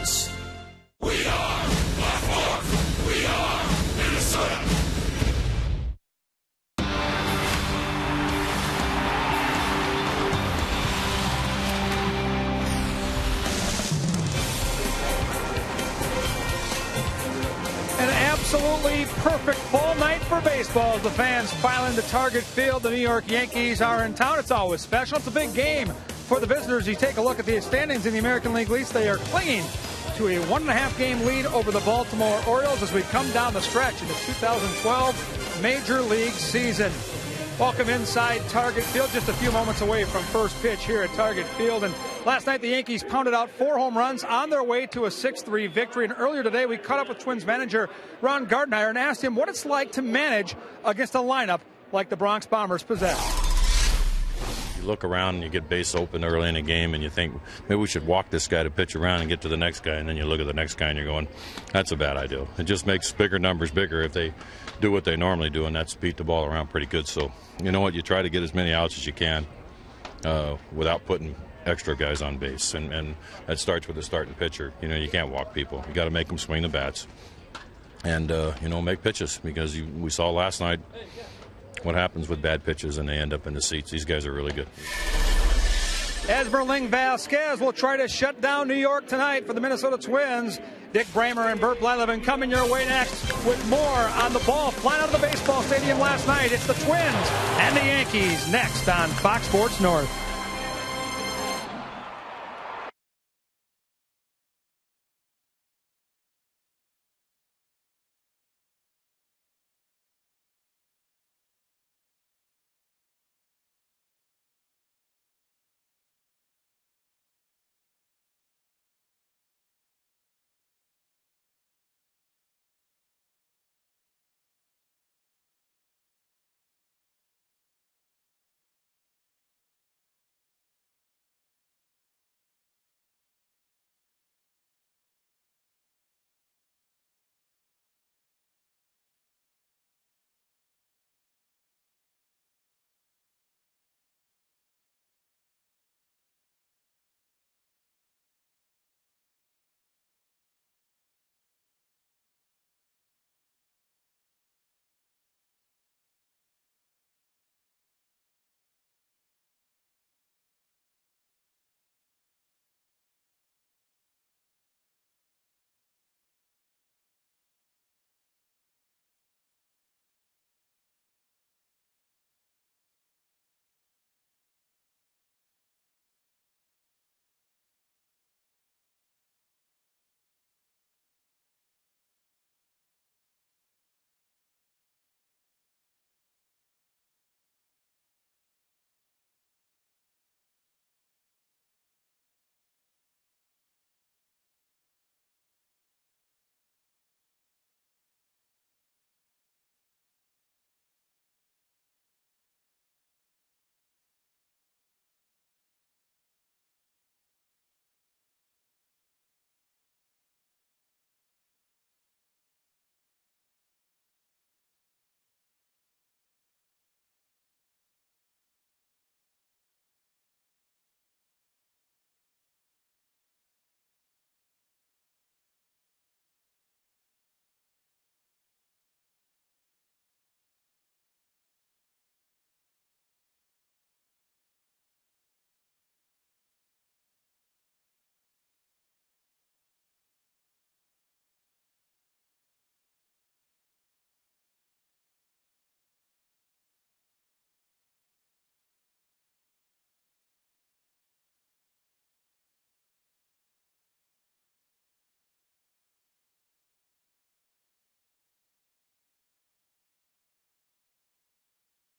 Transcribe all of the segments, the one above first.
Twins. We are Black Hawk. We are Minnesota. An absolutely perfect fall night for baseball as the fans file into Target Field. The New York Yankees are in town. It's always special. It's a big game for the visitors. You take a look at the standings in the American League East. They are clinging to a 1.5 game lead over the Baltimore Orioles as we come down the stretch in the 2012 Major League season. Welcome inside Target Field, just a few moments away from first pitch here at Target Field. And last night the Yankees pounded out 4 home runs on their way to a 6-3 victory. And earlier today we caught up with Twins manager Ron Gardner and asked him what it's like to manage against a lineup like the Bronx Bombers possess. You look around and you get base open early in a game and you think maybe we should walk this guy to pitch around and get to the next guy, and then you look at the next guy and you're going, that's a bad idea. It just makes bigger numbers bigger if they do what they normally do, and that's beat the ball around pretty good. So you know what, you try to get as many outs as you can without putting extra guys on base, and that starts with the starting pitcher. You know, you can't walk people. You got to make them swing the bats and make pitches, because we saw last night what happens with bad pitches and they end up in the seats. These guys are really good. Esmerling Vasquez will try to shut down New York tonight for the Minnesota Twins. Dick Bramer and Bert Blyleven coming your way next with more on the ball flying out of the baseball stadium last night. It's the Twins and the Yankees next on Fox Sports North.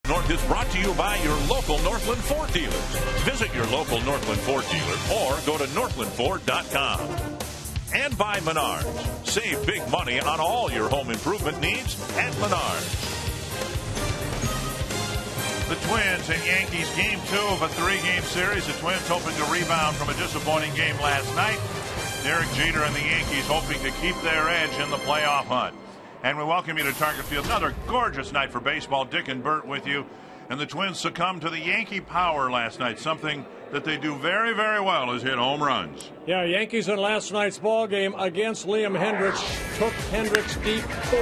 North is brought to you by your local Northland Ford dealers. Visit your local Northland Ford dealer or go to northlandford.com. And by Menards. Save big money on all your home improvement needs at Menards. The Twins and Yankees, game 2 of a 3-game series. The Twins hoping to rebound from a disappointing game last night. Derek Jeter and the Yankees hoping to keep their edge in the playoff hunt. And we welcome you to Target Field. Another gorgeous night for baseball. Dick and Bert with you. And the Twins succumbed to the Yankee power last night, something that they do very, very well is hit home runs. Yeah, Yankees in last night's ball game against Liam Hendricks took Hendricks deep 4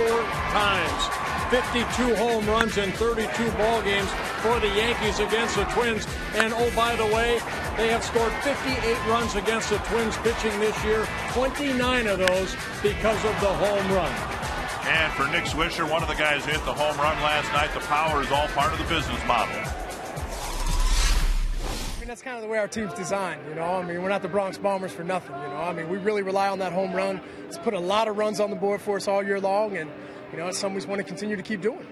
times. 52 home runs in 32 ball games for the Yankees against the Twins. And oh, by the way, they have scored 58 runs against the Twins pitching this year, 29 of those because of the home run. And for Nick Swisher, one of the guys who hit the home run last night, the power is all part of the business model. That's kind of the way our team's designed, you know. I mean, we're not the Bronx Bombers for nothing, you know. I mean, we really rely on that home run. It's put a lot of runs on the board for us all year long, and, you know, it's something we want to continue to keep doing.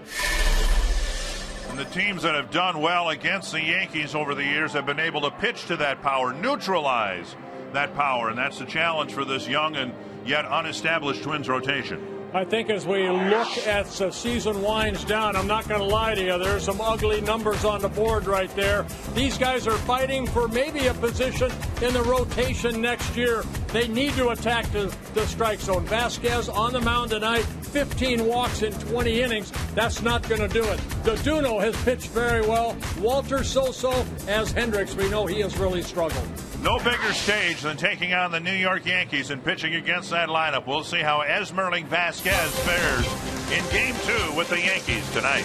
And the teams that have done well against the Yankees over the years have been able to pitch to that power, neutralize that power, and that's the challenge for this young and yet unestablished Twins rotation. I think as we look at the season winds down, I'm not going to lie to you, there's some ugly numbers on the board right there. These guys are fighting for maybe a position in the rotation next year. They need to attack the strike zone. Vasquez on the mound tonight, 15 walks in 20 innings. That's not going to do it. Doduno has pitched very well. Walter so-so, as Hendricks, we know he has really struggled. No bigger stage than taking on the New York Yankees and pitching against that lineup. We'll see how Esmerling Vasquez fares in Game 2 with the Yankees tonight.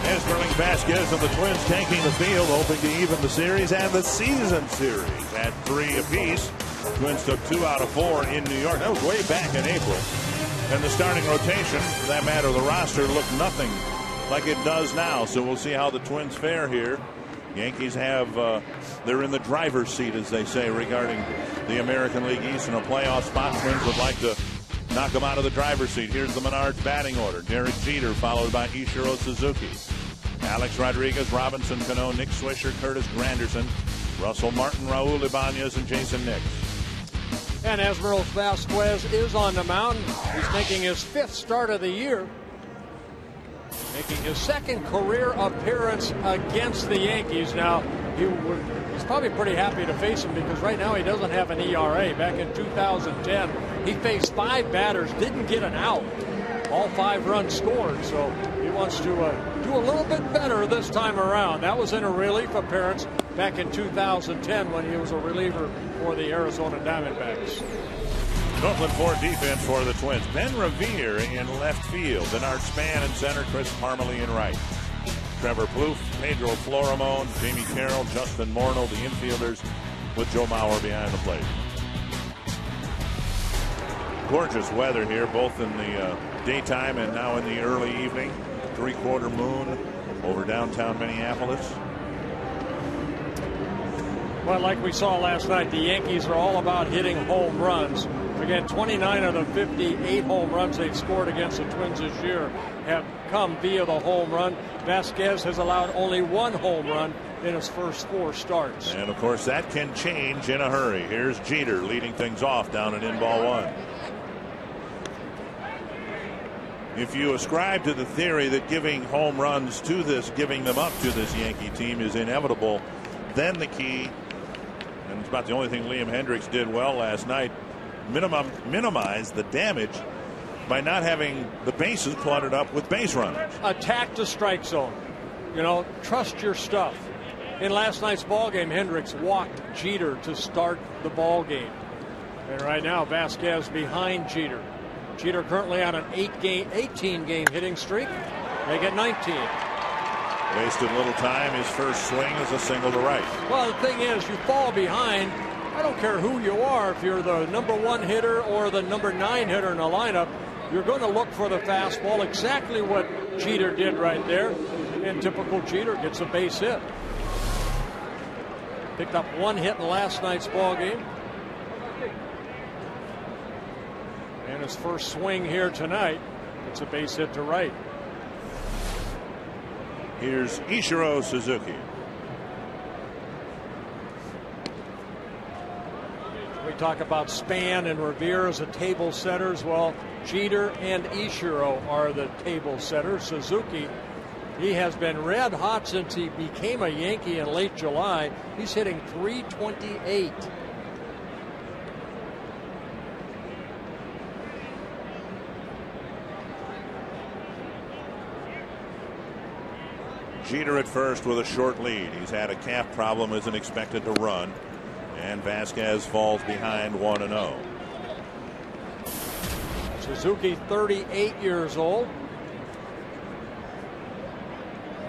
Esmerling Vasquez and the Twins taking the field, hoping to even the series and the season series at 3 apiece. Twins took 2 out of 4 in New York. That was way back in April. And the starting rotation, for that matter, the roster looked nothing like it does now. So we'll see how the Twins fare here. Yankees have, they're in the driver's seat, as they say, regarding the American League East in a playoff spot. Twins would like to knock them out of the driver's seat. Here's the Menards batting order. Derek Jeter, followed by Ichiro Suzuki. Alex Rodriguez, Robinson Cano, Nick Swisher, Curtis Granderson, Russell Martin, Raul Ibanez, and Jason Nix. And Esmeralda Vasquez is on the mound. He's making his 5th start of the year. Making his 2nd career appearance against the Yankees. Now, he's probably pretty happy to face him because right now he doesn't have an ERA. Back in 2010, he faced 5 batters, didn't get an out. All 5 runs scored, so he wants to do a little bit better this time around. That was in a relief appearance back in 2010 when he was a reliever for the Arizona Diamondbacks. Northland Ford defense for the Twins. Ben Revere in left field. Bernard Spann in center. Chris Parmalee in right. Trevor Plouffe, Pedro Florimon, Jamie Carroll, Justin Morneau, the infielders, with Joe Mauer behind the plate. Gorgeous weather here, both in the daytime and now in the early evening. 3/4 moon over downtown Minneapolis. Well, like we saw last night, the Yankees are all about hitting home runs. Again, 29 of the 58 home runs they've scored against the Twins this year have come via the home run. Vasquez has allowed only one home run in his first 4 starts. And of course that can change in a hurry. Here's Jeter leading things off down in ball 1. If you ascribe to the theory that giving home runs to this, giving them up to this Yankee team is inevitable, then the key, and it's about the only thing Liam Hendricks did well last night, minimize the damage by not having the bases cluttered up with base runners. Attack the strike zone. You know, trust your stuff. In last night's ball game, Hendricks walked Jeter to start the ball game. And right now, Vasquez behind Jeter. Jeter currently on an 18-game hitting streak. They get 19. Wasted little time. His first swing is a single to right. Well, the thing is, you fall behind. I don't care who you are, if you're the number 1 hitter or the number 9 hitter in the lineup, you're going to look for the fastball, exactly what Jeter did right there. And typical Jeter gets a base hit. Picked up 1 hit in last night's ball game. And his first swing here tonight, it's a base hit to right. Here's Ichiro Suzuki. We talk about Spann and Revere as the table setters. Well, Jeter and Ichiro are the table setters. Suzuki, he has been red hot since he became a Yankee in late July. He's hitting .328. Jeter at first with a short lead. He's had a calf problem, isn't expected to run. And Vasquez falls behind 1-0. Suzuki, 38 years old.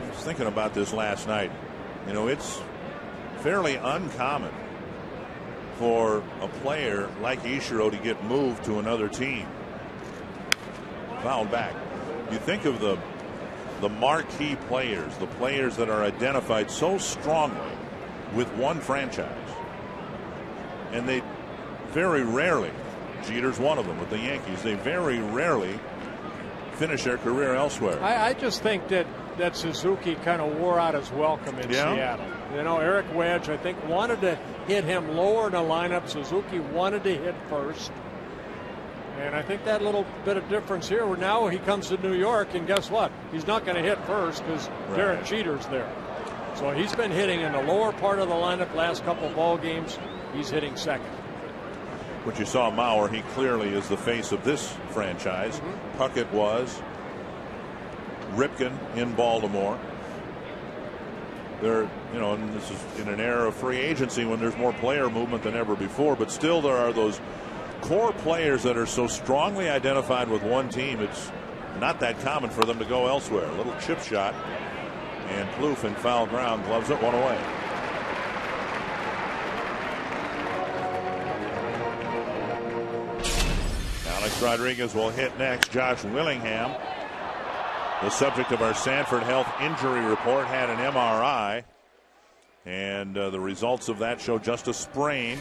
I was thinking about this last night. You know, it's fairly uncommon for a player like Ichiro to get moved to another team. Fouled back. You think of the marquee players, the players that are identified so strongly with one franchise. And they very rarely, Jeter's one of them with the Yankees, they very rarely finish their career elsewhere. I just think that Suzuki kind of wore out his welcome in Seattle. You know, Eric Wedge, I think, wanted to hit him lower in the lineup. Suzuki wanted to hit first. And I think that little bit of difference here, where now he comes to New York, and guess what? He's not going to hit first because Derek Jeter's there. So he's been hitting in the lower part of the lineup last couple of ball games. He's hitting second. But you saw Mauer, he clearly is the face of this franchise. Puckett was. Ripken in Baltimore. They're, you know, and this is in an era of free agency when there's more player movement than ever before, but still there are those core players that are so strongly identified with one team. It's not that common for them to go elsewhere. A little chip shot, and Plouffe in foul ground gloves it 1 away. Alex Rodriguez will hit next. Josh Willingham, the subject of our Sanford Health injury report, had an MRI, and the results of that show just a sprain.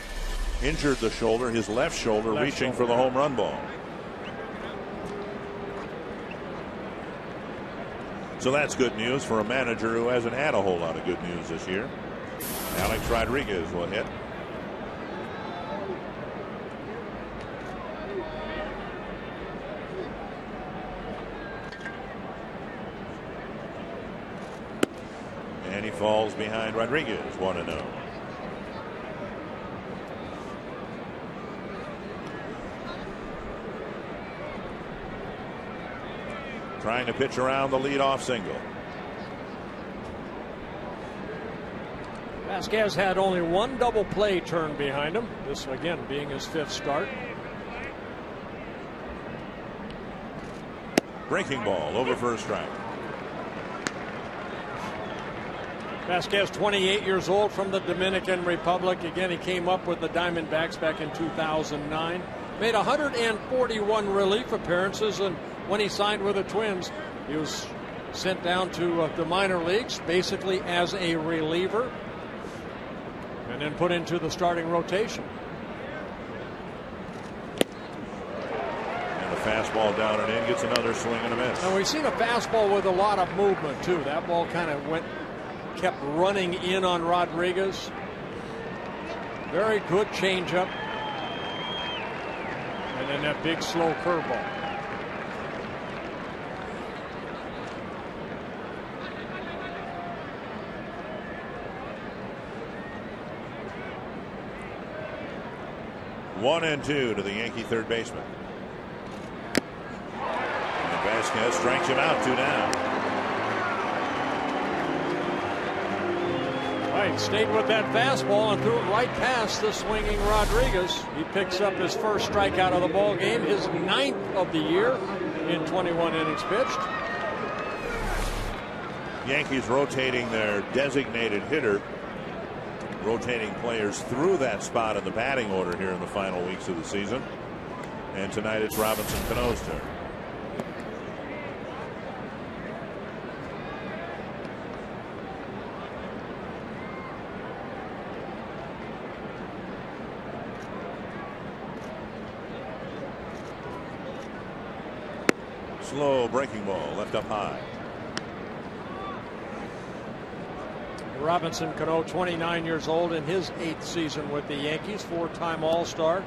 Injured the shoulder, his left shoulder, reaching for the home run ball. So that's good news for a manager who hasn't had a whole lot of good news this year. Alex Rodriguez will hit. And he falls behind Rodriguez, 1-0. Trying to pitch around the leadoff single. Vasquez had only one double play turn behind him. This again being his 5th start. Breaking ball over for a strike. Vasquez, 28 years old, from the Dominican Republic. Again, he came up with the Diamondbacks back in 2009. Made 141 relief appearances, and when he signed with the Twins, he was sent down to the minor leagues basically as a reliever and then put into the starting rotation. And the fastball down and in, gets another swing and a miss. And we've seen a fastball with a lot of movement too. That ball kind of kept running in on Rodriguez. Very good changeup. And then that big slow curveball. One and two to the Yankee third baseman. And Vasquez strikes him out, 2 down. Right, stayed with that fastball and threw it right past the swinging Rodriguez. He picks up his first strikeout of the ball game, his 9th of the year in 21 innings pitched. Yankees rotating their designated hitter, rotating players through that spot in the batting order here in the final weeks of the season. And tonight it's Robinson Cano's turn. Slow breaking ball left up high. Robinson Cano, 29 years old, in his 8th season with the Yankees, 4-time All-Star.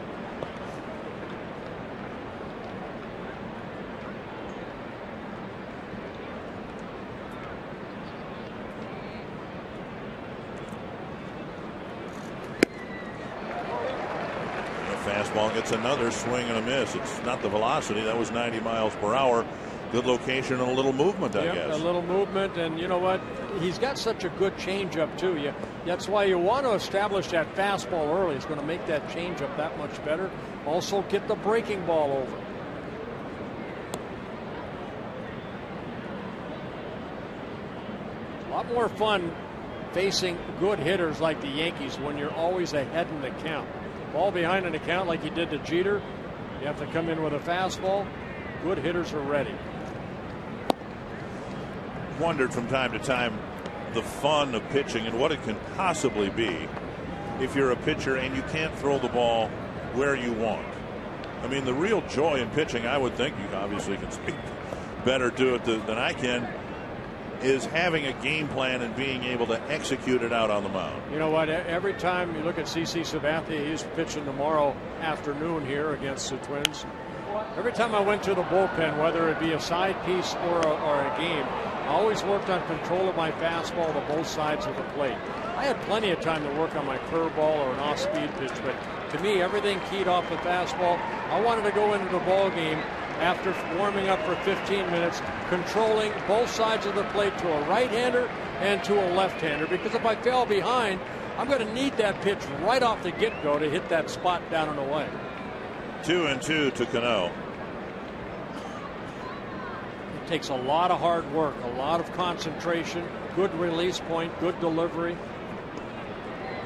Fastball gets another swing and a miss. It's not the velocity. That was 90 miles per hour. Good location and a little movement, I guess. A little movement, and you know what? He's got such a good changeup too. That's why you want to establish that fastball early. It's going to make that changeup that much better. Also, get the breaking ball over. A lot more fun facing good hitters like the Yankees when you're always ahead in the count. Ball behind in the count like he did to Jeter. You have to come in with a fastball. Good hitters are ready. Wondered from time to time the fun of pitching and what it can possibly be if you're a pitcher and you can't throw the ball where you want. I mean, the real joy in pitching, I would think, you obviously can speak better to it than I can, is having a game plan and being able to execute it out on the mound. You know what? Every time you look at CC Sabathia, he's pitching tomorrow afternoon here against the Twins. Every time I went to the bullpen, whether it be a side piece or a game, I always worked on control of my fastball to both sides of the plate. I had plenty of time to work on my curveball or an off-speed pitch, but to me, everything keyed off the fastball. I wanted to go into the ball game after warming up for 15 minutes, controlling both sides of the plate to a right-hander and to a left-hander, because if I fell behind, I'm going to need that pitch right off the get-go to hit that spot down and away. 2-2 to Cano. It takes a lot of hard work, a lot of concentration, good release point, good delivery.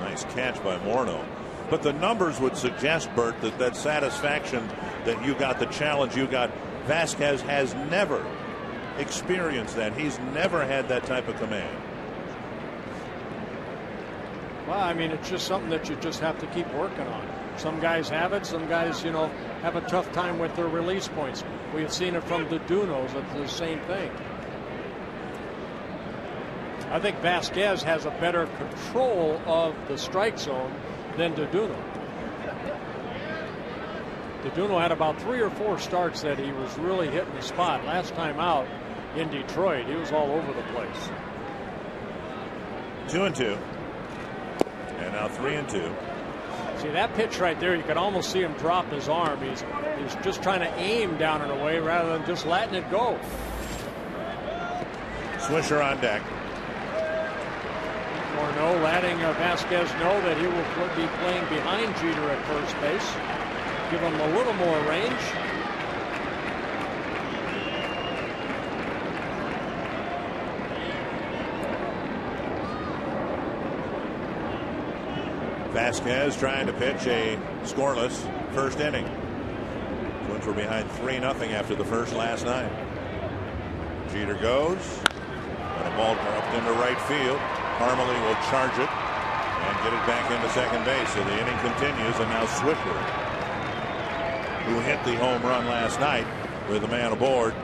Nice catch by Morneau. But the numbers would suggest, Bert, that satisfaction that you got, the challenge you got, Vasquez has never experienced that. He's never had that type of command. Well, I mean, it's just something that you just have to keep working on. Some guys have it. Some guys, have a tough time with their release points. We've seen it from the Dunos. It's the same thing. I think Vasquez has a better control of the strike zone than Duno. Duno had about 3 or 4 starts that he was really hitting the spot. Last time out in Detroit, he was all over the place. 2-2. And now 3-2. See that pitch right there, you can almost see him drop his arm. He's just trying to aim down and away rather than just letting it go. Swisher on deck. Morneau letting Vasquez know that he will be playing behind Jeter at first base. Give him a little more range. Vasquez trying to pitch a scoreless first inning. Twins were behind 3-0 after the first last night. Jeter goes, and a ball dropped into right field. Parmalee will charge it and get it back into second base. So the inning continues, and now Swisher, who hit the home run last night with a man aboard,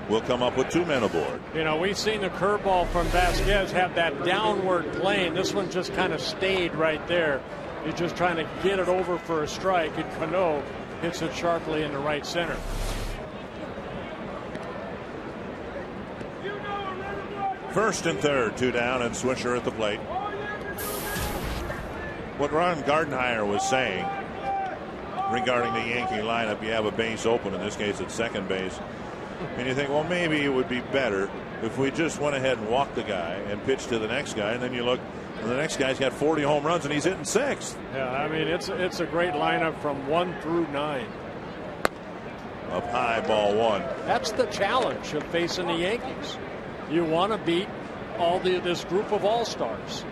will come up with 2 men aboard. You know, we've seen the curveball from Vasquez have that downward plane. This one just kind of stayed right there. He's just trying to get it over for a strike, and Cano hits it sharply into right center. First and third, 2 down, and Swisher at the plate. What Ron Gardenhire was saying regarding the Yankee lineup, you have a base open, in this case at second base, and you think, well, maybe it would be better if we just went ahead and walked the guy and pitched to the next guy, and then you look, and the next guy's got 40 home runs and he's hitting 6th. Yeah, I mean, it's a great lineup from 1 through 9. Up high, ball 1. That's the challenge of facing the Yankees. You want to beat this group of all-stars.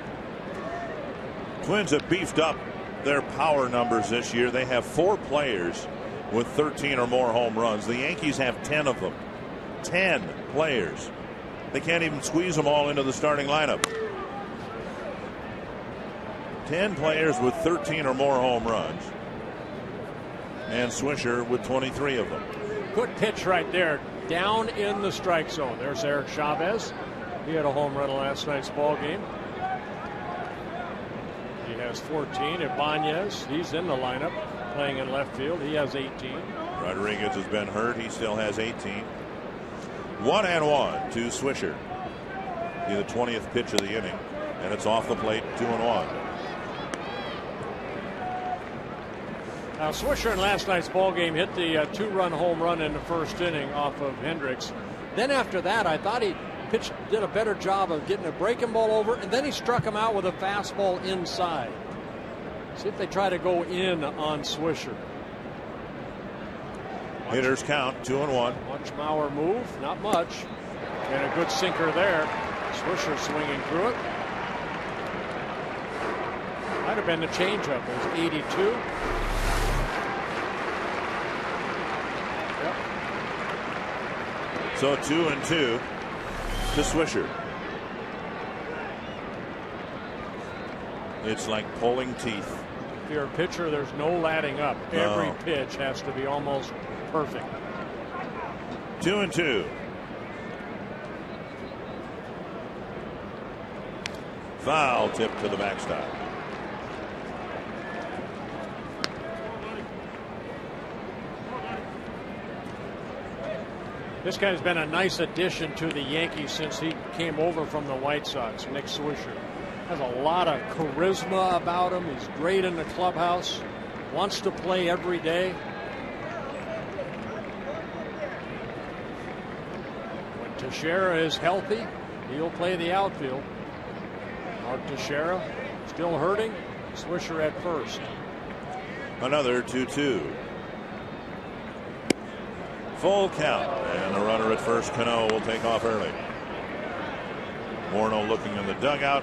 Twins have beefed up their power numbers this year. They have 4 players with 13 or more home runs. The Yankees have 10 of them. 10 players. They can't even squeeze them all into the starting lineup. 10 players with 13 or more home runs. And Swisher with 23 of them. Good pitch right there. Down in the strike zone. There's Eric Chavez. He had a home run in last night's ball game. He has 14. Ibanez, he's in the lineup playing in left field. He has 18. Rodriguez has been hurt. He still has 18. 1-1 to Swisher. The 20th pitch of the inning, and it's off the plate. 2-1. Now, Swisher in last night's ball game hit the 2-run home run in the first inning off of Hendricks. Then after that, I thought he did a better job of getting a breaking ball over, and then he struck him out with a fastball inside. See if they try to go in on Swisher. Hitters count 2-1. Watch Mauer move, not much, and a good sinker there. Swisher swinging through it. Might have been the changeup. It was 82. So 2-2 to Swisher. It's like pulling teeth. If you're a pitcher, there's no latting up. Every pitch has to be almost perfect. 2-2. Foul tip to the backstop. This guy's been a nice addition to the Yankees since he came over from the White Sox. Nick Swisher has a lot of charisma about him. He's great in the clubhouse. Wants to play every day. When Teixeira is healthy, he'll play the outfield. Mark Teixeira still hurting. Swisher at first. Another 2-2. Full count, and the runner at first, Cano, will take off early. Morneau looking in the dugout,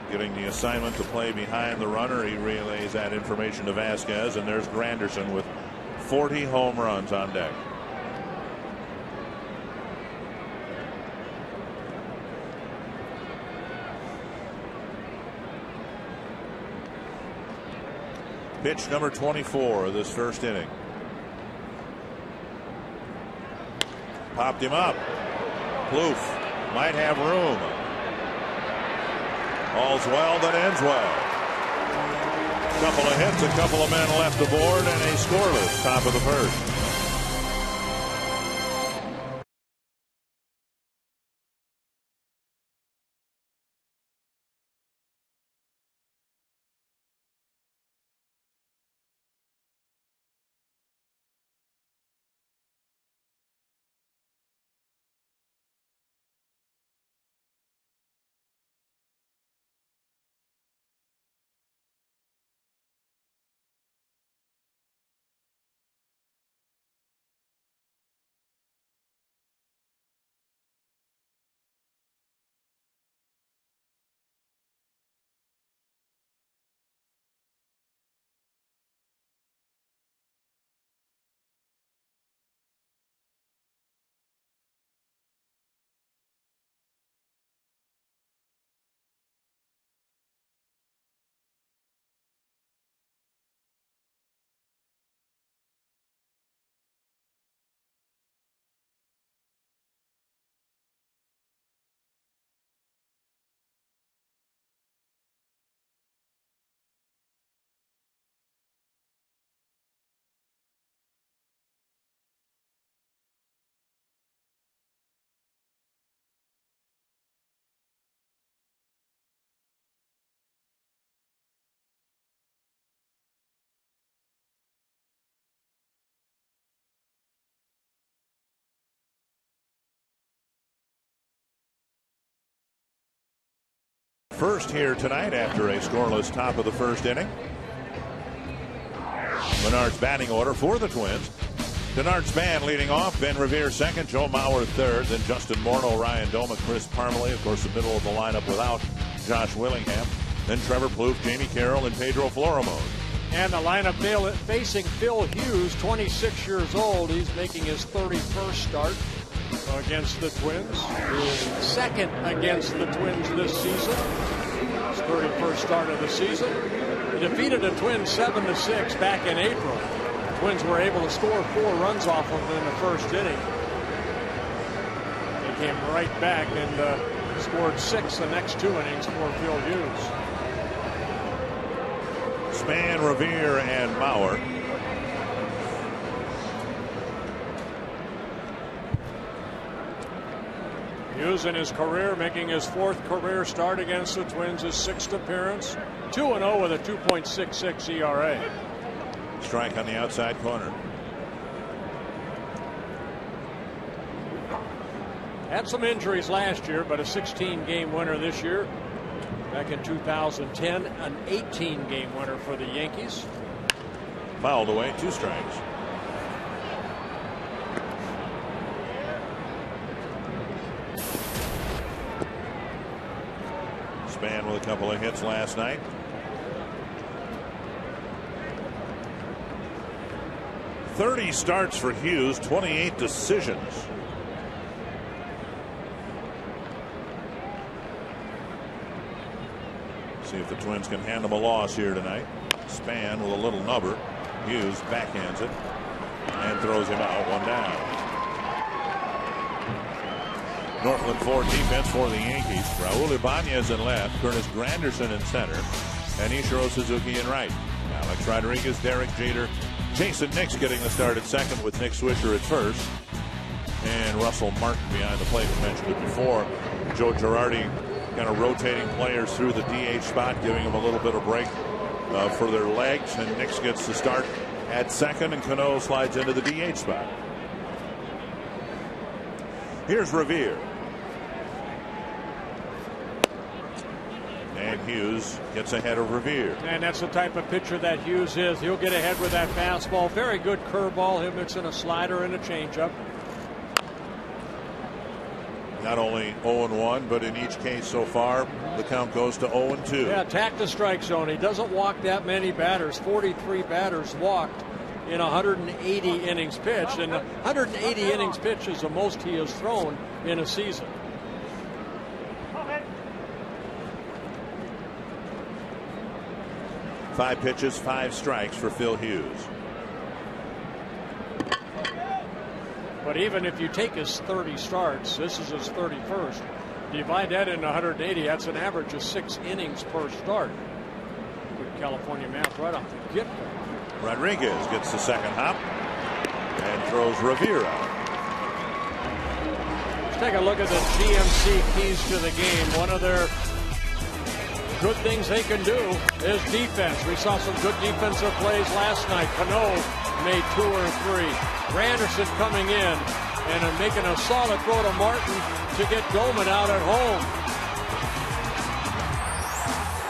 getting the assignment to play behind the runner. He relays that information to Vasquez, and there's Granderson with 40 home runs on deck. Pitch number 24 of this first inning. Popped him up. Plouffe might have room. All's well that ends well. Couple of hits, a couple of men left aboard, and a scoreless top of the first. first here tonight after a scoreless top of the first inning. Menard's batting order for the Twins. Denard Span leading off. Ben Revere second. Joe Mauer third. Then Justin Morneau, Ryan Doma, Chris Parmalee. Of course, the middle of the lineup without Josh Willingham. Then Trevor Plouffe, Jamie Carroll, and Pedro Florimo. And the lineup facing Phil Hughes, 26 years old. He's making his 31st start against the Twins. His second against the Twins this season. His 31st start of the season. He defeated the Twins 7-6 back in April. The Twins were able to score 4 runs off of them in the first inning. They came right back and scored 6 the next 2 innings for Phil Hughes. Span, Revere, and Mauer. Hughes in his career making his 4th career start against the Twins, his 6th appearance. 2-0 with a 2.66 ERA. Strike on the outside corner. Had some injuries last year, but a 16-game winner this year. Back in 2010, an 18-game winner for the Yankees. Fouled away, 2 strikes. Span with a couple of hits last night. "30 starts for Hughes, 28 decisions. See if the Twins can hand him a loss here tonight. Span with a little nubber. Hughes backhands it and throws him out. 1 down. Northland 4 defense for the Yankees. Raul Ibanez in left, Curtis Granderson in center, and Ichiro Suzuki in right. Alex Rodriguez, Derek Jeter, Jason Nix getting the start at second with Nick Swisher at first, and Russell Martin behind the plate. We mentioned it before. Joe Girardi kind of rotating players through the DH spot, giving them a little bit of break for their legs, and Nix gets the start at second, and Cano slides into the DH spot. Here's Revere. And Hughes gets ahead of Revere. And that's the type of pitcher that Hughes is. He'll get ahead with that fastball. Very good curveball. He'll mix in a slider and a changeup. Not only 0-1, but in each case so far, the count goes to 0-2. Yeah, attack the strike zone. He doesn't walk that many batters. 43 batters walked in 180 innings pitched. And 180 innings pitched is the most he has thrown in a season. Five pitches, 5 strikes for Phil Hughes. But even if you take his 30 starts, this is his 31st. Divide that into 180, that's an average of 6 innings per start. Good California math right off the get-go. Rodriguez gets the second hop and throws Revere out. Let's take a look at the GMC keys to the game. One of their good things they can do is defense. We saw some good defensive plays last night. Cano made 2 or 3. Granderson coming in and making a solid throw to Martin to get Goldman out at home.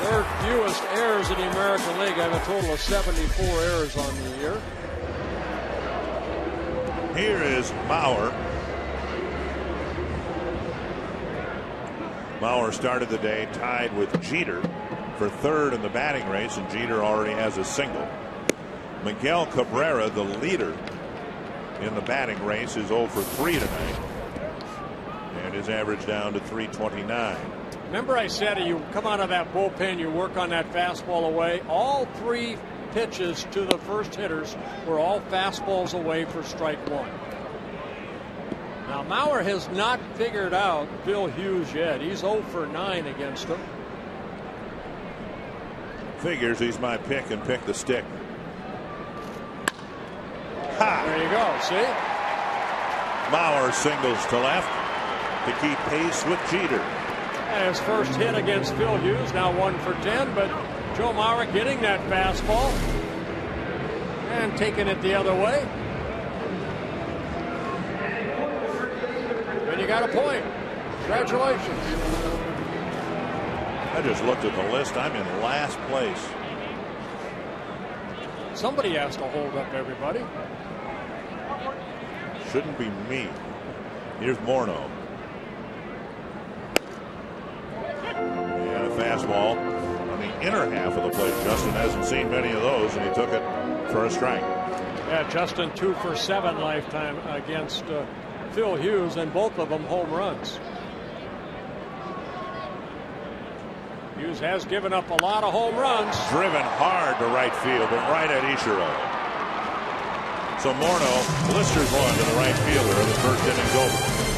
3rd fewest errors in the American League. I have a total of 74 errors on the year. Here is Mauer. Mauer started the day tied with Jeter for 3rd in the batting race, and Jeter already has a single. Miguel Cabrera, the leader in the batting race, is 0 for 3 tonight, and his average down to 329. Remember I said you come out of that bullpen, you work on that fastball away. All 3 pitches to the first hitters were all fastballs away for strike 1. Now Mauer has not figured out Phil Hughes yet. He's 0 for 9 against him. Figures he's my pick and pick the stick. Ha! There you go. See? Mauer singles to left to keep pace with Jeter. And his first hit against Phil Hughes, now 1 for 10, but Joe Mauer getting that fastball and taking it the other way. And you got a point. Congratulations. I just looked at the list. I'm in last place. Somebody has to hold up everybody. Shouldn't be me. Here's Morneau. And a fastball on the inner half of the plate. Justin hasn't seen many of those, and he took it for a strike. Yeah, Justin 2 for 7 lifetime against Phil Hughes, and both of them home runs. Hughes has given up a lot of home runs. Driven hard to right field, but right at Ichiro. So Morneau blisters one to the right fielder, and the first inning's over.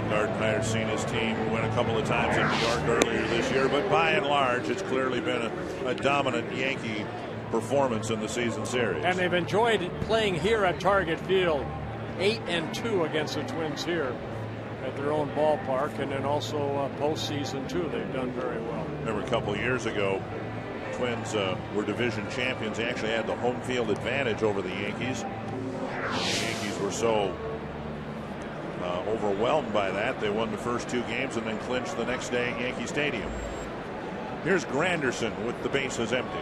Gardenhire's seen his team win a couple of times in New York earlier this year, but by and large, it's clearly been a dominant Yankee performance in the season series. And they've enjoyed playing here at Target Field. 8-2 against the Twins here at their own ballpark, and then also postseason too. They've done very well. Remember a couple of years ago, Twins were division champions. They actually had the home field advantage over the Yankees. The Yankees were so overwhelmed by that, they won the first 2 games and then clinched the next day at Yankee Stadium. Here's Granderson with the bases empty.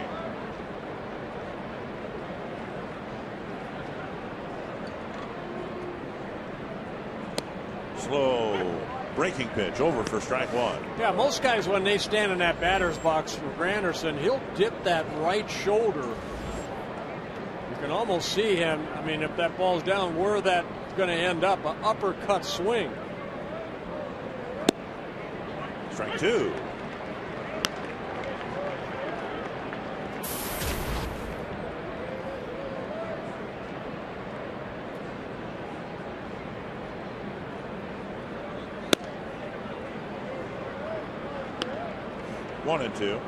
Slow breaking pitch over for strike 1. Yeah, most guys, when they stand in that batter's box for Granderson, he'll dip that right shoulder. You can almost see him. I mean, if that ball's down, where that's going to end up, an uppercut swing. Strike 2. One and 2.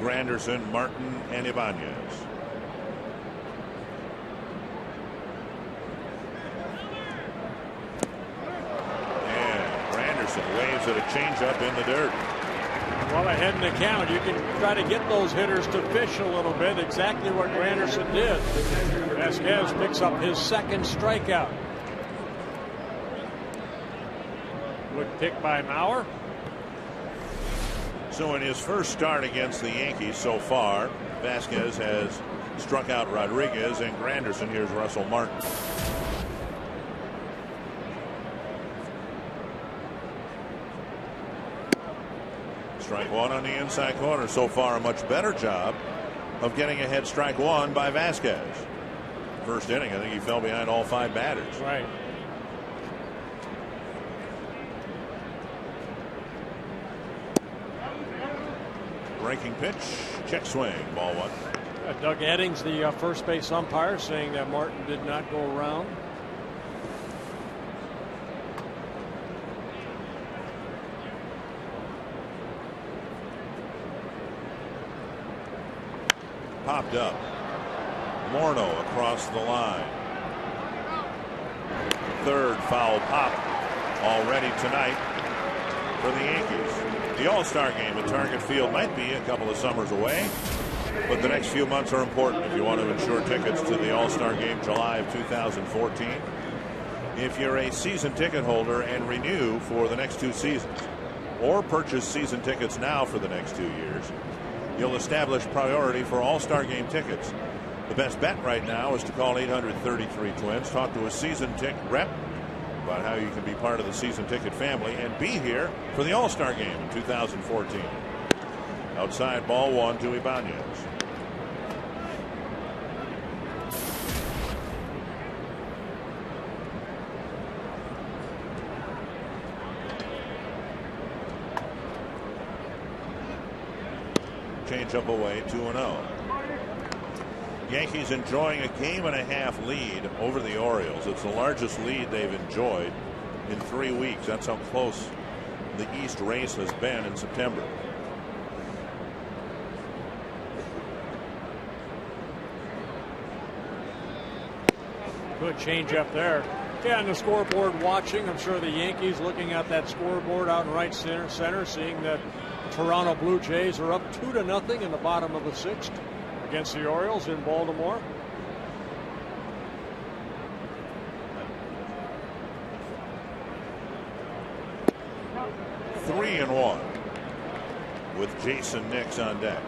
Granderson, Martin, and Ibanez. And Granderson waves at a changeup in the dirt. Well, ahead in the count, you can try to get those hitters to fish a little bit. Exactly what Granderson did. Vasquez picks up his second strikeout. Good pick by Mauer. So in his first start against the Yankees so far, Vasquez has struck out Rodriguez and Granderson. Here's Russell Martin. Strike 1 on the inside corner. So far, a much better job of getting ahead. Strike 1 by Vasquez. First inning, I think he fell behind all 5 batters. Right. Breaking pitch, check swing, ball 1. Doug Eddings, the first base umpire, saying that Martin did not go around. popped up. Morneau across the line. Third foul pop already tonight for the Yankees. The All-Star game at Target Field might be a couple of summers away, but the next few months are important if you want to ensure tickets to the All-Star game July of 2014. If you're a season ticket holder and renew for the next 2 seasons, or purchase season tickets now for the next 2 years, you'll establish priority for All-Star game tickets. The best bet right now is to call 800-33-TWINS. Talk to a season ticket rep about how you can be part of the season ticket family and be here for the All-Star game in 2014. Outside, ball 1 to Ibanez. Change up away, 2-0. Yankees enjoying a game-and-a-half lead over the Orioles. It's the largest lead they've enjoyed in 3 weeks. That's how close the East race has been in September. Good change up there. Yeah, on the scoreboard watching, I'm sure the Yankees looking at that scoreboard out in right center, seeing that Toronto Blue Jays are up 2-0 in the bottom of the 6th against the Orioles in Baltimore. Three and 1 with Jason Nix on deck.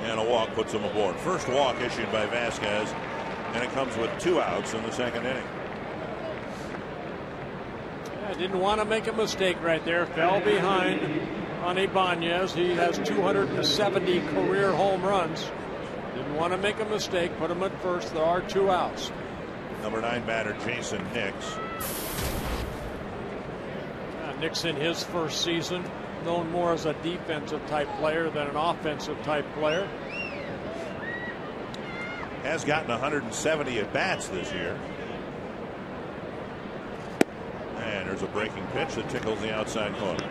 And a walk puts him aboard. First walk issued by Vasquez, and it comes with 2 outs in the 2nd inning. Yeah, didn't want to make a mistake right there. Fell behind on Ibanez. He has 270 career home runs. Didn't want to make a mistake. Put him at first. There are 2 outs. Number 9 batter Jason Nix. Nix in his first season, known more as a defensive type player than an offensive type player. Has gotten 170 at bats this year. And there's a breaking pitch that tickles the outside corner.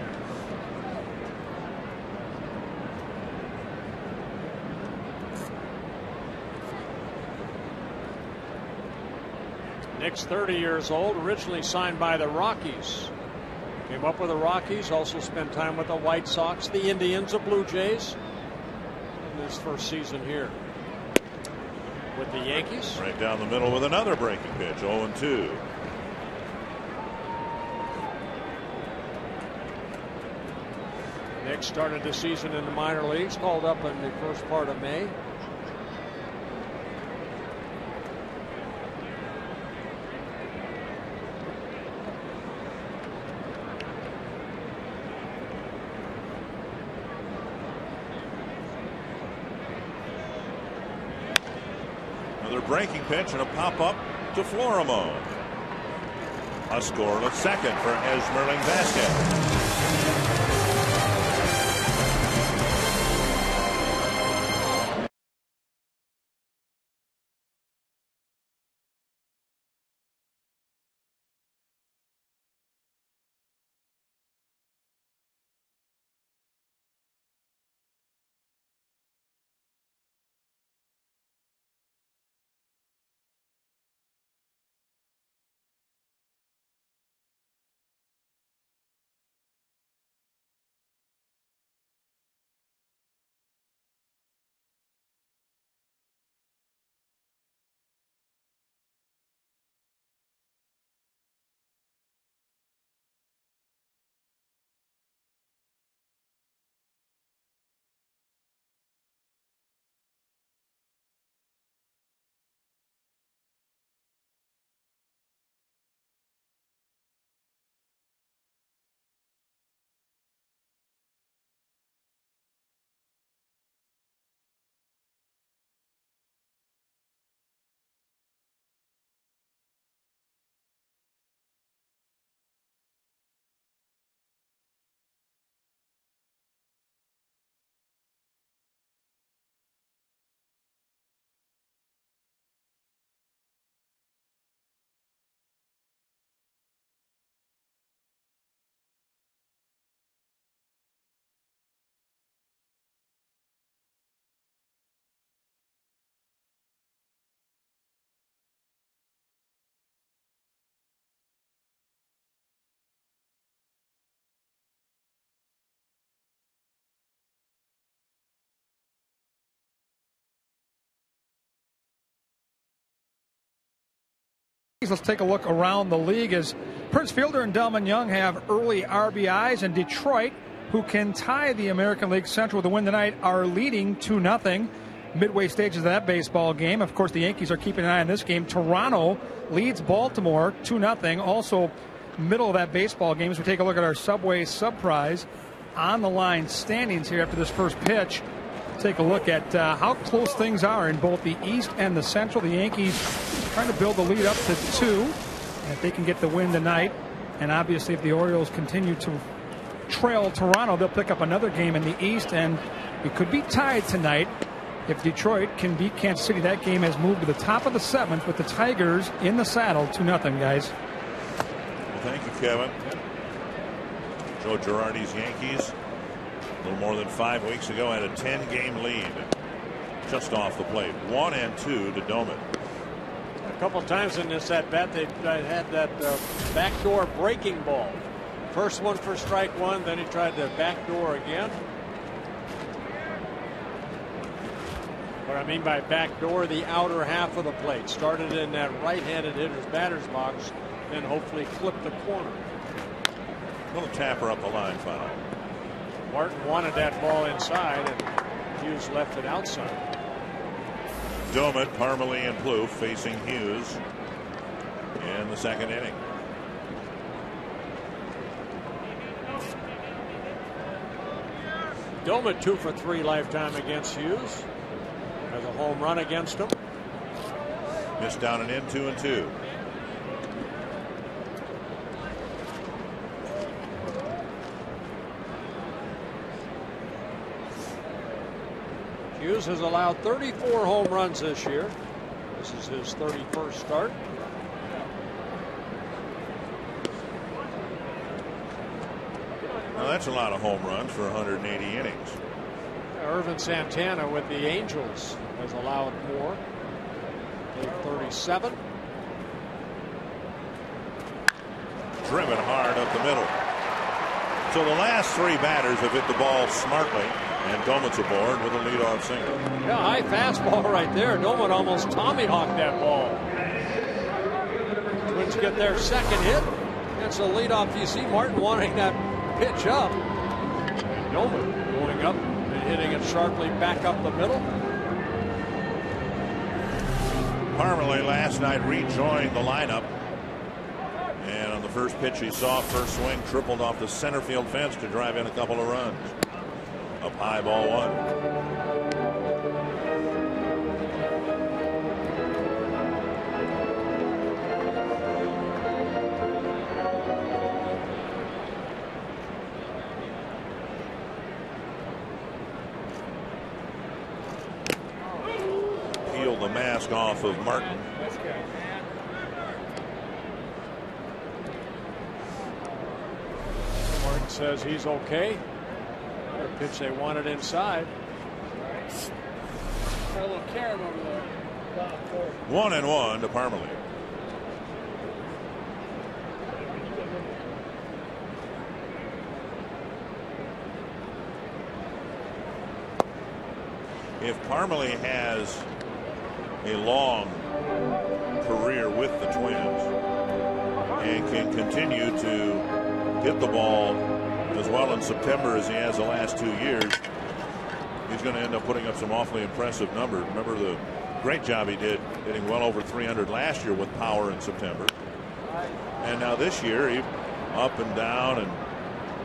Nix, 30 years old, originally signed by the Rockies. Came up with the Rockies, also spent time with the White Sox, the Indians, the Blue Jays in his first season here with the Yankees. Right down the middle with another breaking pitch, 0-2. Nix started the season in the minor leagues, called up in the first part of May. Another breaking pitch and a pop-up to Florimon. A scoreless second for Esmerling Vasquez. Let's take a look around the league as Prince Fielder and Delman Young have early RBIs, and Detroit, who can tie the American League Central with a win tonight, are leading 2-0. Midway stages of that baseball game. Of course, the Yankees are keeping an eye on this game. Toronto leads Baltimore 2-0. Also, middle of that baseball game, as we take a look at our Subway Sub Prize on the line standings here after this first pitch. Take a look at how close things are in both the East and the Central. The Yankees trying to build the lead up to 2. And if they can get the win tonight, and obviously if the Orioles continue to trail Toronto, they'll pick up another game in the East, and it could be tied tonight. If Detroit can beat Kansas City, that game has moved to the top of the 7th with the Tigers in the saddle, 2-0, guys. Well, thank you, Kevin. Joe Girardi's Yankees, a little more than 5 weeks ago, had a 10-game lead just off the plate. 1-2 to Doman. A couple times in this at bat, they had that backdoor breaking ball. First one for strike one, then he tried the backdoor again. What I mean by backdoor, the outer half of the plate. Started in that right-handed hitter's batter's box, then hopefully flipped the corner. Little tapper up the line foul. Martin wanted that ball inside, and Hughes left it outside. Doman, Parmalee, and Plouffe facing Hughes in the second inning. Doman 2 for 3 lifetime against Hughes. Has a home run against him. Missed down and in, 2-2. Hughes has allowed 34 home runs this year. This is his 31st start. Now that's a lot of home runs for 180 innings. Irvin Santana with the Angels has allowed more. 37. Driven hard up the middle. So the last 3 batters have hit the ball smartly, and Doman's aboard with a leadoff single. Yeah, high fastball right there. Doman almost tommyhawked that ball. Twins get their second hit. That's a leadoff. You see Martin wanting that pitch up. And Doman going up and hitting it sharply back up the middle. Parmalee last night rejoined the lineup. And on the first pitch he saw, first swing, tripled off the center field fence to drive in a couple of runs. Up high, ball 1. Peel the mask off of Martin. Martin says he's okay. The pitch they wanted inside. Got a little Karen over there. 1-1 to Parmalee. If Parmalee has a long career with the Twins and can continue to hit the ball as well in September as he has the last 2 years, he's going to end up putting up some awfully impressive numbers. Remember the great job he did hitting well over 300 last year with power in September. And now this year, he up and down and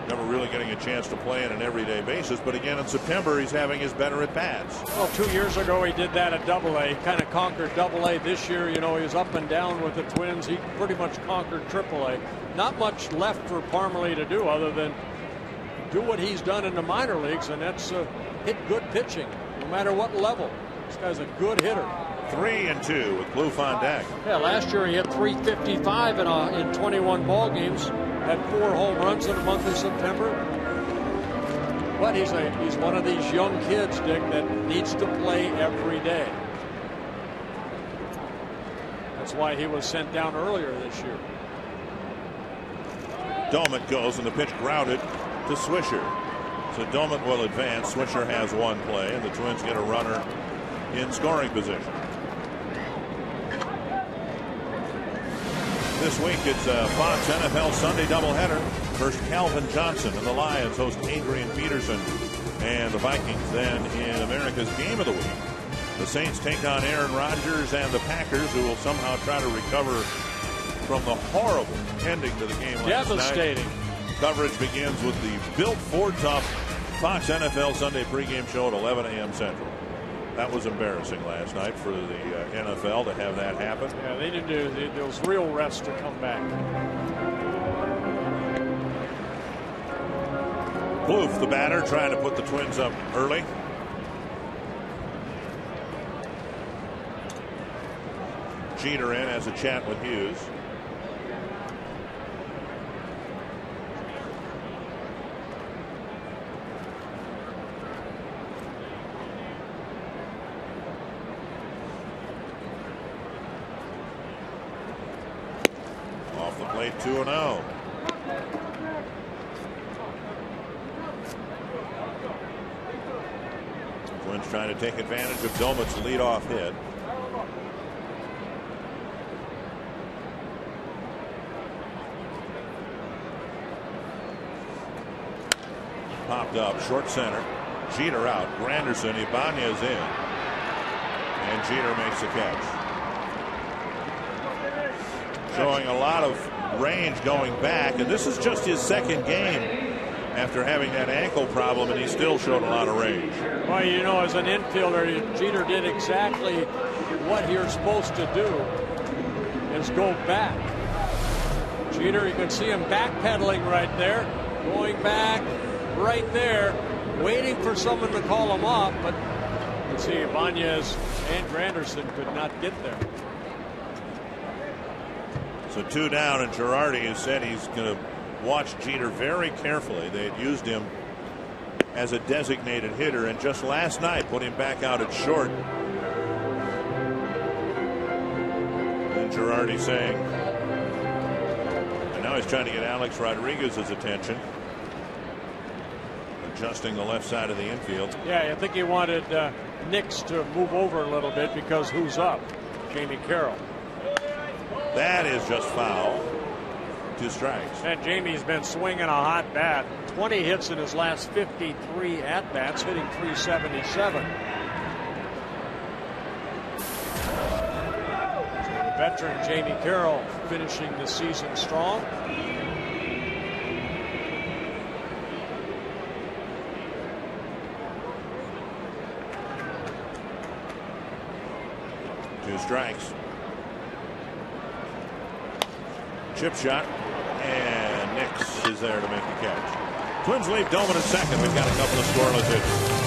never really getting a chance to play on an everyday basis. But again, in September, he's having his better at bats. Well, 2 years ago, he did that at Double-A. Kind of conquered Double-A. This year, you know, he's up and down with the Twins. He pretty much conquered Triple-A. Not much left for Parmalee to do other than do what he's done in the minor leagues, and that's hit good pitching, no matter what level. This guy's a good hitter. 3-2 with Plouffe on deck. Yeah, last year he hit .355 in 21 ball games. Had 4 home runs in the month of September. But he's one of these young kids, Dick, that needs to play every day. That's why he was sent down earlier this year. Doman goes, and the pitch grounded to Swisher. So Doman will advance. Swisher has 1 play, and the Twins get a runner in scoring position. this week it's a Fox NFL Sunday doubleheader. First, Calvin Johnson and the Lions host Adrian Peterson and the Vikings. Then in America's Game of the Week, the Saints take on Aaron Rodgers and the Packers, who will somehow try to recover from the horrible ending to the game last Devastating. night. Coverage begins with the Built Ford Tough Fox NFL Sunday pregame show at 11 a.m. Central. That was embarrassing last night for the NFL to have that happen. Yeah, they didn't do. There was real rest to come back. Plouffe, the batter, trying to put the Twins up early. Jeter in as a chat with Hughes. Off the plate, 2-0. Twins trying to take advantage of Domit's leadoff hit. Popped up, short center. Jeter out. Granderson, Ibanez in. And Jeter makes the catch. Showing a lot of range going back. And this is just his second game after having that ankle problem, and he still showed a lot of range. Well, you know, as an infielder, Jeter did exactly what you're supposed to do, is go back. Jeter, you can see him backpedaling right there, going back right there, waiting for someone to call him up, but you can see Ibanez and Granderson could not get there. So 2 down, and Girardi has said he's going to watch Jeter very carefully. They had used him as a designated hitter, and just last night put him back out at short. And Girardi saying, and now he's trying to get Alex Rodriguez's attention, adjusting the left side of the infield. Yeah, I think he wanted Nix to move over a little bit, because who's up? Jamie Carroll. That is just foul. 2 strikes. And Jamie's been swinging a hot bat. 20 hits in his last 53 at-bats, hitting .377. So the veteran Jamie Carroll finishing the season strong. Two strikes. Chip shot, and Nix is there to make the catch. Twins leave Doman at second. We've got a couple of scoreless hits.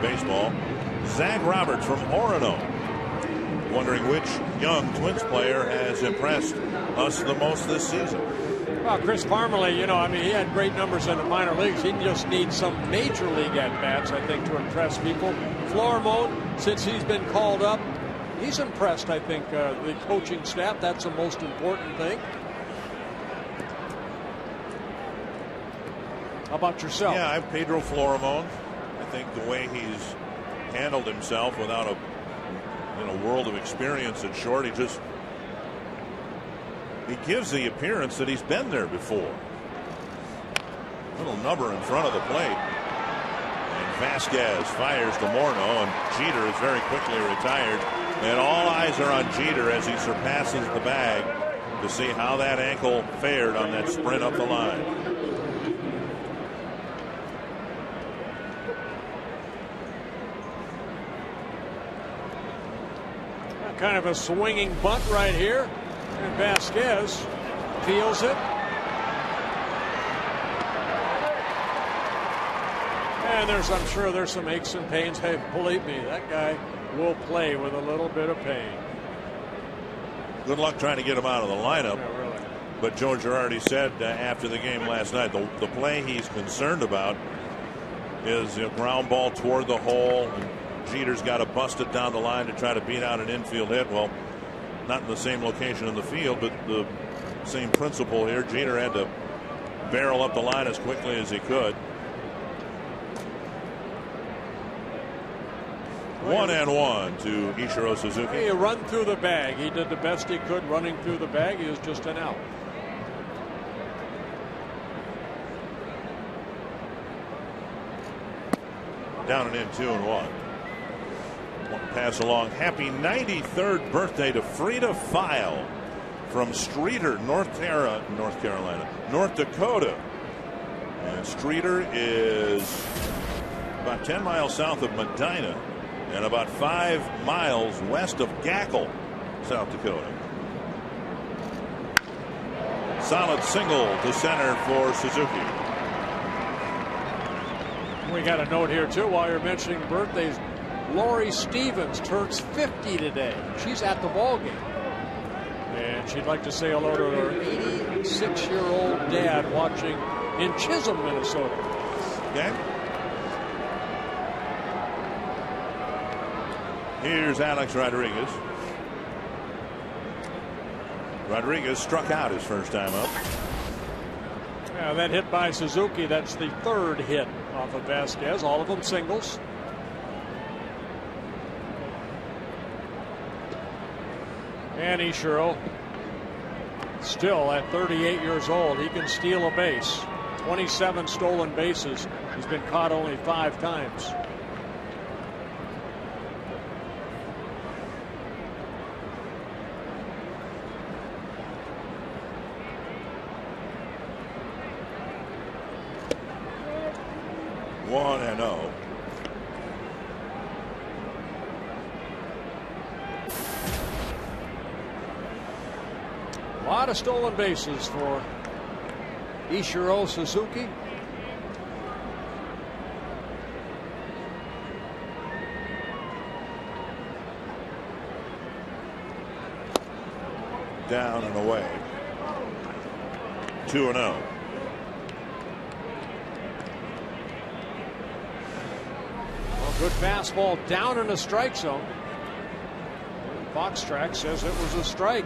/baseball. Zach Roberts from Orono wondering which young Twins player has impressed us the most this season. Well, Chris Parmalee, you know, I mean, he had great numbers in the minor leagues. He just needs some major league at-bats, I think, to impress people. Florimon, since he's been called up, he's impressed, I think, the coaching staff. That's the most important thing. How about yourself? Yeah, I'm Pedro Florimon. I think the way he's handled himself without a world of experience at short, he gives the appearance that he's been there before. Little number in front of the plate. And Vasquez fires to Morneau, and Jeter is very quickly retired. And all eyes are on Jeter as he surpasses the bag to see how that ankle fared on that sprint up the line. Kind of a swinging bunt right here. And Vasquez feels it. And I'm sure there's some aches and pains. Hey, believe me, that guy will play with a little bit of pain. Good luck trying to get him out of the lineup. Yeah, really. But Joe Girardi said after the game last night, the play he's concerned about is a ground ball toward the hole. And Jeter's got to bust it down the line to try to beat out an infield hit. Well, not in the same location in the field, but the same principle here. Jeter had to barrel up the line as quickly as he could. 1-1 to Ichiro Suzuki. He run through the bag. He did the best he could running through the bag. He was just an out. Down and in, 2-1. Pass along. Happy 93rd birthday to Frida File from Streeter, North Dakota. And Streeter is about 10 miles south of Medina and about 5 miles west of Gackle, South Dakota. Solid single to center for Suzuki. We got a note here too while you're mentioning birthdays. Lori Stevens turns 50 today. She's at the ball game. And she'd like to say hello to her 86-year-old dad watching in Chisholm, Minnesota. Okay. Here's Alex Rodriguez. Rodriguez struck out his first time up. Yeah, that hit by Suzuki, that's the third hit off of Vasquez, all of them singles. And Ichiro, still at 38 years old, he can steal a base. 27 stolen bases. He's been caught only 5 times. One and 0. A lot of stolen bases for Ichiro Suzuki. Down and away. 2-0. Good fastball down in the strike zone. Box track says it was a strike.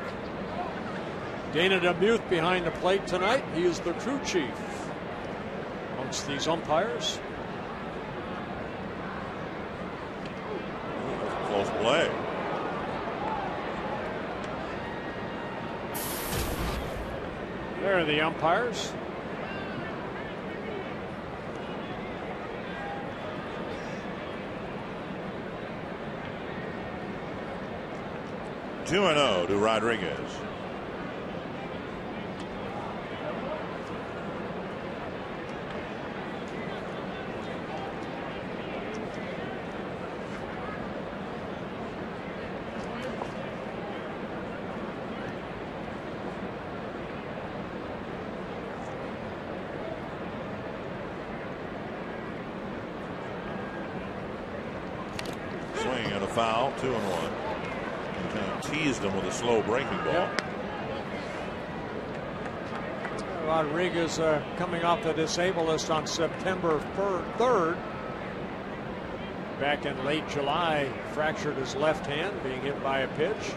Dana DeMuth behind the plate tonight. He is the crew chief amongst these umpires. Close play. There are the umpires. Two and 0 to Rodriguez. Swing and a foul. 2-1. kind of teased him with a slow breaking ball. Yep. Rodriguez coming off the disabled list on September 3rd. Back in late July, fractured his left hand being hit by a pitch.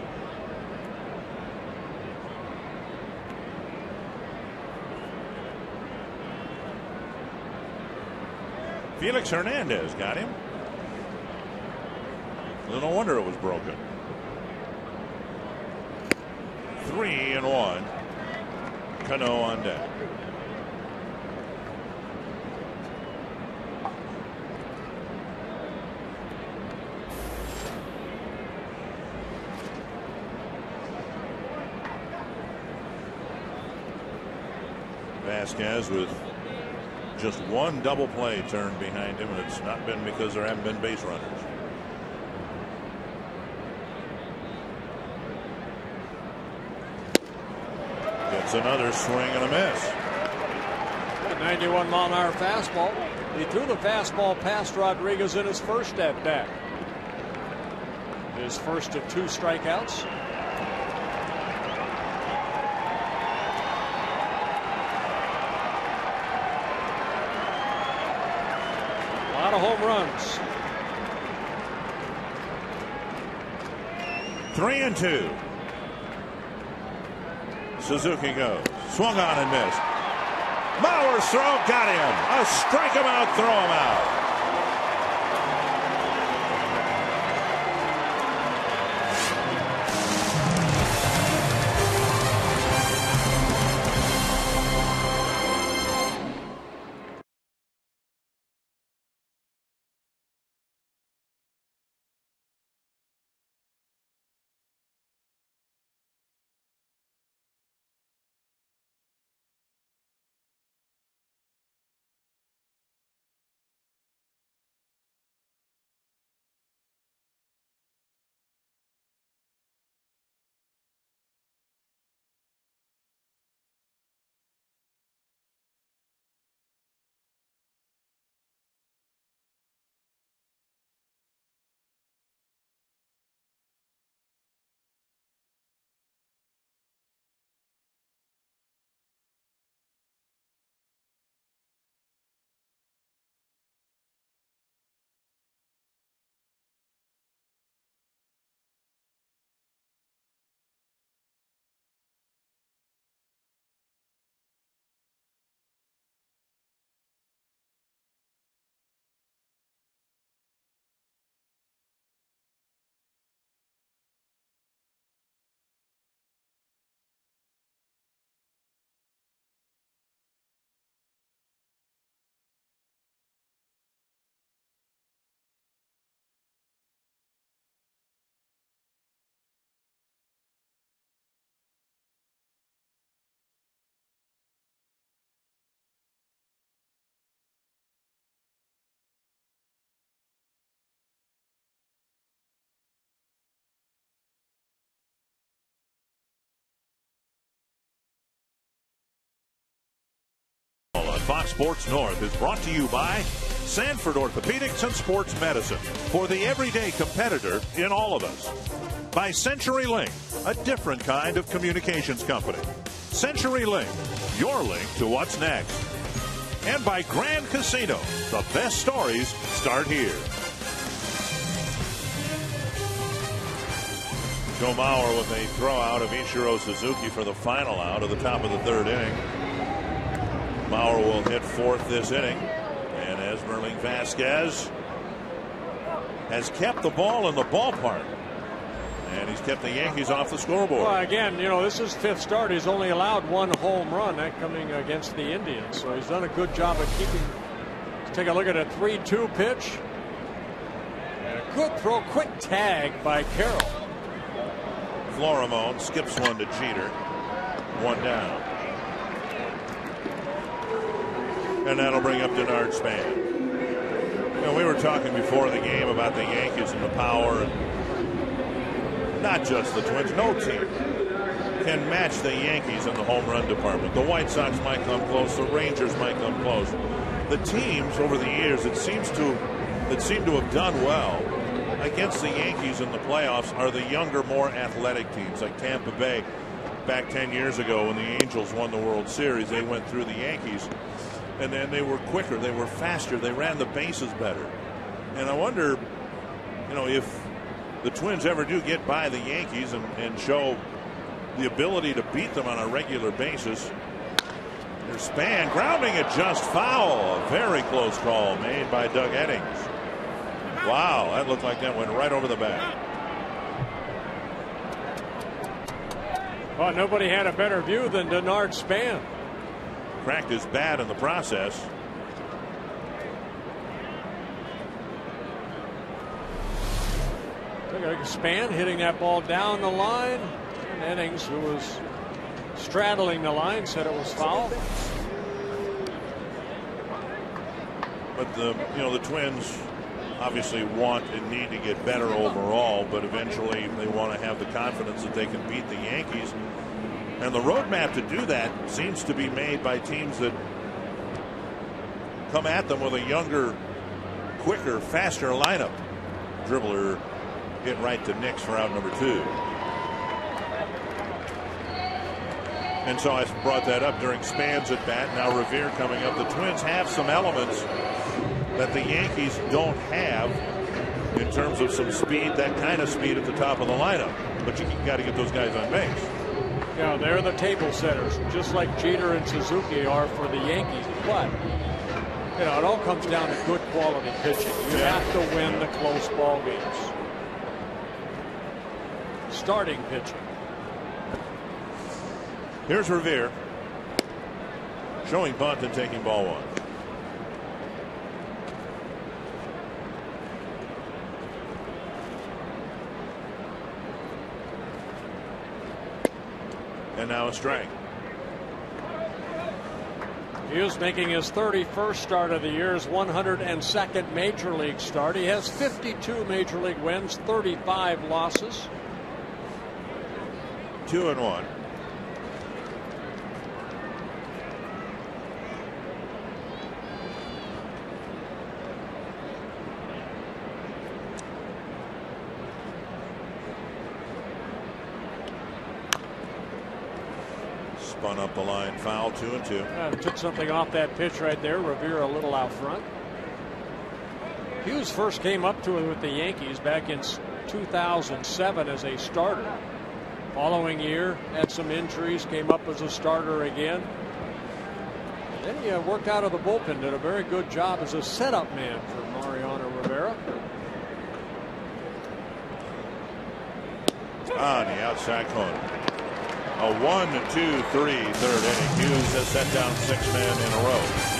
Felix Hernandez got him. No wonder it was broken. 3-1. Cano on deck. Vasquez with just one double play turned behind him, and it's not been because there haven't been base runners. Gets another swing and a miss. A 91-mile-an-hour fastball. He threw the fastball past Rodriguez in his first at bat. His first of 2 strikeouts. A lot of home runs. 3-2. Suzuki goes. Swung on and missed. Mauer's throw got him. A strike him out, throw him out. Fox Sports North is brought to you by Sanford Orthopedics and Sports Medicine, for the everyday competitor in all of us. By CenturyLink, a different kind of communications company. CenturyLink, your link to what's next. And by Grand Casino, the best stories start here. Joe Mauer with a throw out of Ichiro Suzuki for the final out of the top of the 3rd inning. Mauer will hit 4th this inning, and Esmerling Vasquez has kept the ball in the ballpark, and he's kept the Yankees off the scoreboard. Well, again, you know, this is 5th start. He's only allowed 1 home run, that coming against the Indians, so he's done a good job of keeping. Let's take a look at a 3-2 pitch, and a good throw, quick tag by Carroll. Florimone skips one to Jeter, 1 down. And that'll bring up Denard Span. You know, we were talking before the game about the Yankees and the power, and not just the Twins. No team can match the Yankees in the home run department. The White Sox might come close. The Rangers might come close. The teams over the years that seem to have done well against the Yankees in the playoffs are the younger, more athletic teams like Tampa Bay. Back 10 years ago when the Angels won the World Series, they went through the Yankees, and then they were quicker, they were faster, they ran the bases better. And I wonder, if the Twins ever do get by the Yankees and show the ability to beat them on a regular basis. There's Span grounding it just foul. A very close call made by Doug Eddings. Wow, that looked like that went right over the bat. Well, nobody had a better view than Denard Span. Cracked his bat in the process. Look at Span hitting that ball down the line. And Eddings, who was straddling the line, said it was foul. But the Twins obviously want and need to get better overall, but eventually they want to have the confidence that they can beat the Yankees. And the roadmap to do that seems to be made by teams that come at them with a younger, quicker, faster lineup. Dribbler hit right to Nix for out number 2. And so I brought that up during Span's at bat. Now Revere coming up. The Twins have some elements that the Yankees don't have in terms of some speed, that kind of speed at the top of the lineup. But you got to get those guys on base. Yeah, they're the table setters, just like Jeter and Suzuki are for the Yankees. But it all comes down to good quality pitching. You have to win the close ball games. Starting pitching. Here's Revere showing bunt and taking ball 1. And now a strike. He is making his 31st start of the year, his 102nd major league start. He has 52 major league wins, 35 losses. 2-1. Spun up the line, foul, 2-2. Took something off that pitch right there. Revere a little out front. Hughes first came up to it with the Yankees back in 2007 as a starter. Following year, had some injuries, came up as a starter again. Then he worked out of the bullpen, did a very good job as a setup man for Mariano Rivera. On the outside corner. A 1-2-3 third inning. Hughes has set down 6 men in a row.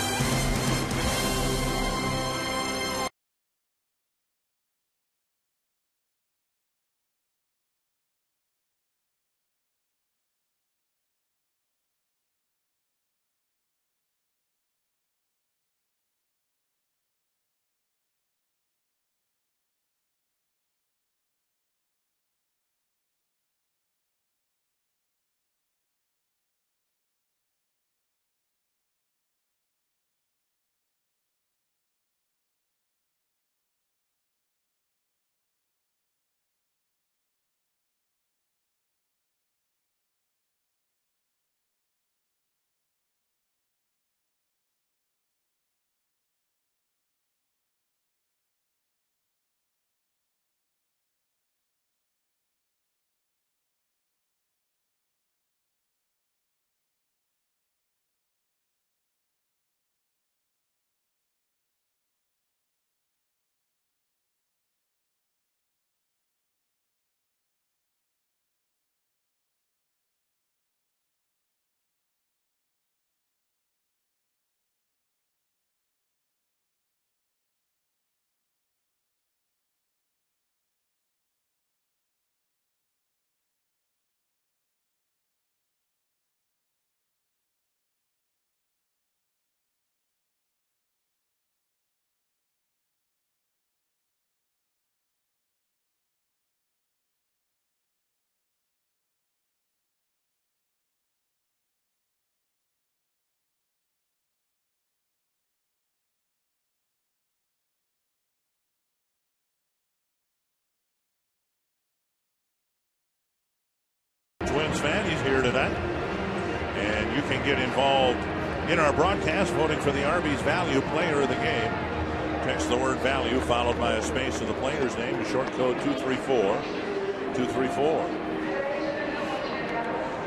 Twins fan. He's here tonight. And you can get involved in our broadcast voting for the Arby's Value Player of the Game. Text the word value followed by a space of the player's name to short code 234-234.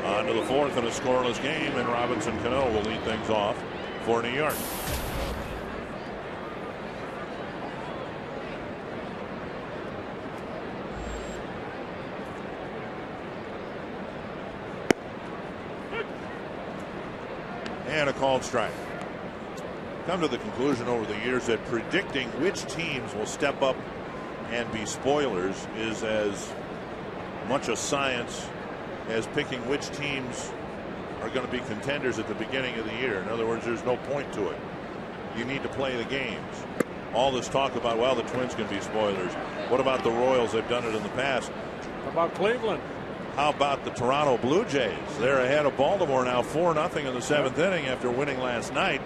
On to the fourth in a scoreless game, and Robinson Cano will lead things off for New York. And a called strike. Come to the conclusion over the years that predicting which teams will step up and be spoilers is as much a science as picking which teams are going to be contenders at the beginning of the year. In other words, there's no point to it. You need to play the games. All this talk about, well, the Twins can be spoilers. What about the Royals? They've done it in the past. How about Cleveland? How about the Toronto Blue Jays? They're ahead of Baltimore now 4-0 in the seventh inning after winning last night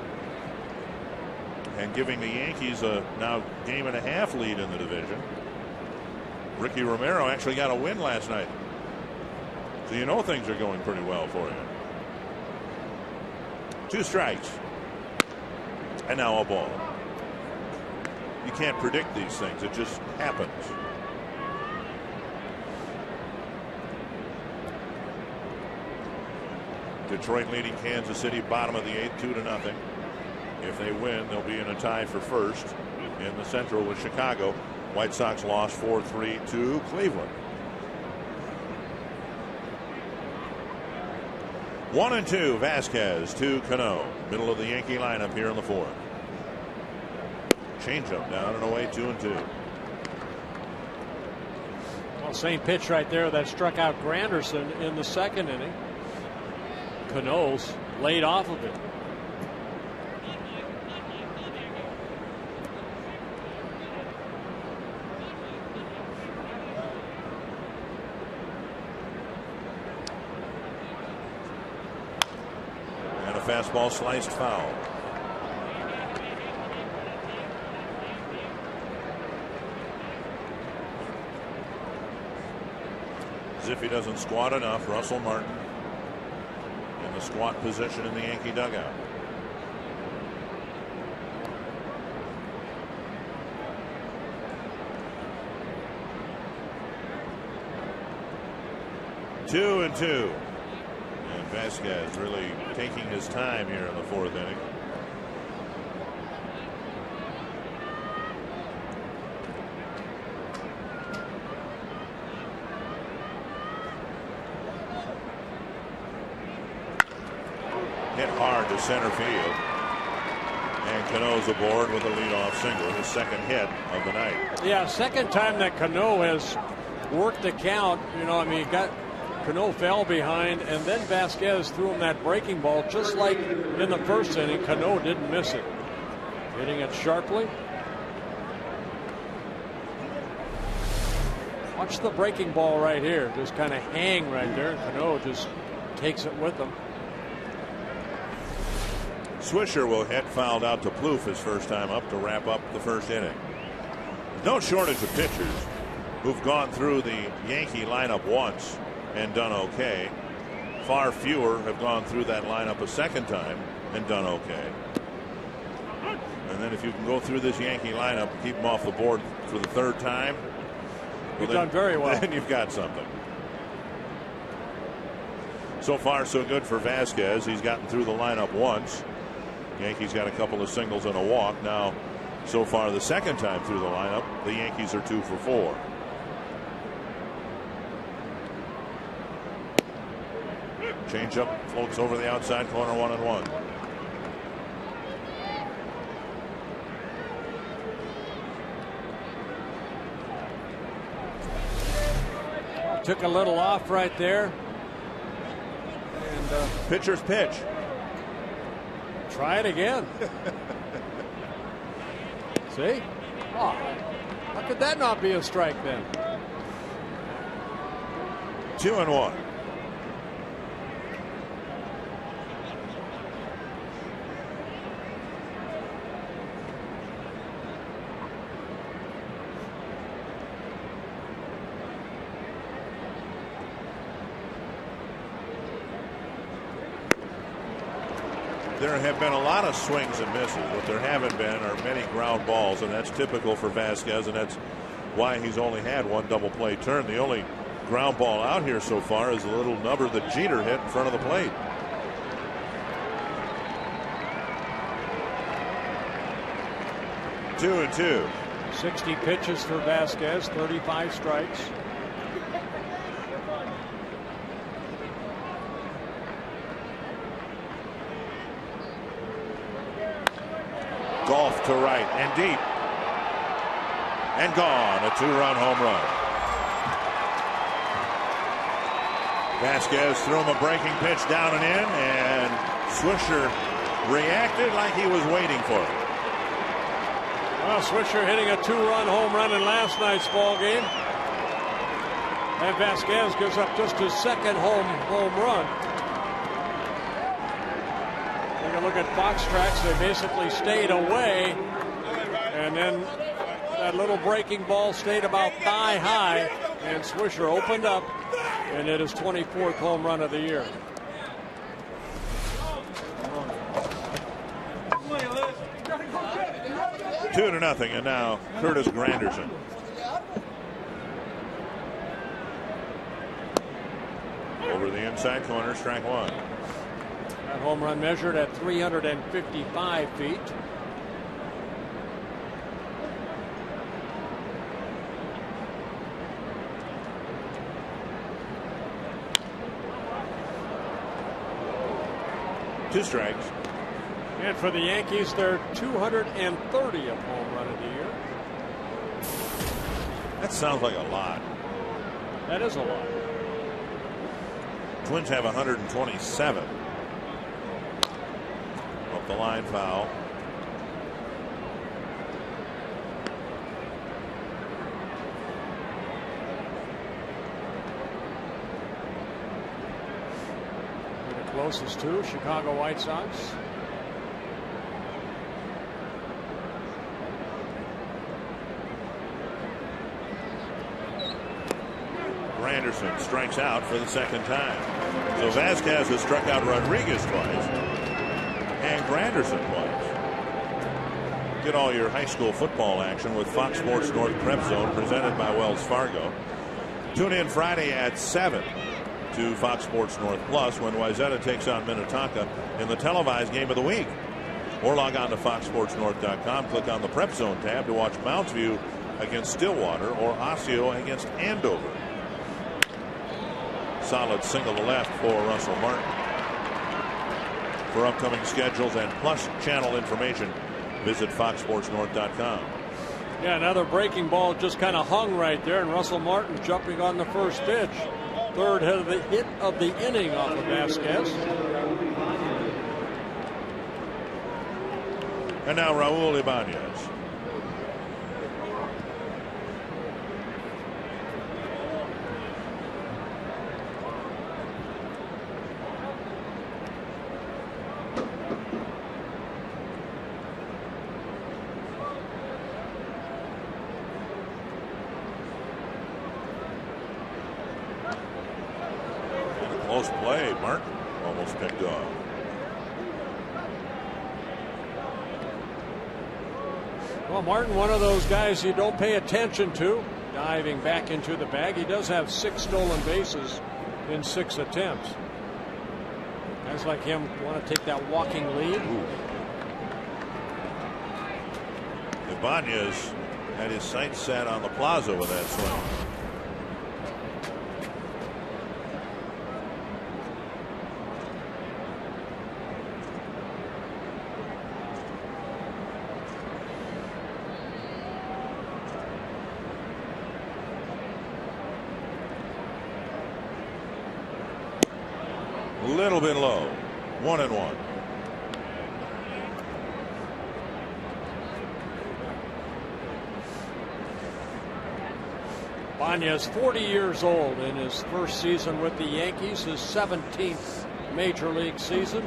and giving the Yankees a now game-and-a-half lead in the division. Ricky Romero actually got a win last night. So you know things are going pretty well for you. 2 strikes. And now a ball. You can't predict these things. It just happens. Detroit leading Kansas City bottom of the 8th 2-0. If they win, they'll be in a tie for first in the Central with Chicago. White Sox lost 4-3 to Cleveland. 1-2 Vasquez to Cano. Middle of the Yankee lineup here in the fourth. Changeup down and away 2-2. Well, same pitch right there that struck out Granderson in the second inning. Cano's laid off of it. And a fastball sliced foul. As if he doesn't squat enough, Russell Martin in the squat position in the Yankee dugout. Two and two. And Vasquez really taking his time here in the fourth inning. Hit hard to center field. And Cano's aboard with a leadoff single, his second hit of the night. Yeah, second time that Cano has worked the count. You know, I mean, Cano fell behind, and then Vasquez threw him that breaking ball just like in the first inning. Cano didn't miss it. Hitting it sharply. Watch the breaking ball right here. Just kind of hang right there. Cano just takes it with him. Swisher will hit, fouled out to Plouffe his first time up to wrap up the first inning. No shortage of pitchers who've gone through the Yankee lineup once and done okay. Far fewer have gone through that lineup a second time and done okay. And then if you can go through this Yankee lineup and keep them off the board for the third time, You've done very well. Then you've got something. So far so good for Vasquez. He's gotten through the lineup once. Yankees got a couple of singles and a walk. Now so far the second time through the lineup, the Yankees are 2 for 4. Changeup floats over the outside corner, 1-1. Took a little off right there. And pitcher's pitch. Try it again. See? Oh, how could that not be a strike then? 2-1. there have been a lot of swings and misses. What there haven't been are many ground balls, and that's typical for Vasquez, and that's why he's only had one double play turn. The only ground ball out here so far is a little number that Jeter hit in front of the plate. 2-2. 60 pitches for Vasquez, 35 strikes. Golf to right and deep. And gone. A 2-run home run. Vasquez threw him a breaking pitch down and in, and Swisher reacted like he was waiting for it. Well, Swisher hitting a 2-run home run in last night's ball game. And Vasquez gives up just his second home run. Take a look at Fox Tracks. They basically stayed away. And then that little breaking ball stayed about thigh high. And Swisher opened up and hit his 24th home run of the year. Two to nothing, and now Curtis Granderson. Over the inside corner, strike one. That home run measured at 355 feet. Two strikes. And for the Yankees, their 230th home run of the year. That sounds like a lot. That is a lot. Twins have 127. Up the line, foul. The closest to Chicago White Sox. Anderson strikes out for the second time. So Vasquez has struck out Rodriguez twice and Granderson twice. Get all your high school football action with Fox Sports North Prep Zone presented by Wells Fargo. Tune in Friday at 7 to Fox Sports North Plus when Wayzata takes on Minnetonka in the televised game of the week. Or log on to foxsportsnorth.com, click on the Prep Zone tab to watch Mounds View against Stillwater or Osseo against Andover. Solid single to left for Russell Martin. For upcoming schedules and plus channel information, visit foxsportsnorth.com. Yeah, another breaking ball just kind of hung right there, and Russell Martin jumping on the first pitch. Third hit of the inning off of Vasquez. And now Raul Ibanez. Close play. Martin almost picked off. Well, Martin, one of those guys you don't pay attention to, diving back into the bag. He does have 6 stolen bases in 6 attempts. Guys like him want to take that walking lead. Ibanez had his sights set on the plaza with that swing. Little bit low. 1-1. Ibanez, 40 years old, in his first season with the Yankees, his 17th major league season.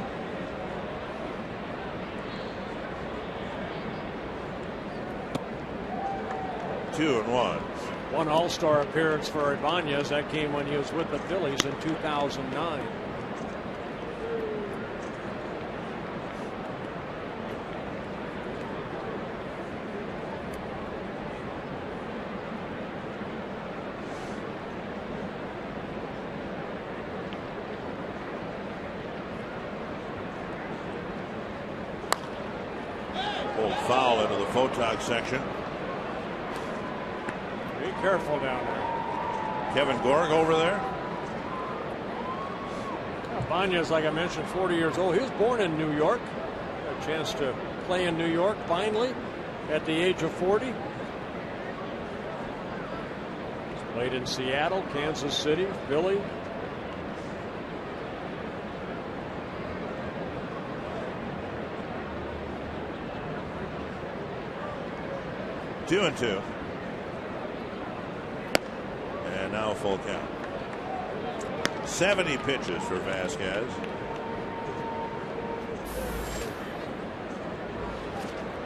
Two and one. One All-Star appearance for Ibanez. That came when he was with the Phillies in 2009. foul into the Photog section. Be careful down there. Kevin Gorg over there. Banya's, like I mentioned, 40 years old. He was born in New York. Got a chance to play in New York finally at the age of 40. He's played in Seattle, Kansas City, Philly. Two and two. And now full count. 70 pitches for Vasquez.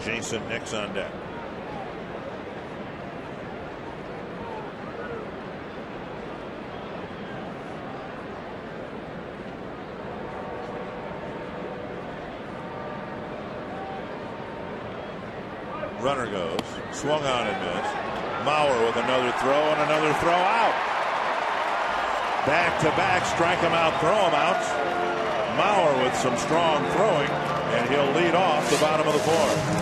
Jason Nix on deck. Runner goes. Swung on and missed. Mauer with another throw and another throw out. Back-to-back strike him out, throw him out. Mauer with some strong throwing, and he'll lead off the bottom of the fourth.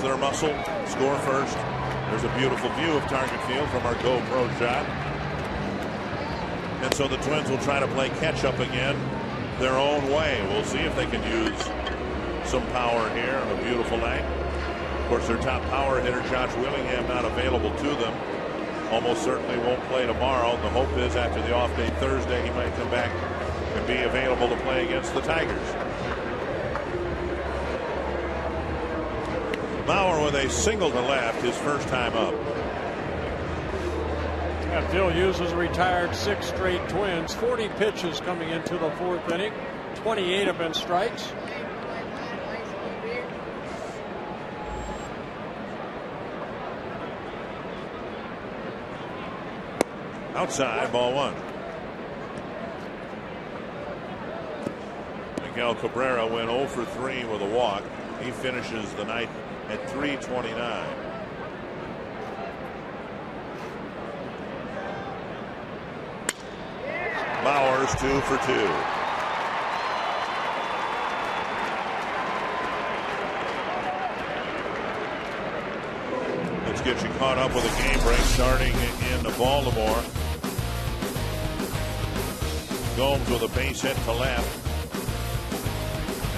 Their muscle, score first. There's a beautiful view of target field from our GoPro shot. And so the Twins will try to play catch up again their own way. We'll see if they can use some power here on a beautiful night. Of course, their top power hitter, Josh Willingham, not available to them. Almost certainly won't play tomorrow. The hope is after the off day Thursday, he might come back and be available to play against the Tigers. Mauer with a single to left, his first time up. Yeah, Phil Hughes has retired 6 straight Twins. 40 pitches coming into the fourth inning. 28 have been strikes. Outside, ball one. Miguel Cabrera went 0 for 3 with a walk. He finishes the night at 329. Bauer's 2 for 2. Let's get you caught up with a game break starting in Baltimore. Gomes with a base hit to left.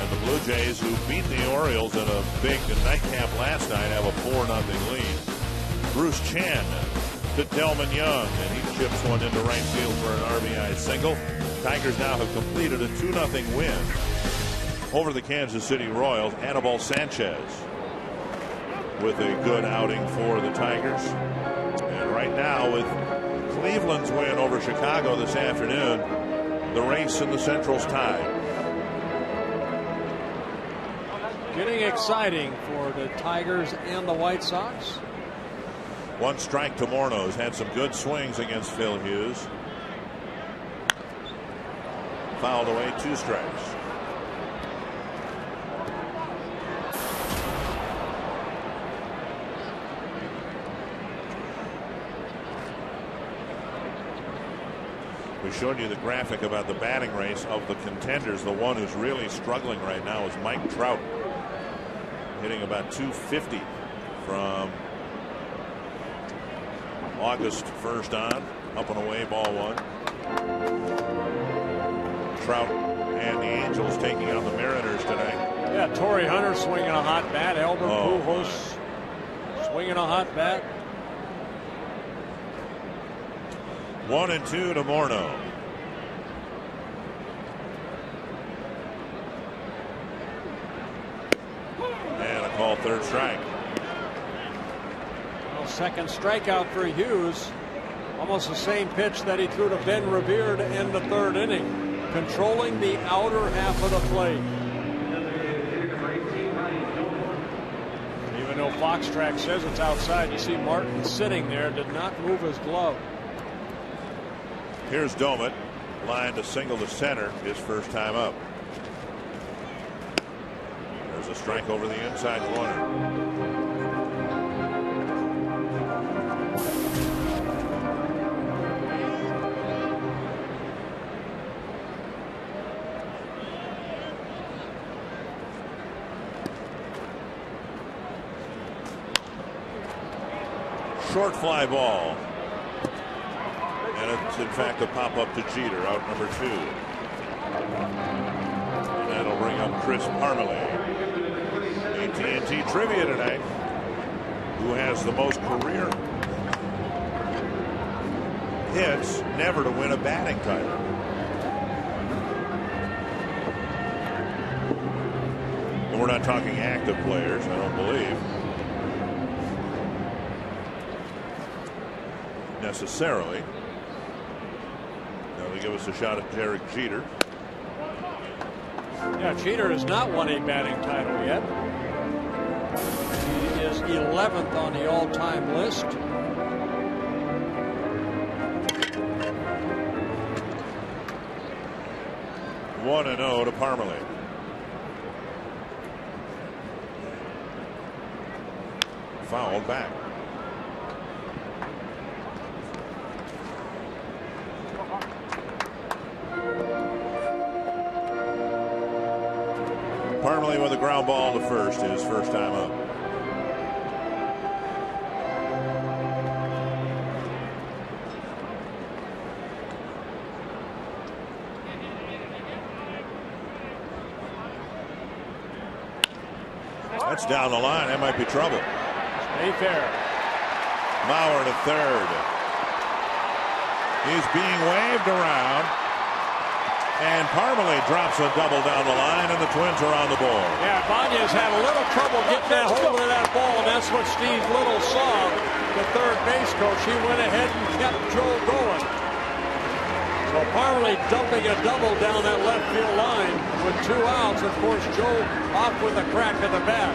And the Blue Jays, who beat the Orioles in a big nightcap last night, have a 4-0 lead. Bruce Chan to Delman Young, and he chips one into right field for an RBI single. Tigers now have completed a 2-0 win over the Kansas City Royals. Anibal Sanchez with a good outing for the Tigers. And right now, with Cleveland's win over Chicago this afternoon, The race in the Central's tied. Getting exciting for the Tigers and the White Sox. 1 strike to Morneau's had some good swings against Phil Hughes. Fouled away, 2 strikes. We showed you the graphic about the batting race of the contenders. The one who's really struggling right now is Mike Trout, hitting about 250 from August 1st on. Up and away, ball 1. Trout and the Angels taking on the Mariners tonight. Yeah, Torrey Hunter swinging a hot bat. Albert Pujols swinging a hot bat. 1-2 to Morneau. And a call, 3rd strike. Well, 2nd strikeout for Hughes. Almost the same pitch that he threw to Ben Revere to end the 3rd inning. Controlling the outer half of the plate. Even though Foxtrack says it's outside, you see Martin sitting there, did not move his glove. Here's Domet, line to single to center, his first time up. There's a strike over the inside corner. Short fly ball. And it's in fact a pop up to Jeter, out number 2. And that'll bring up Chris Parmelee. AT&T trivia tonight. Who has the most career hits never to win a batting title? And we're not talking active players, I don't believe. Necessarily. That'll give us a shot at Derek Jeter. Yeah, Jeter has not won a batting title yet. He is 11th on the all-time list. One and 0 to Parmelee. Fouled back. Parmelee with a ground ball to first, his first time up. That's down the line. That might be trouble. Stay fair. Mauer to 3rd. He's being waved around. And Parmelee drops a double down the line, and the Twins are on the board. Yeah, Ibanez had a little trouble getting that hold of that ball, and that's what Steve Little saw. The 3rd base coach, he went ahead and kept Joe going. So Parmelee dumping a double down that left field line with 2 outs. Of course, Joe off with a crack at the bat.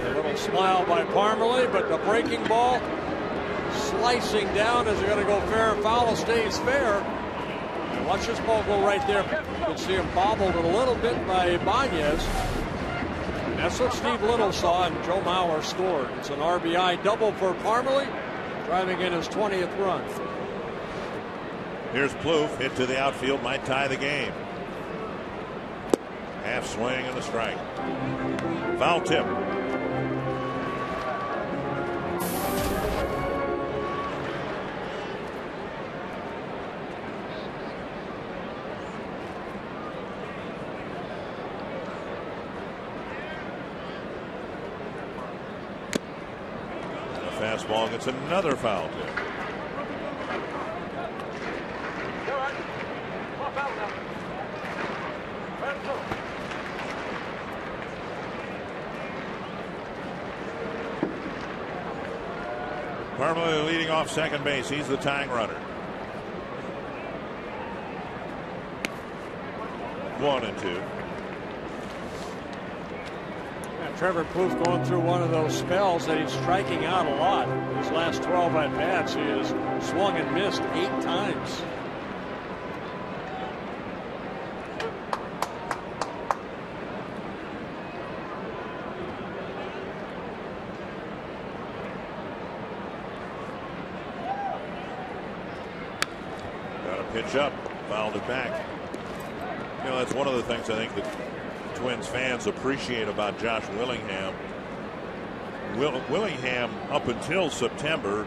A little smile by Parmelee, but the breaking ball slicing down. Is it going to go fair and foul? Stays fair. And watch this ball go right there. You can see him bobbled a little bit by Ibanez. And that's what Steve Little saw, and Joe Mauer scored. It's an RBI double for Parmelee, driving in his 20th run. Here's Plouffe, hit to the outfield, might tie the game. Half swing and a strike. Foul tip. Fastball gets another foul tip. Parmelee leading off second base. He's the tying runner. 1 and 2. Yeah, Trevor Plouffe going through one of those spells that he's striking out a lot. His last 12 at bats, he has swung and missed 8 times. Pitch up, fouled it back. You know, that's one of the things I think that Twins fans appreciate about Josh Willingham. Willingham, up until September,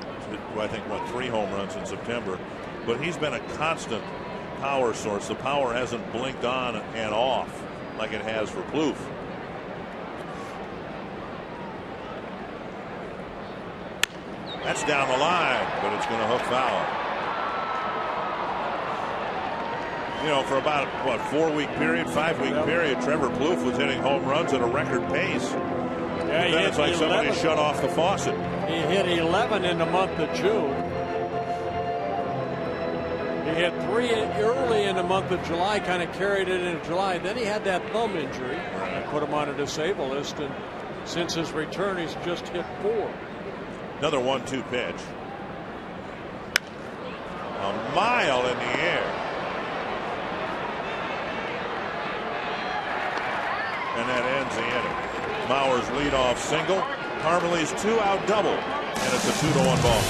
I think, what, 3 home runs in September, but he's been a constant power source. The power hasn't blinked on and off like it has for Plouffe. That's down the line, but it's going to hook foul. You know, for about, what, 4-week period, 5-week period, Trevor Plouffe was hitting home runs at a record pace. Yeah, then it's like 11. Somebody shut off the faucet. He hit 11 in the month of June. He hit 3 early in the month of July, kind of carried it into July. Then he had that thumb injury that put him on a disabled list, and since his return, he's just hit 4. Another 1-2 pitch. A mile in the air. And that ends the inning. Mauer's leadoff single. Parmelee's 2-out double. And it's a 2-1 ball.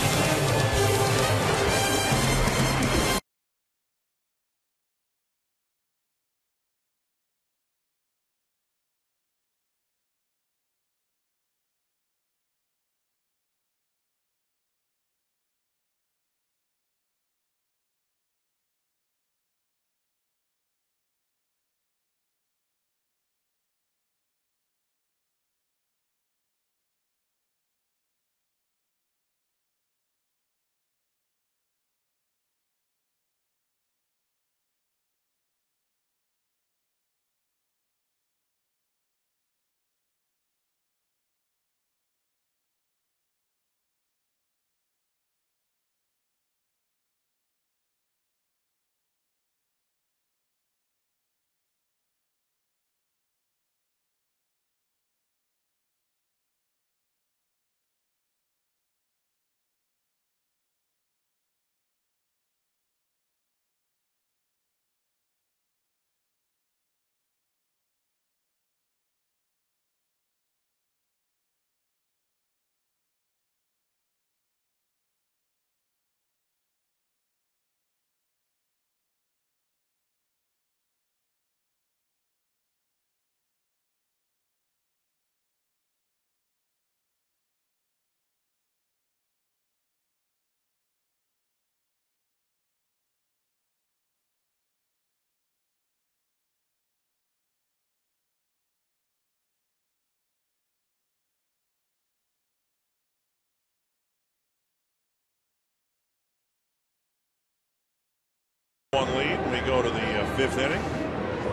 One lead. We go to the 5th inning.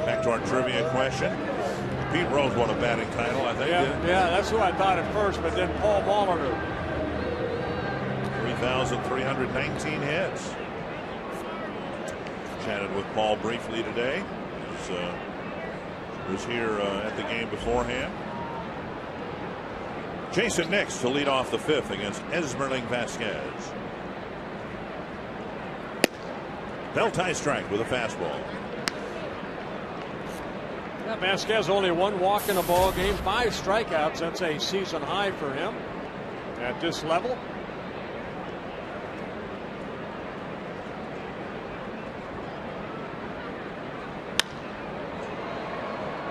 Back to our trivia question. Pete Rose won a batting title, I think. Yeah, that's who I thought at first, but then Paul Molitor. 3,319 hits. Chatted with Paul briefly today. Was here at the game beforehand. Jason Nix to lead off the 5th against Esmerling Vasquez. Belt high strike with a fastball. Yeah, Vasquez only 1 walk in a ball game, 5 strikeouts. That's a season high for him at this level.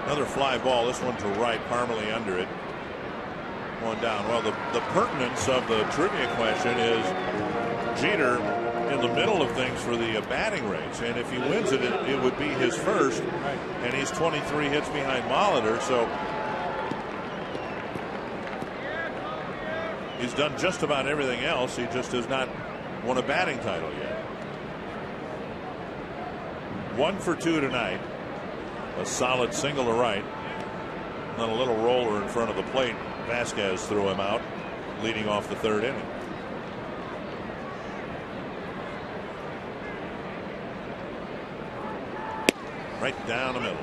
Another fly ball. This one to right. Parmelee under it. 1 down. Well, the pertinence of the trivia question is Jeter in the middle of things for the batting race, and if he wins it, it would be his first, and he's 23 hits behind Molitor, so he's done just about everything else. He just has not won a batting title yet. 1 for 2 tonight. A solid single to right, and then a little roller in front of the plate. Vasquez threw him out, leading off the 3rd inning. right down the middle.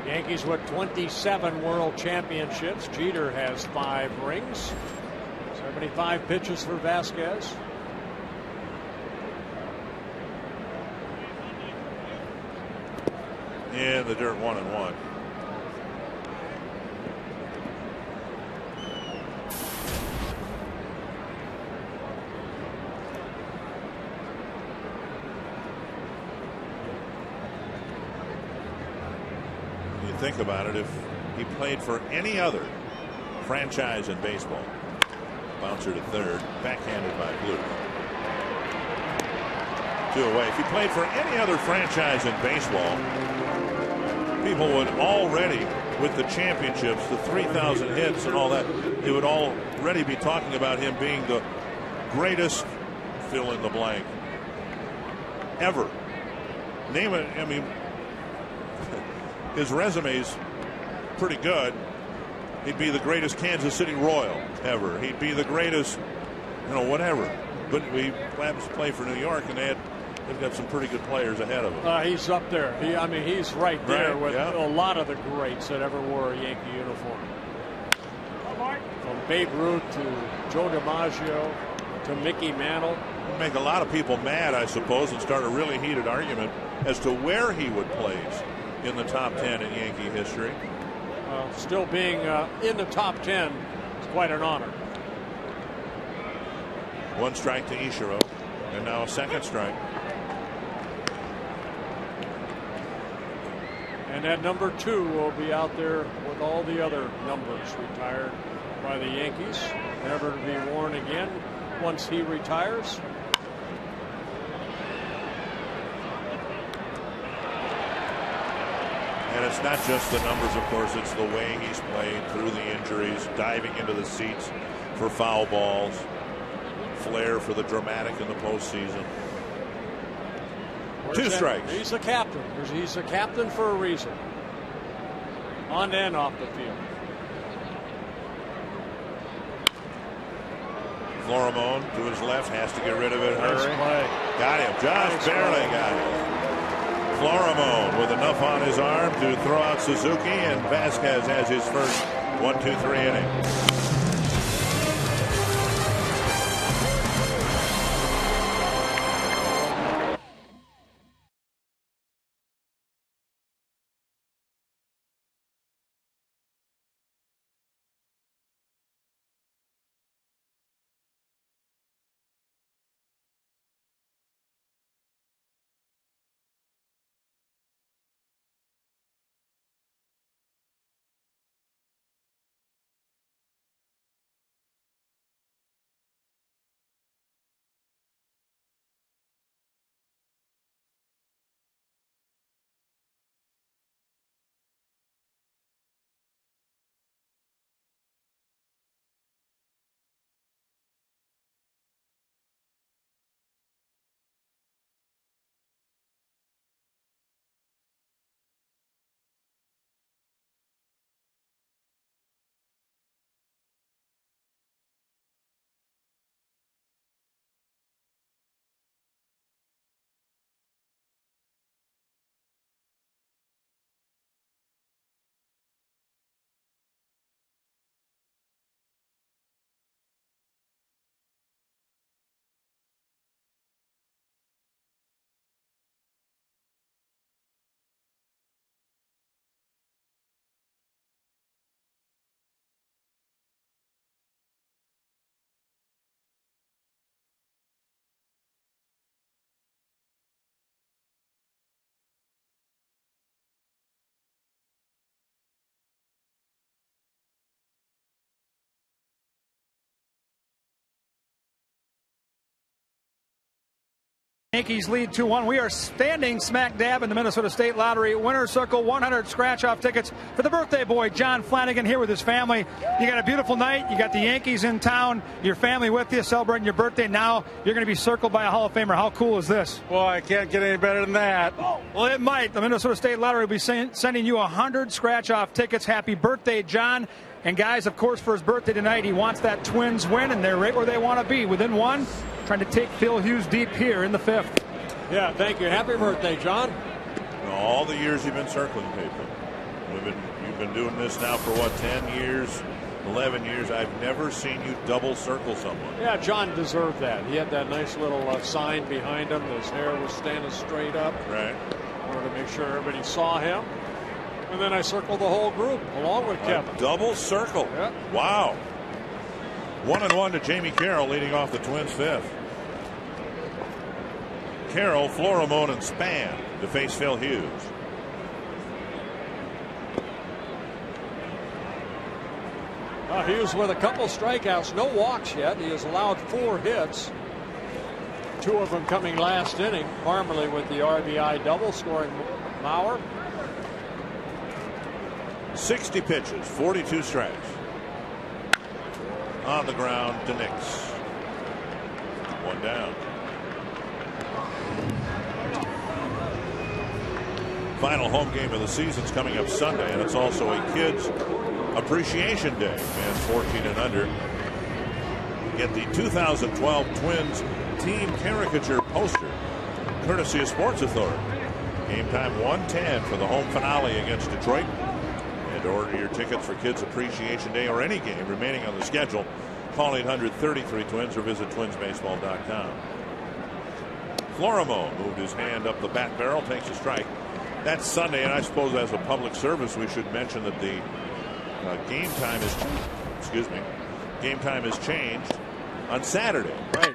Yankees with 27 world championships. Jeter has 5 rings. 75 pitches for Vasquez. In the dirt, 1-1. Think about it, if he played for any other franchise in baseball. Bouncer to third, backhanded by Blue. 2 away. If he played for any other franchise in baseball, people would already, with the championships, the 3,000 hits and all that, they would already be talking about him being the greatest fill in the blank ever. Name it. I mean, his resume's pretty good. He'd be the greatest Kansas City Royal ever. He'd be the greatest, whatever. But we happens to play for New York, and they've got some pretty good players ahead of him. He's up there. He's right there with a lot of the greats that ever wore a Yankee uniform. From Babe Ruth to Joe DiMaggio to Mickey Mantle. Make a lot of people mad, I suppose, and start a really heated argument as to where he would place in the top 10 in Yankee history. Still being in the top 10 is quite an honor. 1 strike to Ichiro, and now a 2nd strike. And that number 2 will be out there with all the other numbers retired by the Yankees, never to be worn again once he retires. And it's not just the numbers, of course, it's the way he's played through the injuries, diving into the seats for foul balls, flair for the dramatic in the postseason. 2 strikes. He's a captain. He's a captain for a reason. On and off the field. Florimone to his left, has to get rid of it. Nice play. Got him. Just barely got him. Florimone with enough on his arm to throw out Suzuki, and Vasquez has his first 1-2-3 inning. Yankees lead 2-1. We are standing smack dab in the Minnesota State Lottery winner's circle. 100 scratch-off tickets for the birthday boy, John Flanagan, here with his family. You got a beautiful night. You got the Yankees in town. Your family with you celebrating your birthday. Now you're going to be circled by a Hall of Famer. How cool is this? Well, I can't get any better than that. Well, it might. The Minnesota State Lottery will be sending you 100 scratch-off tickets. Happy birthday, John. And guys, of course, for his birthday tonight, he wants that Twins win, and they're right where they want to be. Within 1, trying to take Phil Hughes deep here in the 5th. Yeah, thank you. Happy birthday, John. All the years you've been circling people. You've been doing this now for what, 10 years, 11 years. I've never seen you double circle someone. Yeah, John deserved that. He had that nice little sign behind him. His hair was standing straight up. Right. In order to make sure everybody saw him. And then I circled the whole group along with Kevin. Double circle. Yep. Wow. 1-1 to Jamie Carroll, leading off the Twins' fifth. Carroll, Florimone, and Span to face Phil Hughes. Hughes with a couple strikeouts, no walks yet. He has allowed 4 hits. 2 of them coming last inning. Parmalee with the RBI double, scoring Mauer. 60 pitches, 42 strikes. On the ground to Nix. 1 down. Final home game of the season is coming up Sunday, and it's also a Kids Appreciation Day. Fans 14 and under get the 2012 Twins team caricature poster, courtesy of Sports Authority. Game time 1:10 for the home finale against Detroit. And to order your tickets for Kids Appreciation Day or any game remaining on the schedule, call 800-33-TWINS or visit twinsbaseball.com. Florimone moved his hand up the bat barrel, takes a strike. That's Sunday, and I suppose as a public service we should mention that the game time is changed on Saturday. Right.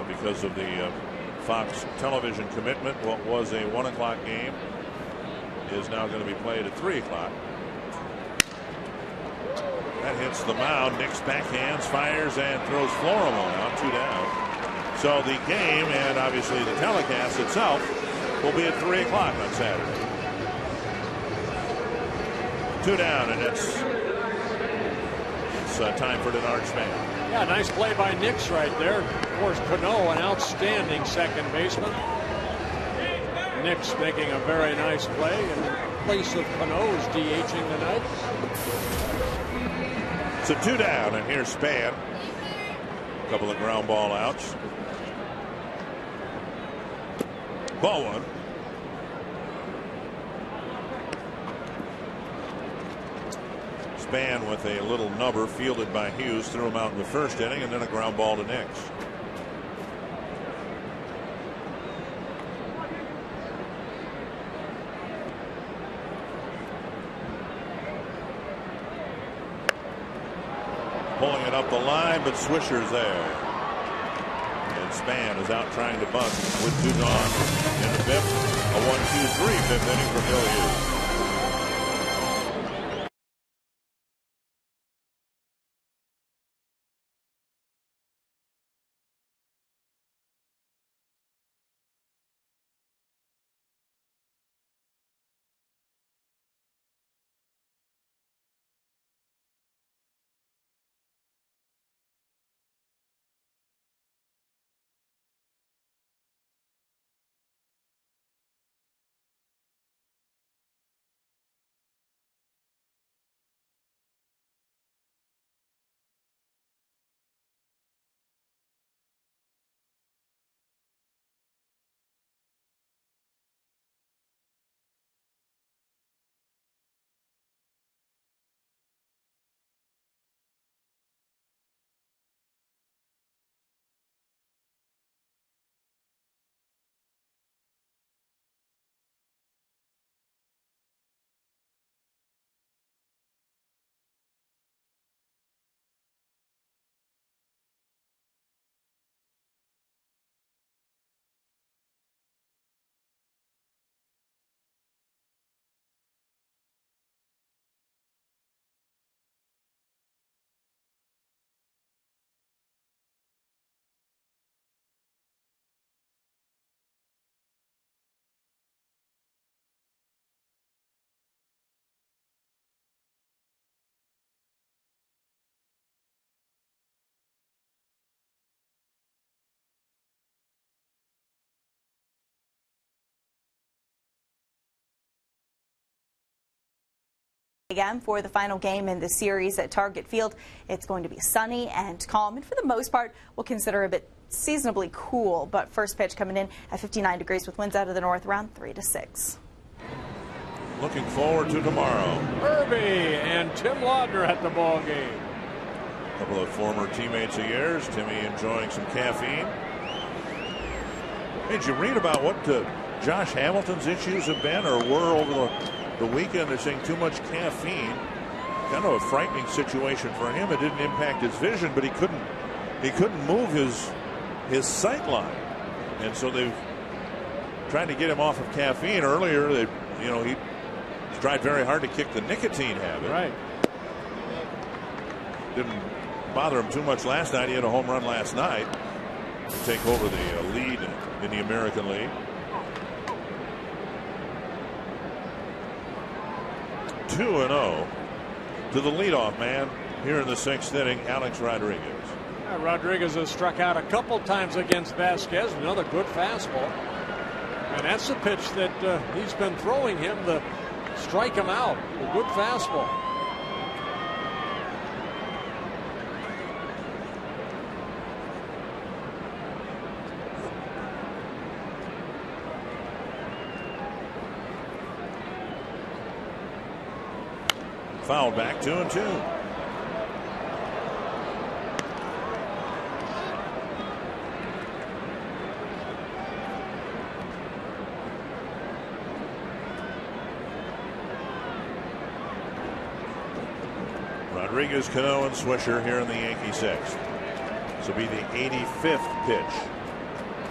Because of the Fox television commitment. What was a 1 o'clock game is now going to be played at 3 o'clock. That hits the mound. Nix backhands, fires, and throws Florimone out. 2 down. So the game and obviously the telecast itself will be at 3 o'clock on Saturday. 2 down, and it's time for Denard Span. Yeah, nice play by Nix right there. Of course, Cano, an outstanding second baseman. Nix making a very nice play in place of Cano, who's DHing tonight. So 2 down, and here's Span. A couple of ground ball outs. Ball 1. Span with a little nubber fielded by Hughes, threw him out in the first inning, and then a ground ball to Nix. Pulling it up the line, but Swisher's there. And Span is out trying to bunt with 2 gone in the fifth. A 1-2-3 fifth inning for Phil Hughes. Again, for the final game in the series at Target Field, it's going to be sunny and calm, and for the most part, we'll consider a bit seasonably cool, but first pitch coming in at 59 degrees with winds out of the north around 3 to 6. Looking forward to tomorrow. Herbie and Tim Laudner at the ball game. A couple of former teammates of yours. Timmy enjoying some caffeine. Did you read about what Josh Hamilton's issues have been or were over the weekend? They're saying too much caffeine. Kind of a frightening situation for him. It didn't impact his vision, but he couldn't move his sight line, and so they've tried to get him off of caffeine. Earlier, he tried very hard to kick the nicotine habit. Right. Didn't bother him too much last night. He had a home run last night to take over the lead in the American League. 2-0 to the leadoff man here in the 6th inning, Alex Rodriguez. Rodriguez has struck out a couple times against Vasquez. Another good fastball. And that's the pitch that he's been throwing him to strike him out. A good fastball. Fouled back, 2-2. Rodriguez, Cano, and Swisher here in the Yankee 6th. This will be the 85th pitch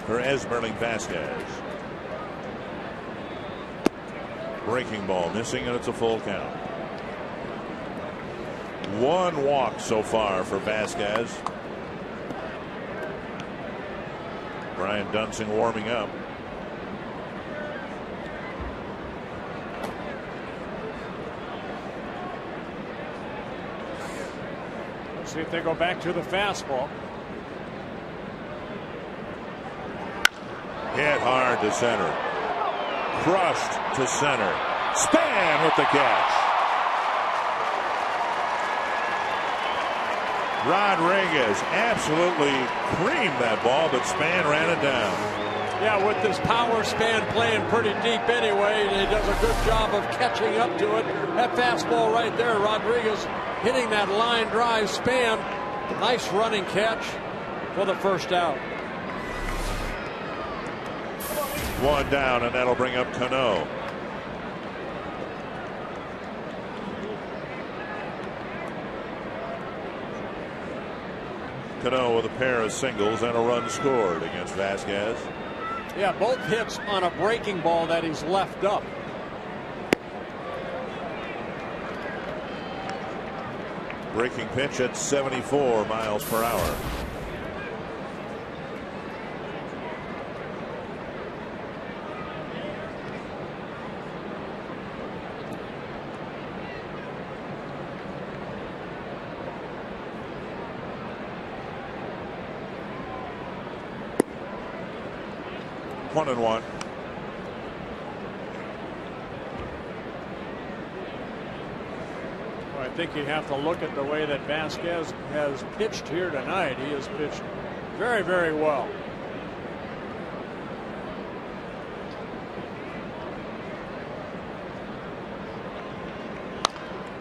for Esmerling Vasquez. Breaking ball missing, and it's a full count. 1 walk so far for Vasquez. Brian Dunsing warming up. See if they go back to the fastball. Hit hard to center. Crushed to center. Span with the catch. Rodriguez absolutely creamed that ball, but Span ran it down. Yeah, with this power, Span playing pretty deep anyway, and he does a good job of catching up to it. That fastball right there, Rodriguez hitting that line drive. Span, nice running catch for the first out. 1 down, and that'll bring up Cano. Cano with a pair of singles and a run scored against Vasquez. Yeah, both hits on a breaking ball that he's left up. Breaking pitch at 74 miles per hour. One and one. I think you have to look at the way that Vasquez has pitched here tonight. He has pitched very, very well.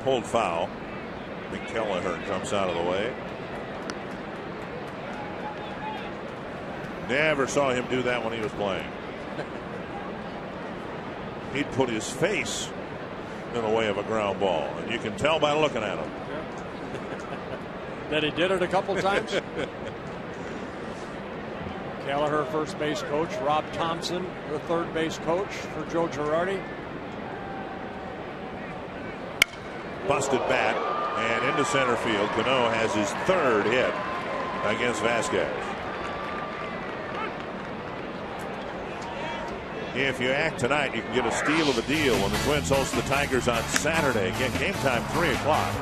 Pulled foul. McKelliher jumps out of the way. Never saw him do that when he was playing. He'd put his face in the way of a ground ball, and you can tell by looking at him. That he did it a couple times. Gallagher, first base coach. Rob Thompson, the third base coach for Joe Girardi. Busted bat and into center field. Cano has his third hit against Vasquez. If you act tonight, you can get a steal of a deal when the Twins host the Tigers on Saturday. Again, game time 3 o'clock.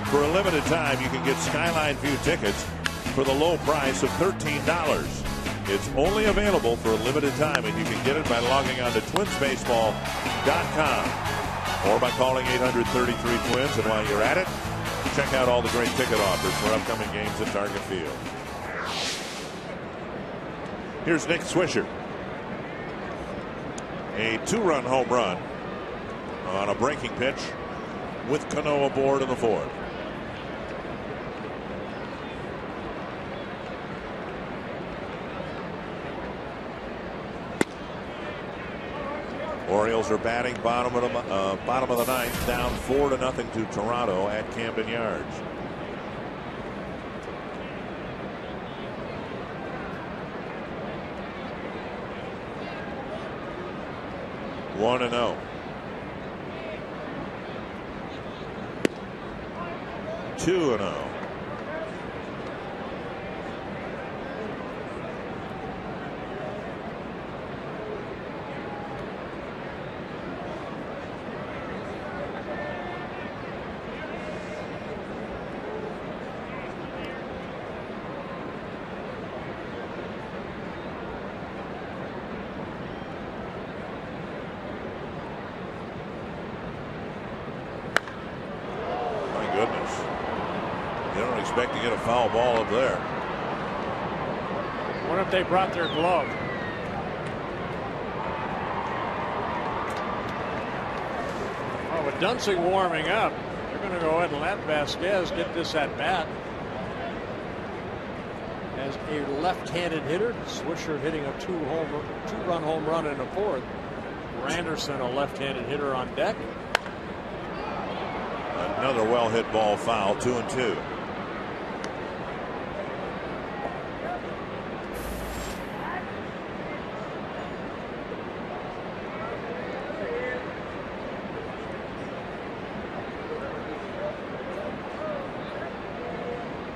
For a limited time, you can get Skyline View tickets for the low price of $13. It's only available for a limited time, and you can get it by logging on to twinsbaseball.com or by calling 833-TWINS. And while you're at it, check out all the great ticket offers for upcoming games at Target Field. Here's Nick Swisher. A 2-run home run on a breaking pitch with Cano aboard in the 4th. Orioles are batting bottom of the 9th, down 4-0 to Toronto at Camden Yards. One and 0. 2-0. Expect to get a foul ball up there. What if they brought their glove? Oh, with Dunsing warming up, they're going to go ahead and let Vasquez get this at bat. As a left-handed hitter, Swisher hitting a two-run home run in the 4th. Granderson, a left-handed hitter, on deck. Another well-hit ball foul, 2-2.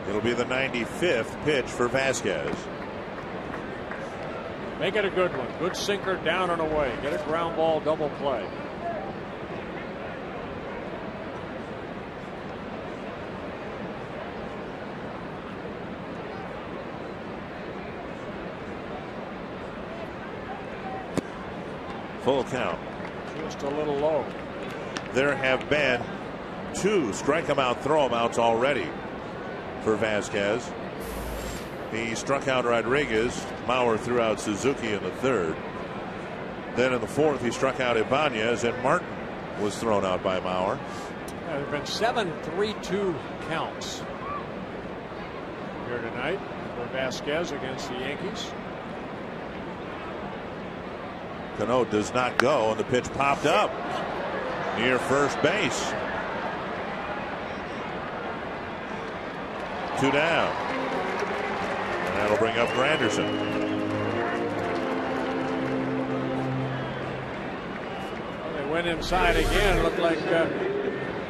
It'll be the 95th pitch for Vasquez. Make it a good one. Good sinker down and away. Get a ground ball double play. Full count. Just a little low. There have been 2 strike him out, throw him outs already for Vasquez. He struck out Rodriguez. Mauer threw out Suzuki in the 3rd. Then in the 4th, he struck out Ibanez, and Martin was thrown out by Mauer. There have been 7 3-2 counts here tonight for Vasquez against the Yankees. Cano does not go, and the pitch popped up near first base. 2 down. And that'll bring up Granderson. Well, they went inside again. Looked like,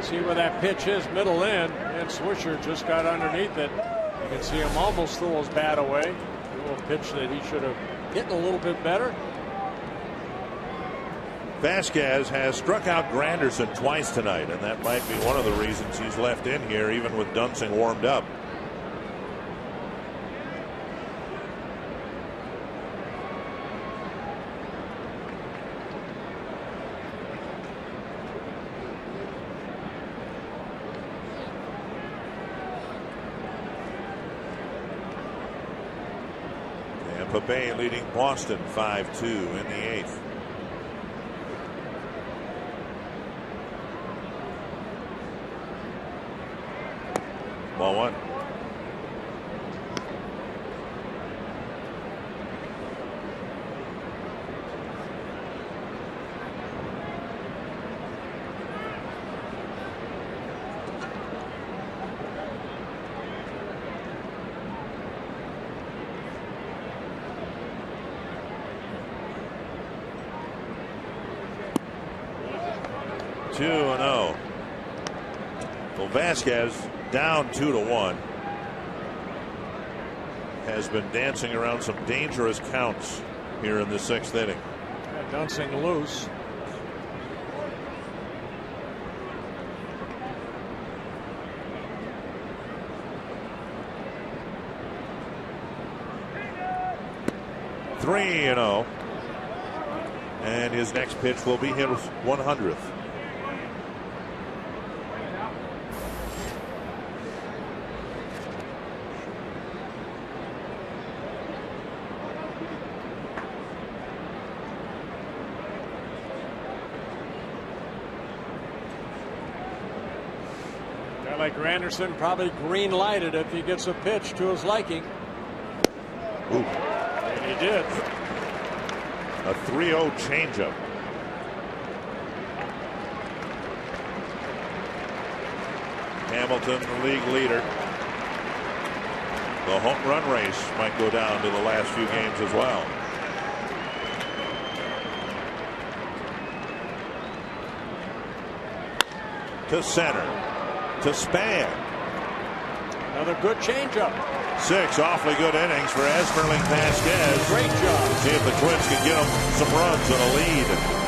see where that pitch is, middle in. And Swisher just got underneath it. You can see him almost throw his bat away. A little pitch that he should have hit a little bit better. Vasquez has struck out Granderson twice tonight, and that might be one of the reasons he's left in here, even with Dunsing warmed up. Tampa Bay leading Boston 5-2 in the 8th. Ball 1. Two and 0. Well, Vasquez down 2-1. Has been dancing around some dangerous counts here in the 6th inning. Dunsing loose. Three and 0. And his next pitch will be his 100th. Like Granderson probably green lighted if he gets a pitch to his liking. Ooh. And he did. A 3-0 changeup. Hamilton, the league leader. The home run race might go down to the last few games as well. To center. To Span. Another good changeup. 6 awfully good innings for Esmerling Vasquez. Great job. See if the Twins can get them some runs and a lead.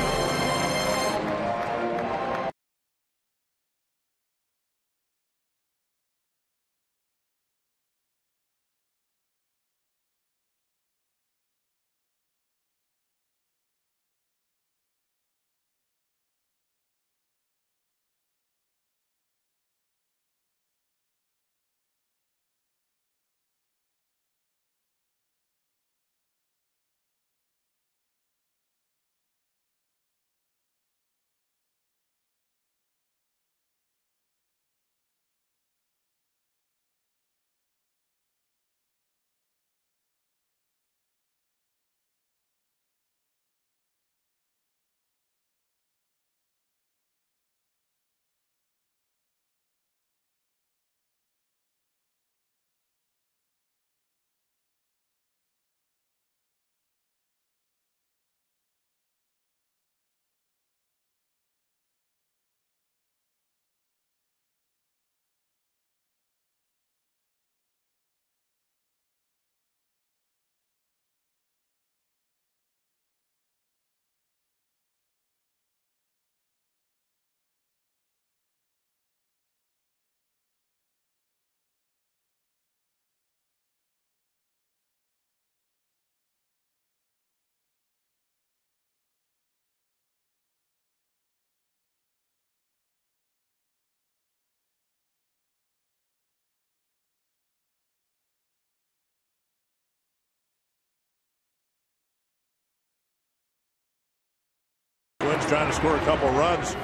Twins trying to score a couple runs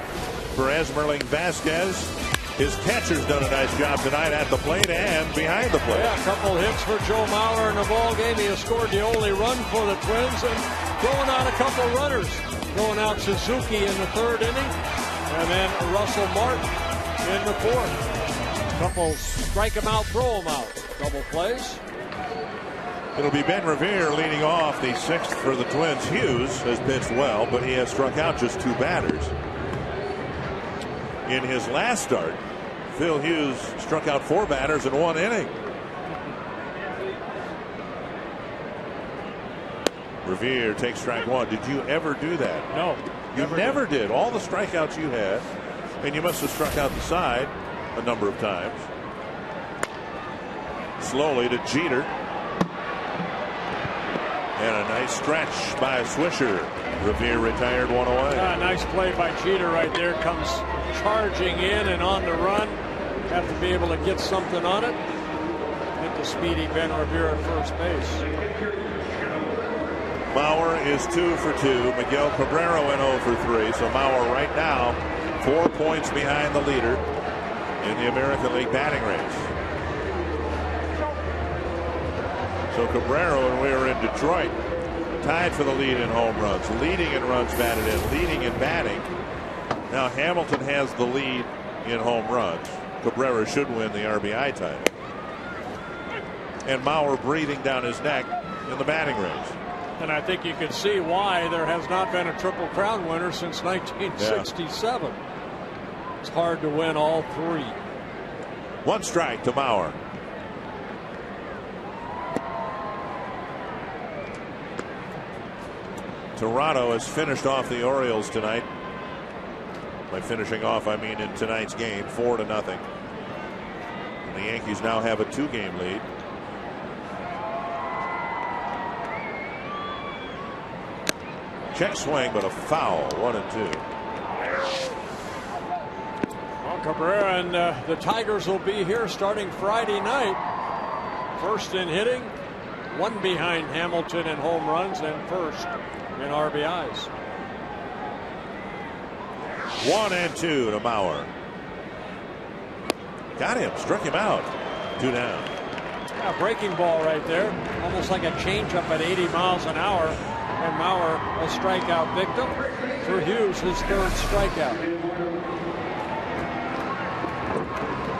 for Esmerling Vasquez. His catcher's done a nice job tonight at the plate and behind the plate. Yeah, a couple hits for Joe Mauer in the ball game. He has scored the only run for the Twins and throwing out a couple runners. Throwing out Suzuki in the 3rd inning and then Russell Martin in the 4th. Couple strike him out, throw him out. Double plays. It'll be Ben Revere leading off the 6th for the Twins. Hughes has pitched well, but he has struck out just 2 batters. In his last start, Phil Hughes struck out 4 batters in 1 inning. Revere takes strike 1. Did you ever do that? No. You never did. All the strikeouts you had, and you must have struck out the side a number of times. Slowly to Jeter. And a nice stretch by Swisher. Revere retired 1 away. Nice play by Jeter right there. Comes charging in and on the run. Have to be able to get something on it. Get the speedy Ben Revere at first base. Mauer is 2 for 2. Miguel Cabrera went 0 for 3. So Mauer right now 4 points behind the leader in the American League batting race. So Cabrera, when we were in Detroit, tied for the lead in home runs, leading in runs batted in, leading in batting. Now Hamilton has the lead in home runs. Cabrera should win the RBI title. And Mauer breathing down his neck in the batting race. And I think you can see why there has not been a Triple Crown winner since 1967. Yeah. It's hard to win all 3. 1 strike to Mauer. Toronto has finished off the Orioles tonight. By finishing off, I mean in tonight's game, 4-0. And the Yankees now have a 2-game lead. Check swing, but a foul. 1-2. Well, Cabrera and the Tigers will be here starting Friday night. First in hitting, 1 behind Hamilton in home runs, and first in RBIs. 1-2 to Mauer. Got him, struck him out. 2 down. Yeah, breaking ball right there. Almost like a changeup at 80 miles an hour. And Mauer, a strikeout victim. For Hughes, his 3rd strikeout.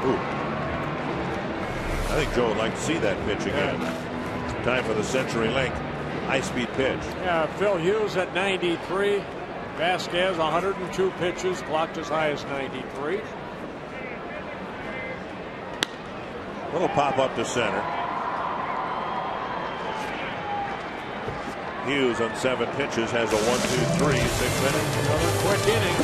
Ooh. I think Joe would like to see that pitch again. Time for the CenturyLink high-speed pitch. Yeah, Phil Hughes at 93. Vasquez 102 pitches, clocked as high as 93. Little pop up to center. Hughes on 7 pitches has a 1-2-3, 6th inning. Another quick inning.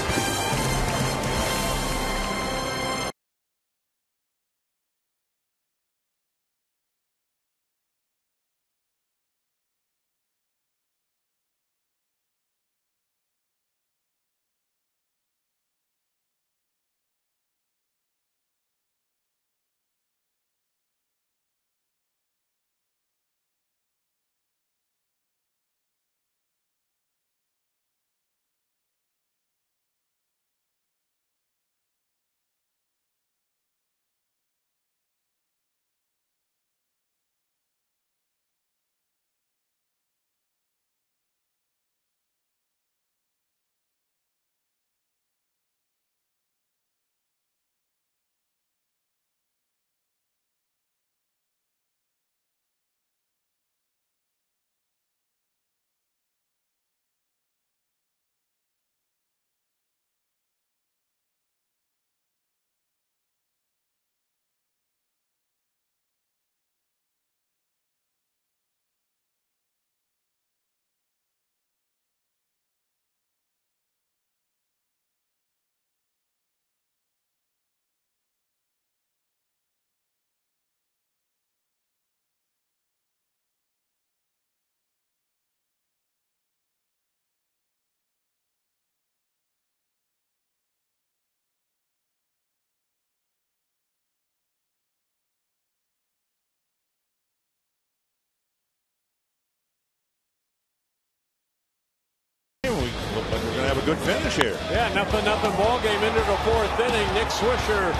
Look like we're going to have a good finish here. Yeah, nothing ball game into the 4th inning. Nick Swisher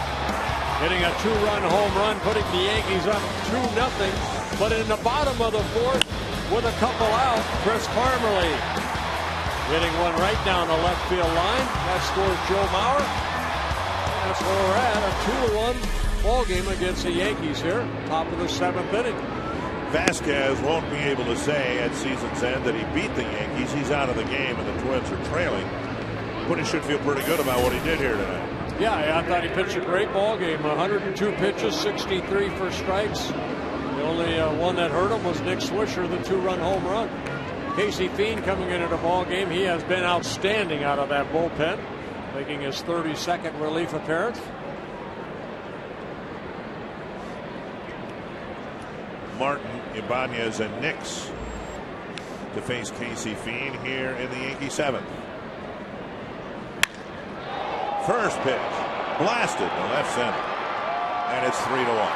hitting a 2-run home run, putting the Yankees up 2-0. But in the bottom of the 4th, with a couple out, Chris Parmelee hitting one right down the left field line. That scores Joe Mauer. And that's where we're at, a 2-1 ball game against the Yankees here, top of the 7th inning. Vasquez won't be able to say at season's end that he beat the Yankees. He's out of the game and the Twins are trailing. But he should feel pretty good about what he did here tonight. Yeah, I thought he pitched a great ball game. 102 pitches, 63 for strikes. The only one that hurt him was Nick Swisher, the 2-run home run. Casey Fiend coming into the ball game. He has been outstanding out of that bullpen, making his 32nd relief appearance. Martin, Ibanez, and Nix to face Casey Fiend here in the Yankee 7th. First pitch, blasted to left center, and it's 3-1.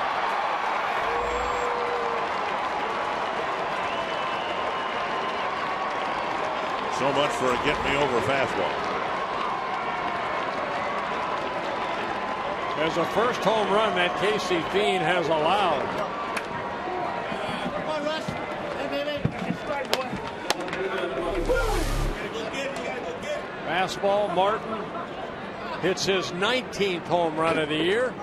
So much for a get-me-over fastball. There's the first home run that Casey Fiend has allowed. Fastball, Martin hits his 19th home run of the year.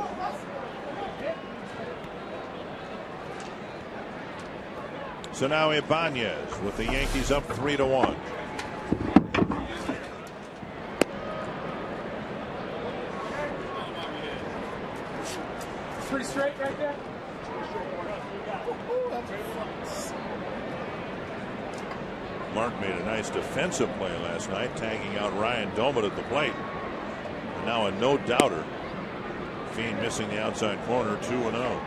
So now Ibanez with the Yankees up 3-1. Pretty straight right there. Mark made a nice defensive play last night, tagging out Ryan Doman at the plate. And now a no-doubter. Fiend missing the outside corner, 2-0.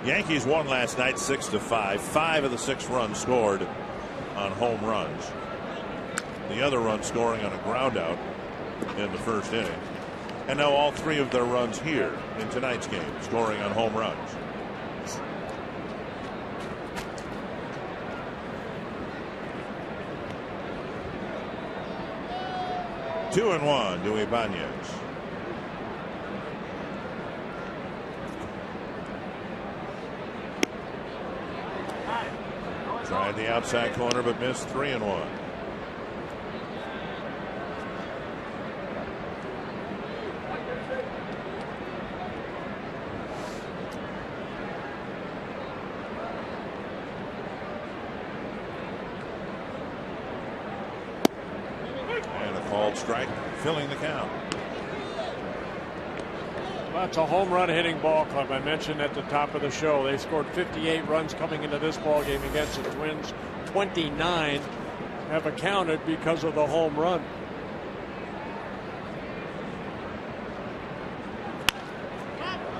Yankees won last night 6-5. 5 of the 6 runs scored on home runs. The other run scoring on a ground out in the first inning. And now all 3 of their runs here in tonight's game scoring on home runs. 2-1 to Ibanez. Tried the outside corner but missed. 3-1. And a called strike, filling the count. That's a home run hitting ball club. I mentioned at the top of the show they scored 58 runs coming into this ball game against the Twins. 29 have accounted because of the home run.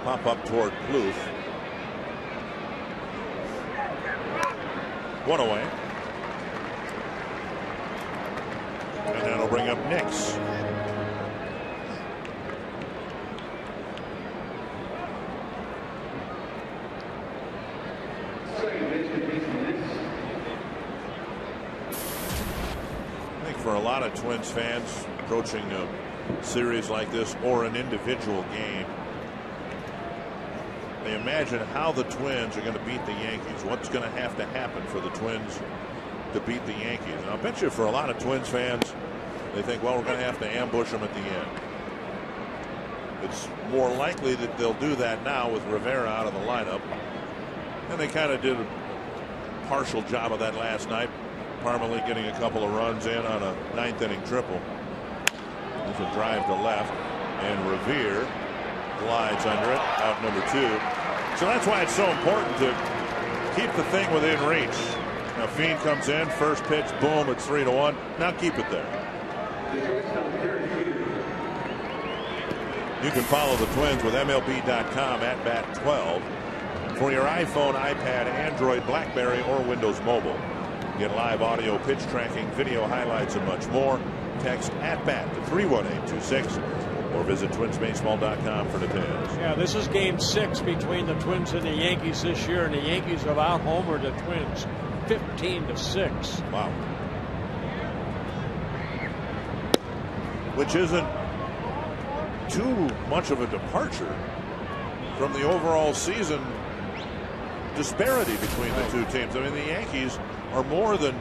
Pop up toward Plouffe. One away. And that'll bring up Nix. I think for a lot of Twins fans approaching a series like this or an individual game, they imagine how the Twins are going to beat the Yankees. What's going to have to happen for the Twins to beat the Yankees? And I'll bet you for a lot of Twins fans, they think, well, we're going to have to ambush them at the end. It's more likely that they'll do that now with Rivera out of the lineup. And they kind of did a partial job of that last night. Parmalee getting a couple of runs in on a ninth inning triple. There's a drive to left, and Revere glides under it, out number 2. So that's why it's so important to keep the thing within reach. Now Fiend comes in, first pitch, boom, it's 3-1. Now keep it there. You can follow the Twins with MLB.com at @bat12 for your iPhone, iPad, Android, BlackBerry, or Windows Mobile. Get live audio, pitch tracking, video highlights, and much more. Text @bat to 31826 or visit twinsbaseball.com for details. Yeah, this is game 6 between the Twins and the Yankees this year, and the Yankees have out-homered the Twins 15-6. Wow. Which isn't too much of a departure from the overall season disparity between the two teams. I mean, the Yankees are more than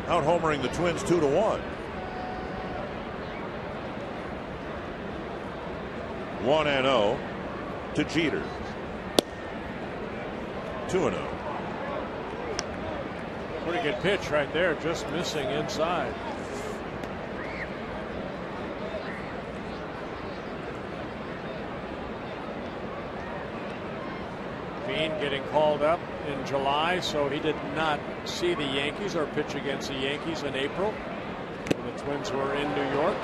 out-homering the Twins 2-1. 1-0 to Jeter. 2-0. Pretty good pitch right there, just missing inside. Bean getting called up in July, so he did not see the Yankees or pitch against the Yankees in April when the Twins were in New York.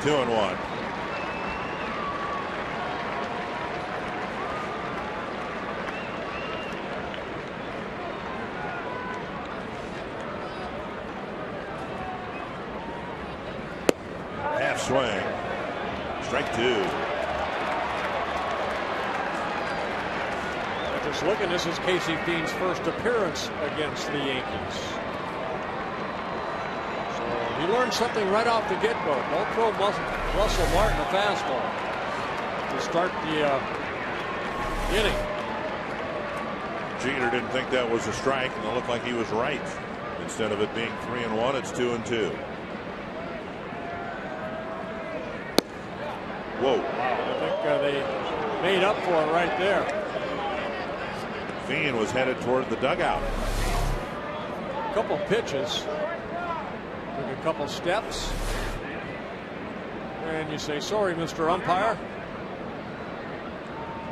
Two and one. Half swing. Strike 2. Just looking, this is Casey Fiend's first appearance against the Yankees. So he learned something right off the get-go. Don't throw Russell Martin a fastball to start the inning. Jeter didn't think that was a strike, and it looked like he was right. Instead of it being 3-1, it's 2-2. Whoa. Wow, I think they made up for it right there. Fiend was headed toward the dugout. A couple pitches. Took a couple steps. And you say, sorry, Mr. Umpire.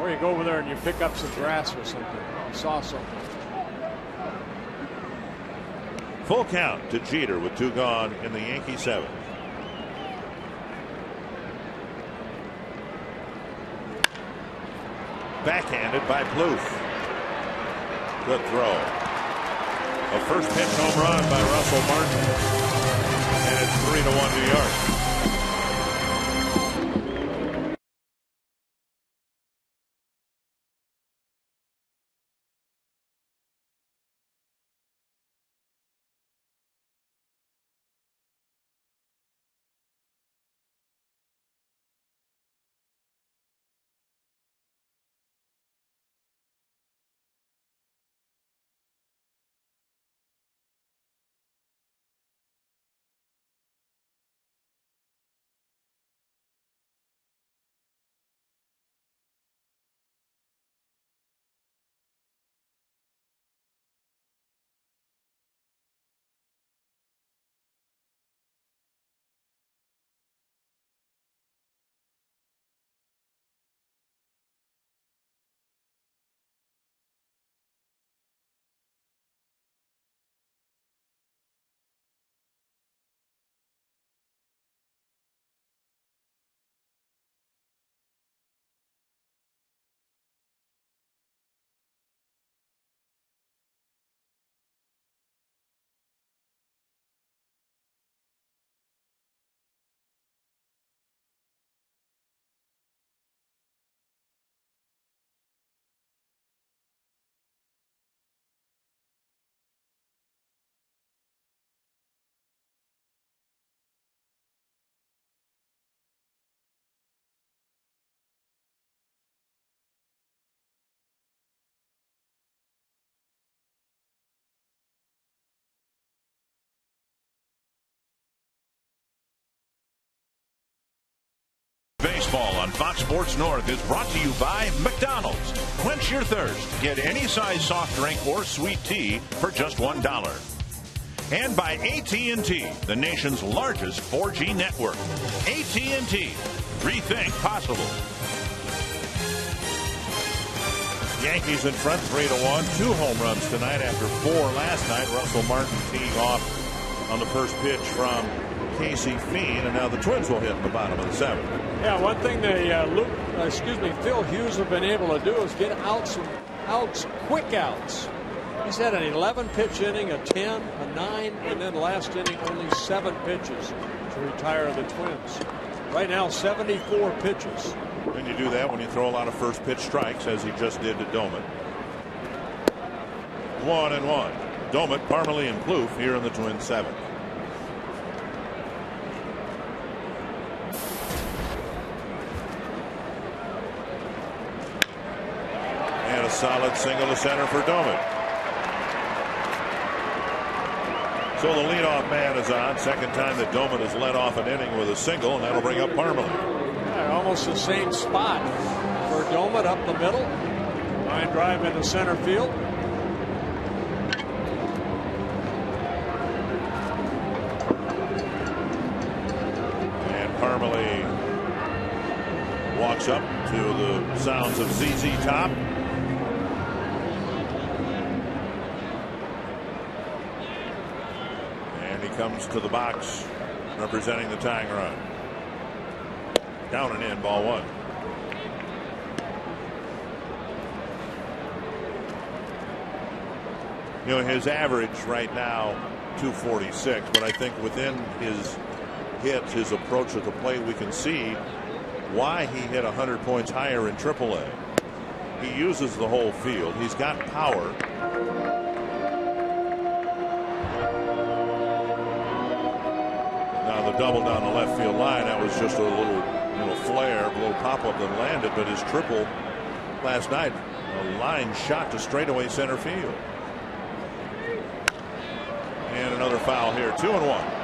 Or you go over there and you pick up some grass or something. You saw something. Full count to Jeter with 2 gone in the Yankee 7th. Backhanded by Plouffe. Good throw. A first pitch home run by Russell Martin. And it's 3-1 New York. Baseball on Fox Sports North is brought to you by McDonald's. Quench your thirst. Get any size soft drink or sweet tea for just $1. And by AT&T, the nation's largest 4G network. AT&T. Rethink possible. Yankees in front 3-1. 2 home runs tonight after 4 last night. Russell Martin teeing off on the first pitch from Casey Fiend, and now the Twins will hit in the bottom of the 7th. Yeah, one thing Phil Hughes have been able to do is get outs, quick outs. He's had an 11-pitch inning, a 10, a 9, and then last inning only 7 pitches to retire the Twins. Right now, 74 pitches. And you do that when you throw a lot of first pitch strikes, as he just did to Domet. 1-1. Domet, Parmalee, and Plouffe here in the Twins 7th. And a solid single to center for Domet. So the leadoff man is on. Second time that Domet has led off an inning with a single, and that'll bring up Parmalee. Almost the same spot for Domet up the middle. Line drive into center field. And Parmalee walks up to the sounds of ZZ Top. And he comes to the box representing the tying run. Down and in, ball 1. You know, his average right now 246, but I think within his hits, his approach at the plate, we can see why he hit 100 points higher in AAA. He uses the whole field. He's got power. Now the double down the left field line, that was just a little flare, a little pop-up that landed, but his triple last night, a line shot to straightaway center field. And another foul here, 2-1.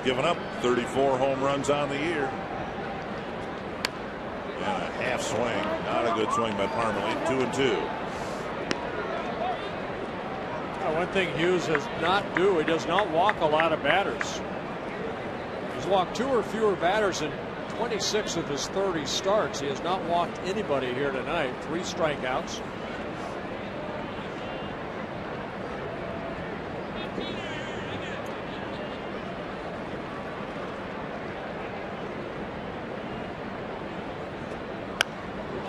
Given up 34 home runs on the year. And a half swing. Not a good swing by Parmalee. 2-2. One thing Hughes does not do, he does not walk a lot of batters. He's walked 2 or fewer batters in 26 of his 30 starts. He has not walked anybody here tonight. 3 strikeouts.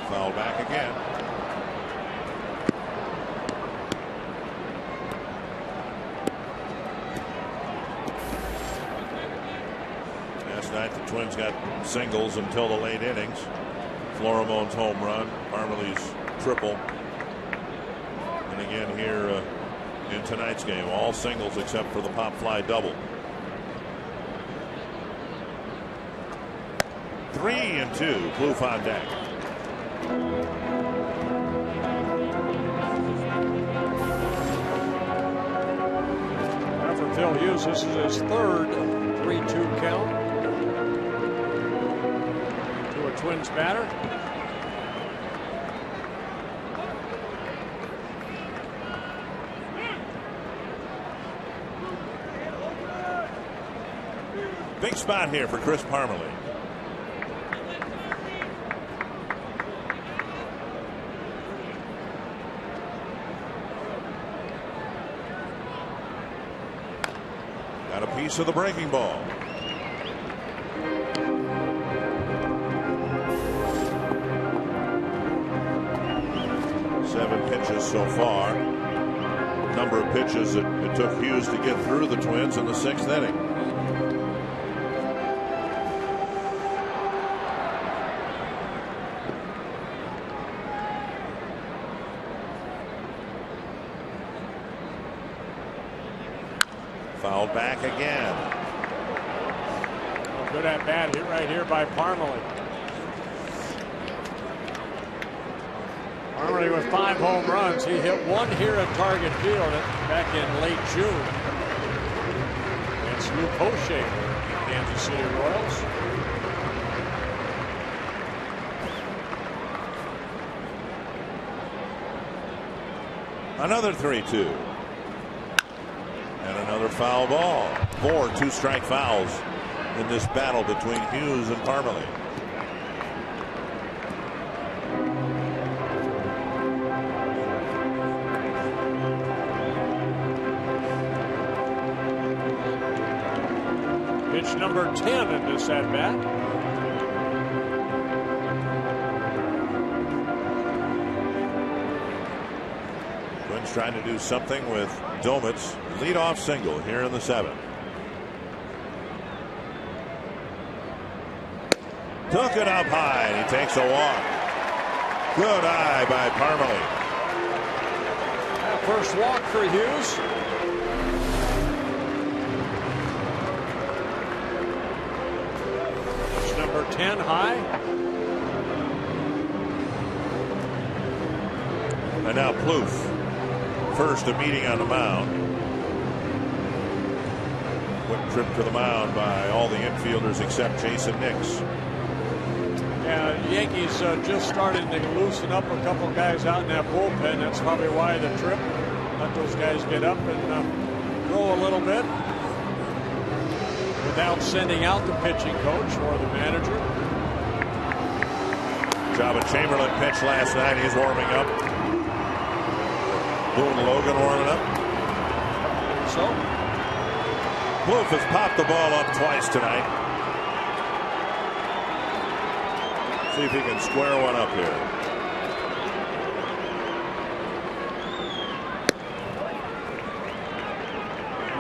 Foul back again. Last night the Twins got singles until the late innings. Floromon's home run, Parmalee's triple, and again here in tonight's game, all singles except for the pop fly double. 3-2. Plouffe on deck. For Phil Hughes, this is his third 3-2 count to a Twins batter. Big spot here for Chris Parmalee. Got a piece of the breaking ball. Seven pitches so far. Number of pitches it took Hughes to get through the Twins in the 6th inning. Fouled back again. Oh, good at bat hit right here by Parmalee. Parmalee with 5 home runs. He hit 1 here at Target Field back in late June. It's Lou Poche, Kansas City Royals. Another 3-2. And another foul ball. 4 2-strike fouls in this battle between Hughes and Parmalee. Pitch number 10 in this at bat. Twins trying to do something with Domit's leadoff single here in the 7th. Took it up high, and he takes a walk. Good eye by Parmalee. First walk for Hughes. Pitch number 10 high. And now Plouffe. First a meeting on the mound. Quick trip to the mound by all the infielders except Jason Nix. Yeah, the Yankees just started to loosen up a couple guys out in that bullpen. That's probably why the trip. Let those guys get up and throw a little bit without sending out the pitching coach or the manager. Java Chamberlain pitched last night. He's warming up. Boone Logan warming up. So Plouffe has popped the ball up twice tonight. See if he can square one up here.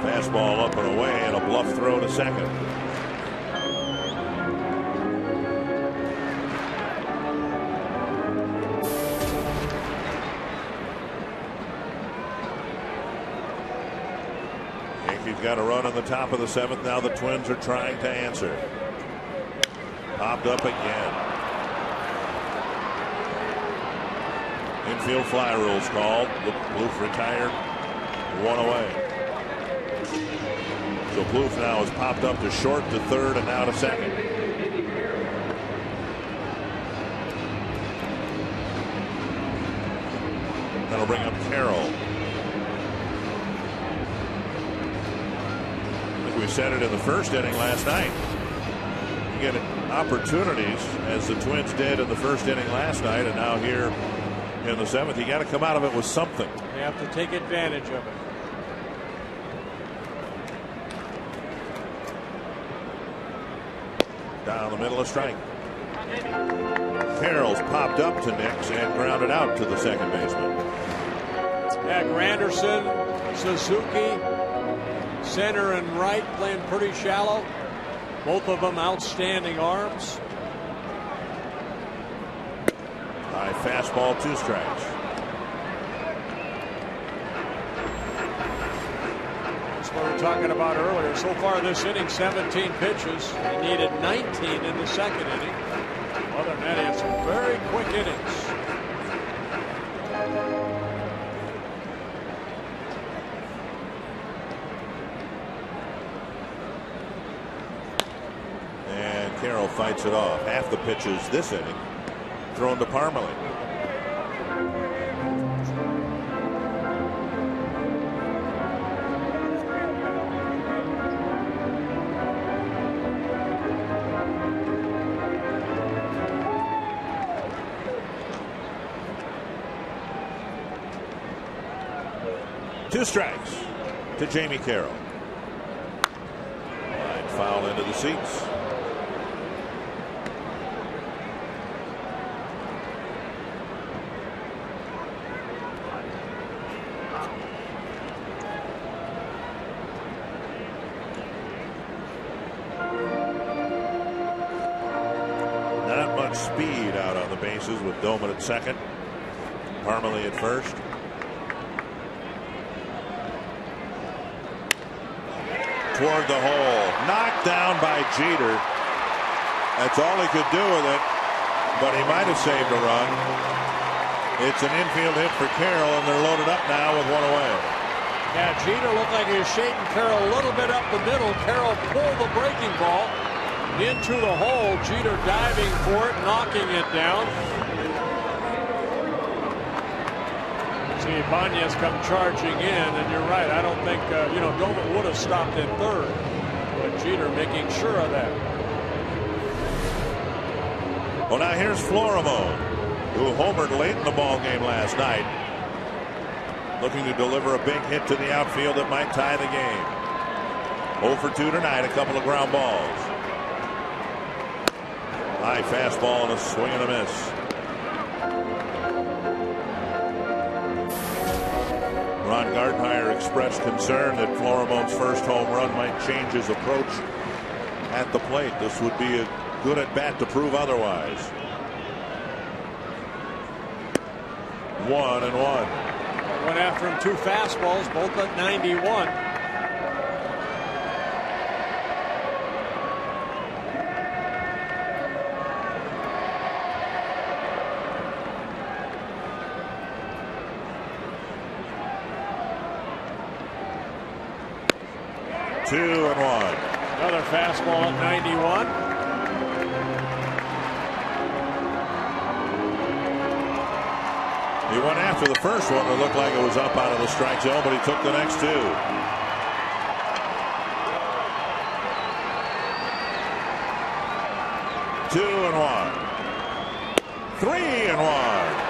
Fastball up and away, and a bluff throw to second. Yankees got a run on the top of the 7th. Now the Twins are trying to answer. Popped up again. Infield fly rules called. Plouffe retired. 1 away. So Plouffe now has popped up to short, to third, and now to second. That'll bring up Carroll. I think we said it in the first inning last night. You get opportunities, as the Twins did in the first inning last night, and now here in the 7th. You got to come out of it with something. they have to take advantage of it. Down the middle of strike. Carroll's popped up to Nix and grounded out to the second baseman. Yeah, Granderson, Suzuki, center and right playing pretty shallow. Both of them outstanding arms. High fastball, 2 strikes. That's what we were talking about earlier. So far this inning, 17 pitches. They needed 19 in the second inning. Other than that, he had some very quick innings. And Carroll fights it off. Half the pitches this inning thrown to Parmalee. Two strikes to Jamie Carroll. Line foul into the seats. Not much speed out on the bases with Doman at second, Parmalee at first. toward the hole. Knocked down by Jeter. That's all he could do with it, but he might have saved a run. It's an infield hit for Carroll, and they're loaded up now with one away. Yeah, Jeter looked like he was shading Carroll a little bit up the middle. Carroll pulled the breaking ball into the hole. Jeter diving for it, knocking it down. See, Ibanez come charging in, and you're right. I don't think, Doman would have stopped in third, but Jeter making sure of that. Well, now here's Florimone, who homered late in the ball game last night, looking to deliver a big hit to the outfield that might tie the game. 0 for 2 tonight, a couple of ground balls. High fastball and a swing and a miss. Ron Gardenhire expressed concern that Florimone's first home run might change his approach at the plate. This would be a good at bat to prove otherwise. 1-1. Went after him 2 fastballs, both at 91. Two and 1. Another fastball at 91. He went after the first one. It looked like it was up out of the strike zone, but he took the next 2. 2-1. 3-1.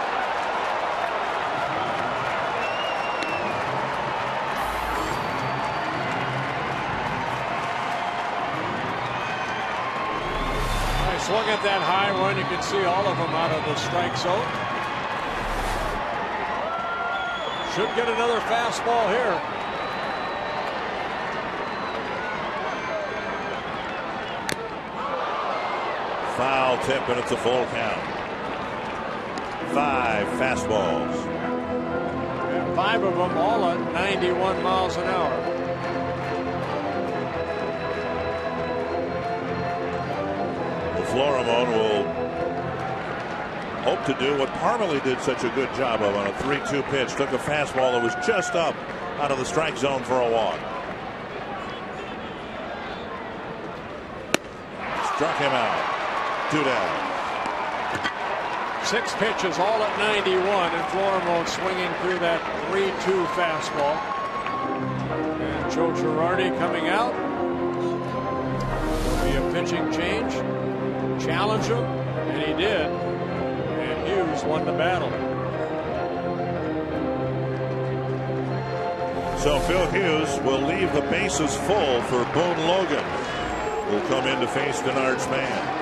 Swung at that high one. You can see all of them out of the strike zone. Should get another fastball here. Foul tip, and it's a full count. 5 fastballs. And 5 of them all at 91 miles an hour. Florimone will hope to do what Parmalee did such a good job of on a 3-2 pitch. Took a fastball that was just up out of the strike zone for a walk. Struck him out. 2 down. 6 pitches, all at 91, and Florimone swinging through that 3-2 fastball. And Joe Girardi coming out. Will be a pitching change. Challenge him, and he did. And Hughes won the battle. So Phil Hughes will leave the bases full for Boone Logan, who'll come in to face Denard Span.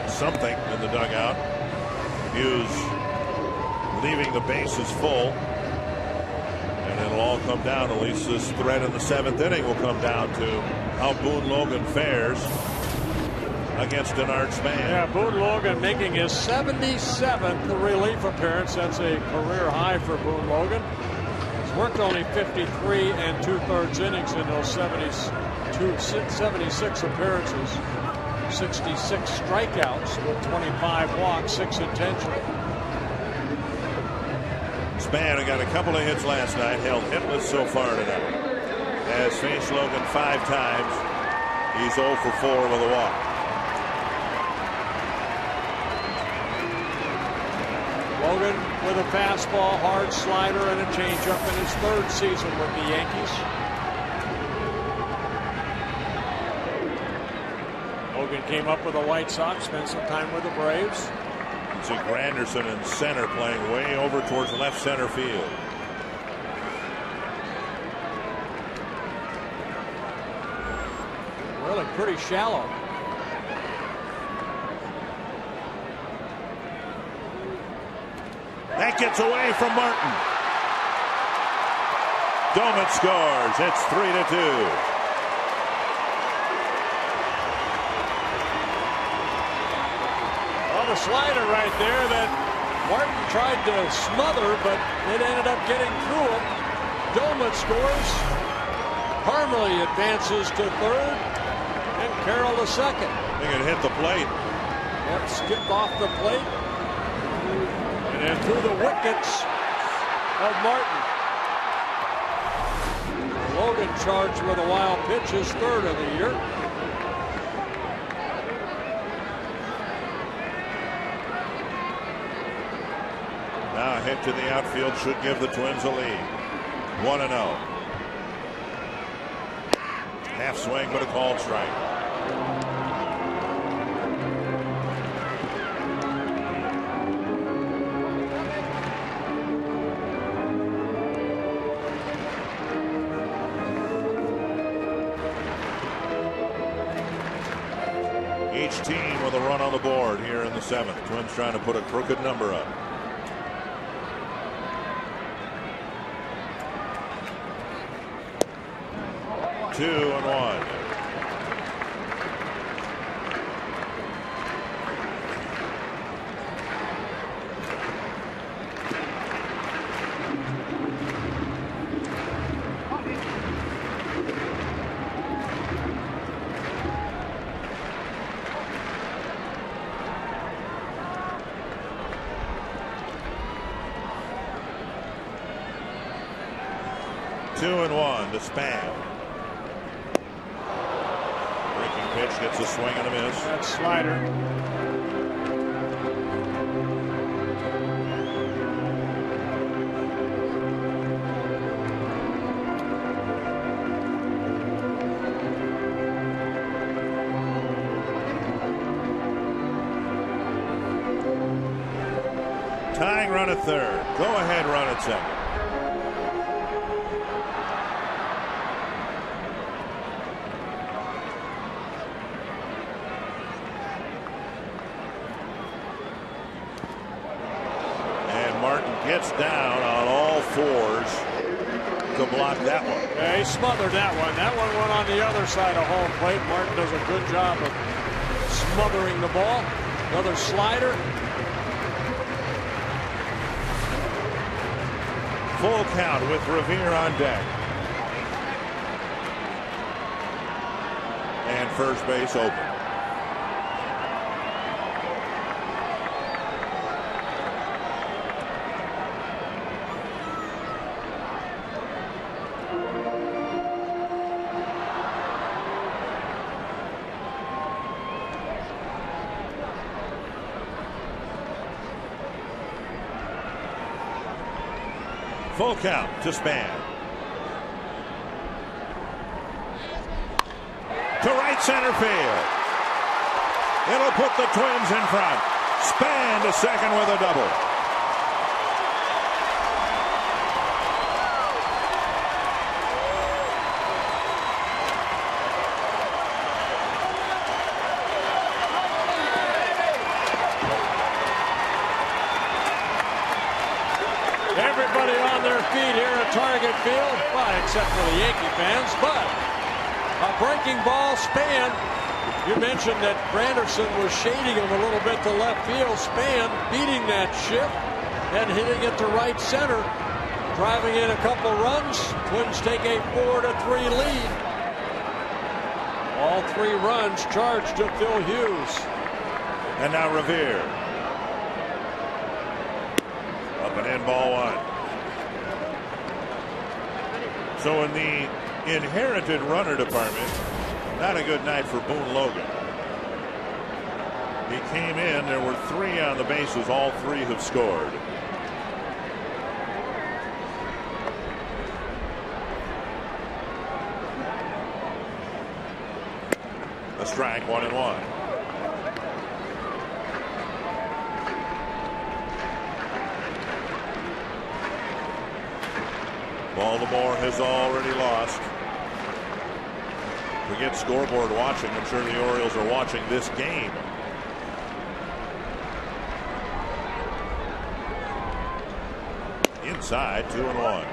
Something in the the dugout. Hughes leaving the bases full. And it'll all come down, at least this threat in the 7th inning will come down to how Boone Logan fares against Denard Span. Yeah, Boone Logan making his 77th relief appearance. That's a career high for Boone Logan. He's worked only 53 2/3 innings in those 76 appearances. 66 strikeouts with 25 walks, 6 intentional. Span got a couple of hits last night, held hitless so far tonight. Has faced Logan 5 times. He's 0 for 4 with a walk. Logan with a fastball, hard slider, and a changeup in his 3rd season with the Yankees. Logan came up with the White Sox, spent some time with the Braves. You see Granderson in center playing way over towards left center field. Really pretty shallow. That gets away from Martin. Doman scores. It's 3-2. The slider right there that Martin tried to smother, but it ended up getting through him. Doman scores. Parmalee advances to 3rd, and Carroll to 2nd. I think it hit the plate. Yep, skipped off the plate, and then through the wickets of Martin. Logan charged with a wild pitch, his 3rd of the year. Now a hit to the outfield should give the Twins a lead. 1-0. Half swing, but a called strike. Each team with a run on the board here in the 7th. Twins trying to put a crooked number up. Two and 1. Two and 1 to Span. Pitch gets a swing and a miss. That slider. Tying run at 3rd. Go ahead run at 2nd. Gets down on all 4s to block that one. Yeah, he smothered that one. That one went on the other side of home plate. Martin does a good job of smothering the ball. Another slider. Full count with Revere on deck. And first base open. Full count to Span. To right center field. It'll put the Twins in front. Span to 2nd with a double. Target Field, well, except for the Yankee fans, but a breaking ball. Span, you mentioned that Granderson was shading him a little bit to left field. Span beating that shift and hitting it to right center, driving in a couple runs. Twins take a 4-3 lead. All 3 runs charged to Phil Hughes. And now Revere. Up and in, ball 1. So in the inherited runner department, not a good night for Boone Logan. He came in, there were 3 on the bases, all 3 have scored. A strike, 1-1. Baltimore has already lost. Forget scoreboard watching. I'm sure the Orioles are watching this game. Inside, 2-1.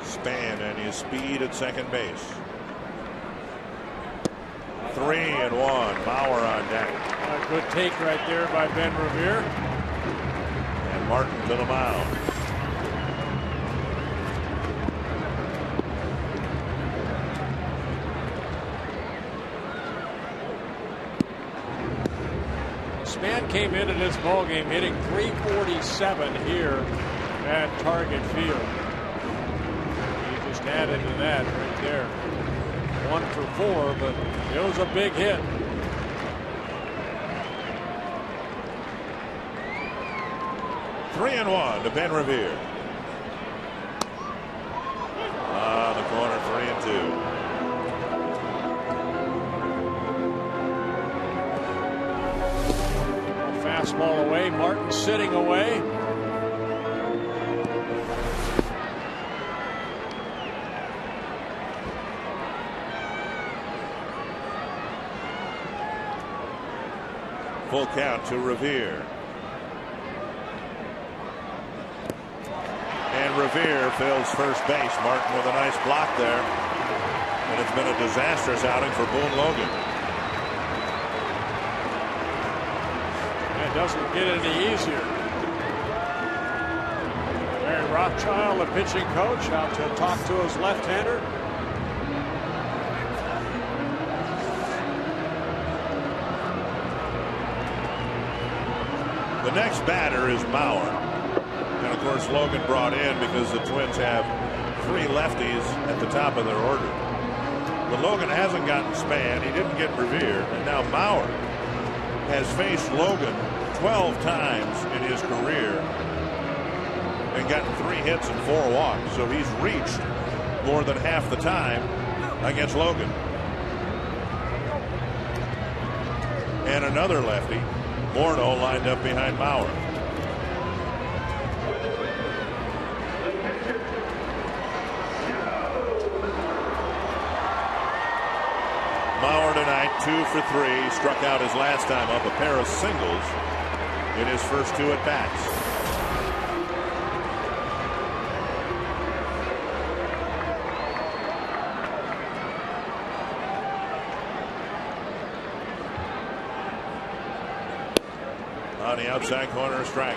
Span and his speed at second base. 3-1. Bauer on deck. A good take right there by Ben Revere. And Martin to the mound. Span came into this ballgame hitting .347 here at Target Field. He just added to that right there. 1 for 4, but it was a big hit. Three and 1 to Ben Revere. The corner, 3-2. Fastball away. Martin sitting away. Full count to Revere. And Revere fills first base. Martin with a nice block there. And it's been a disastrous outing for Boone Logan. It doesn't get any easier. Barry Rothschild, the pitching coach, out to talk to his left-hander. The next batter is Bauer. And of course Logan brought in because the Twins have 3 lefties at the top of their order. But Logan hasn't gotten Span. He didn't get Revere. And now Bauer has faced Logan 12 times in his career and gotten 3 hits and 4 walks. So he's reached more than half the time against Logan. And another lefty, Morneau, lined up behind Bauer. Bauer tonight 2 for 3, struck out his last time up, a pair of singles in his first 2 at bats. On the outside corner, a strike.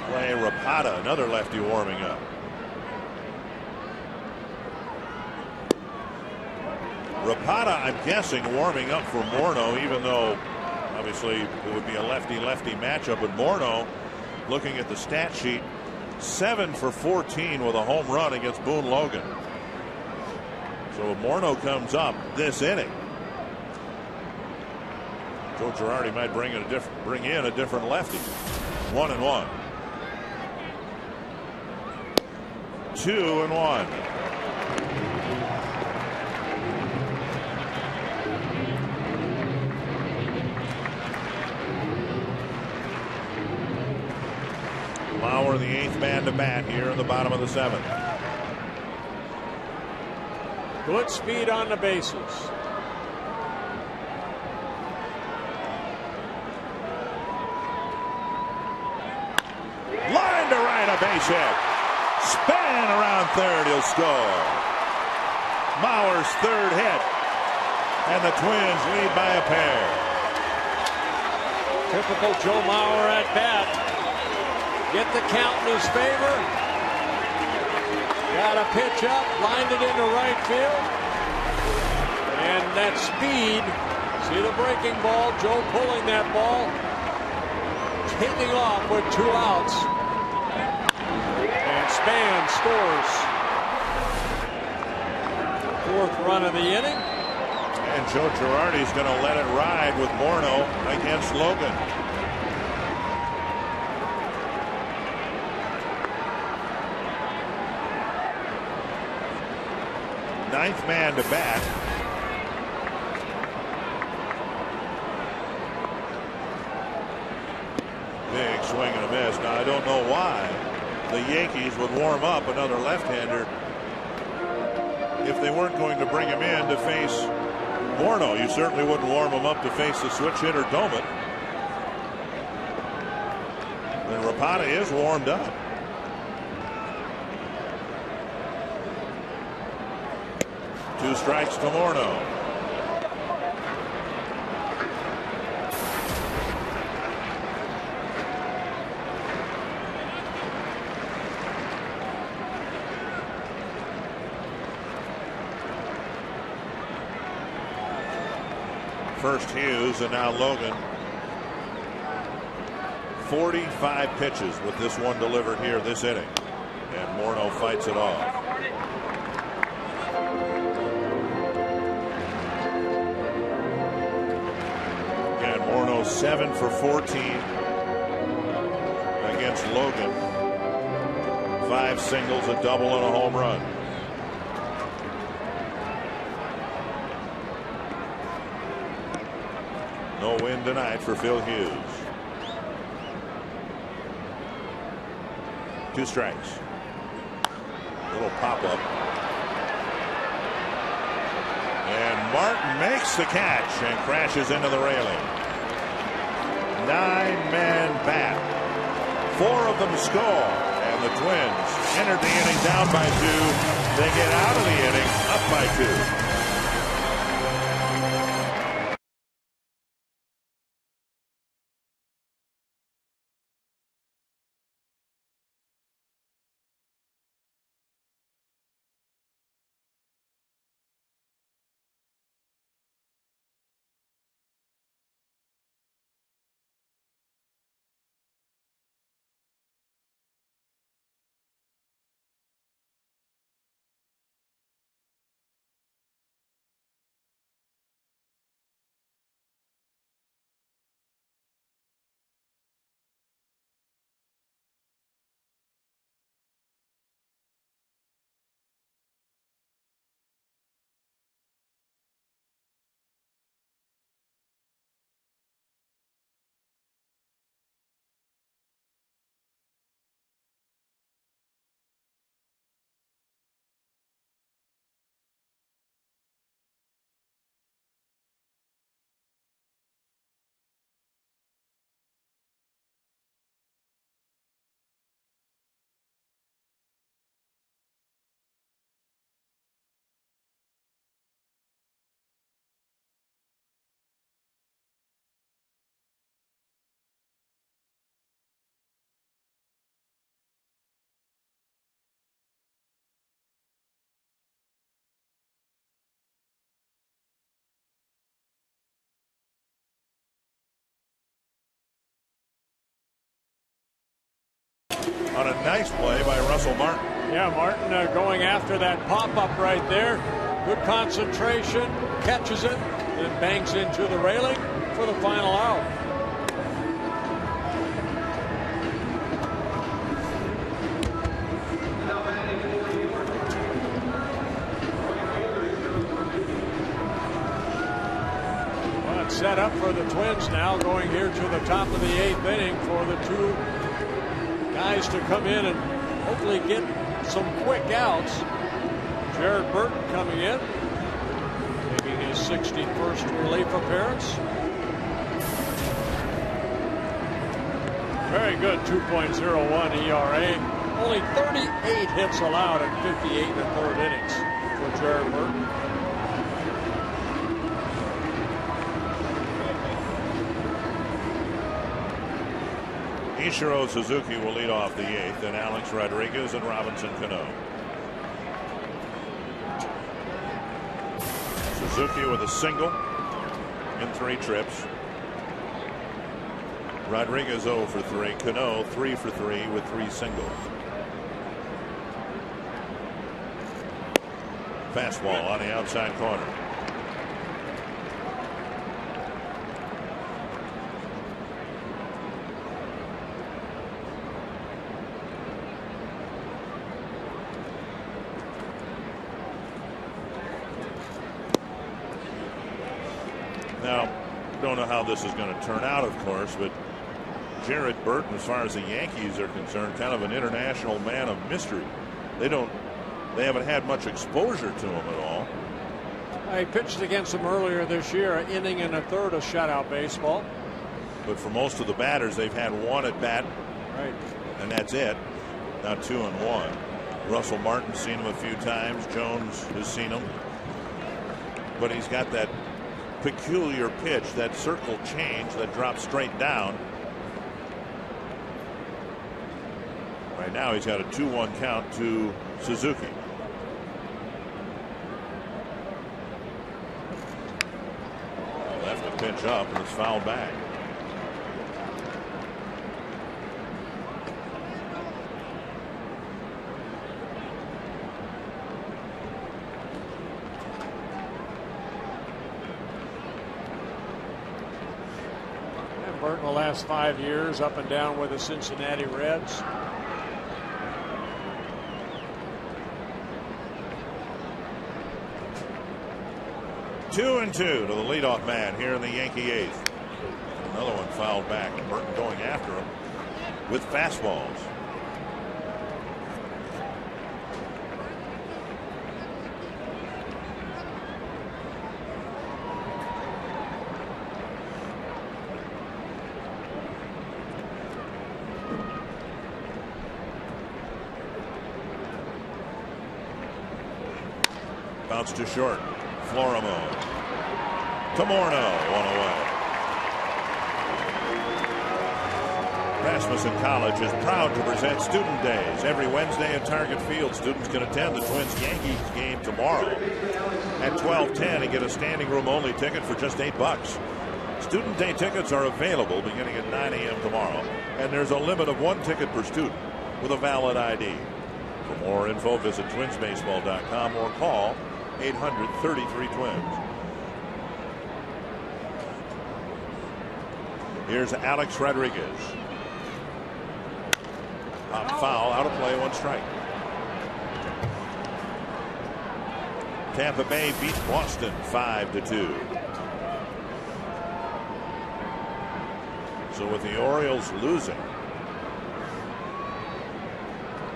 Play Rapata, another lefty warming up. Rapata, I'm guessing, warming up for Morneau, even though obviously it would be a lefty-lefty matchup. But Morneau, looking at the stat sheet, 7 for 14 with a home run against Boone Logan. So if Morneau comes up this inning, Joe Girardi might bring in a different lefty. 1-1. 2-1. Lauer, the 8th man to bat here in the bottom of the 7th. Good speed on the bases. Line to right, a base hit. Span around third, he'll score. Mauer's 3rd hit, and the Twins lead by a pair. Typical Joe Mauer at bat. Get the count in his favor. Got a pitch up, lined it into right field. And that speed, see the breaking ball, Joe pulling that ball, taking off with 2 outs. And Span scores. 4th run of the inning. And Joe Girardi's going to let it ride with Morneau against Logan. Ninth man to bat. Big swing and a miss. Now I don't know why the Yankees would warm up another left-hander if they weren't going to bring him in to face Morneau. You certainly wouldn't warm him up to face the switch hitter Doman. And Rapana is warmed up. Two strikes to Morneau. First Hughes and now Logan. 45 pitches with this one delivered here this inning. And Morneau fights it off. And Morneau 7 for 14 against Logan. 5 singles, a double, and a home run. No win tonight for Phil Hughes. 2 strikes. Little pop-up. And Martin makes the catch and crashes into the railing. 9-man bat. 4 of them score. And the Twins entered the inning down by 2. They get out of the inning up by 2. On a nice play by Russell Martin. Yeah, Martin going after that pop-up right there. Good concentration, catches it, then bangs into the railing. for the final out. Well, it's set up for the Twins now, going here to the top of the 8th inning for the two guys to come in and hopefully get some quick outs. Jared Burton coming in, making his 61st relief appearance. Very good 2.01 ERA. Only 38 hits allowed in 58 1/3 innings for Jared Burton. Ichiro Suzuki will lead off the 8th, and Alex Rodriguez and Robinson Cano. Suzuki with a single in 3 trips. Rodriguez 0 for 3. Cano 3 for 3 with 3 singles. Fastball on the outside corner. Now, don't know how this is going to turn out, of course, but Jared Burton, as far as the Yankees are concerned, kind of an international man of mystery. They haven't had much exposure to him at all. I pitched against him earlier this year, an inning and a third of shutout baseball. But for most of the batters, they've had 1 at bat. Right. And that's it. Now 2 and 1. Russell Martin's seen him a few times. Jones has seen him. But he's got that peculiar pitch, that circle change that drops straight down. Right now he's got a 2-1 count to Suzuki. Left the pitch up and it's fouled back. Burton the last 5 years up and down with the Cincinnati Reds. Two and 2 to the leadoff man here in the Yankee 8th. Another one fouled back, and Burton going after him with fastballs. Bounce to short. Florimo to Morneau, 1 away. Rasmussen College is proud to present Student Days every Wednesday at Target Field. Students can attend the Twins-Yankees game tomorrow at 12:10 and get a standing room only ticket for just $8. Student Day tickets are available beginning at 9 a.m. tomorrow, and there's a limit of 1 ticket per student with a valid ID. For more info, visit twinsbaseball.com or call 800-33-TWINS. Here's Alex Rodriguez. Pop foul, out of play, 1 strike. Tampa Bay beats Boston 5-2. So with the Orioles losing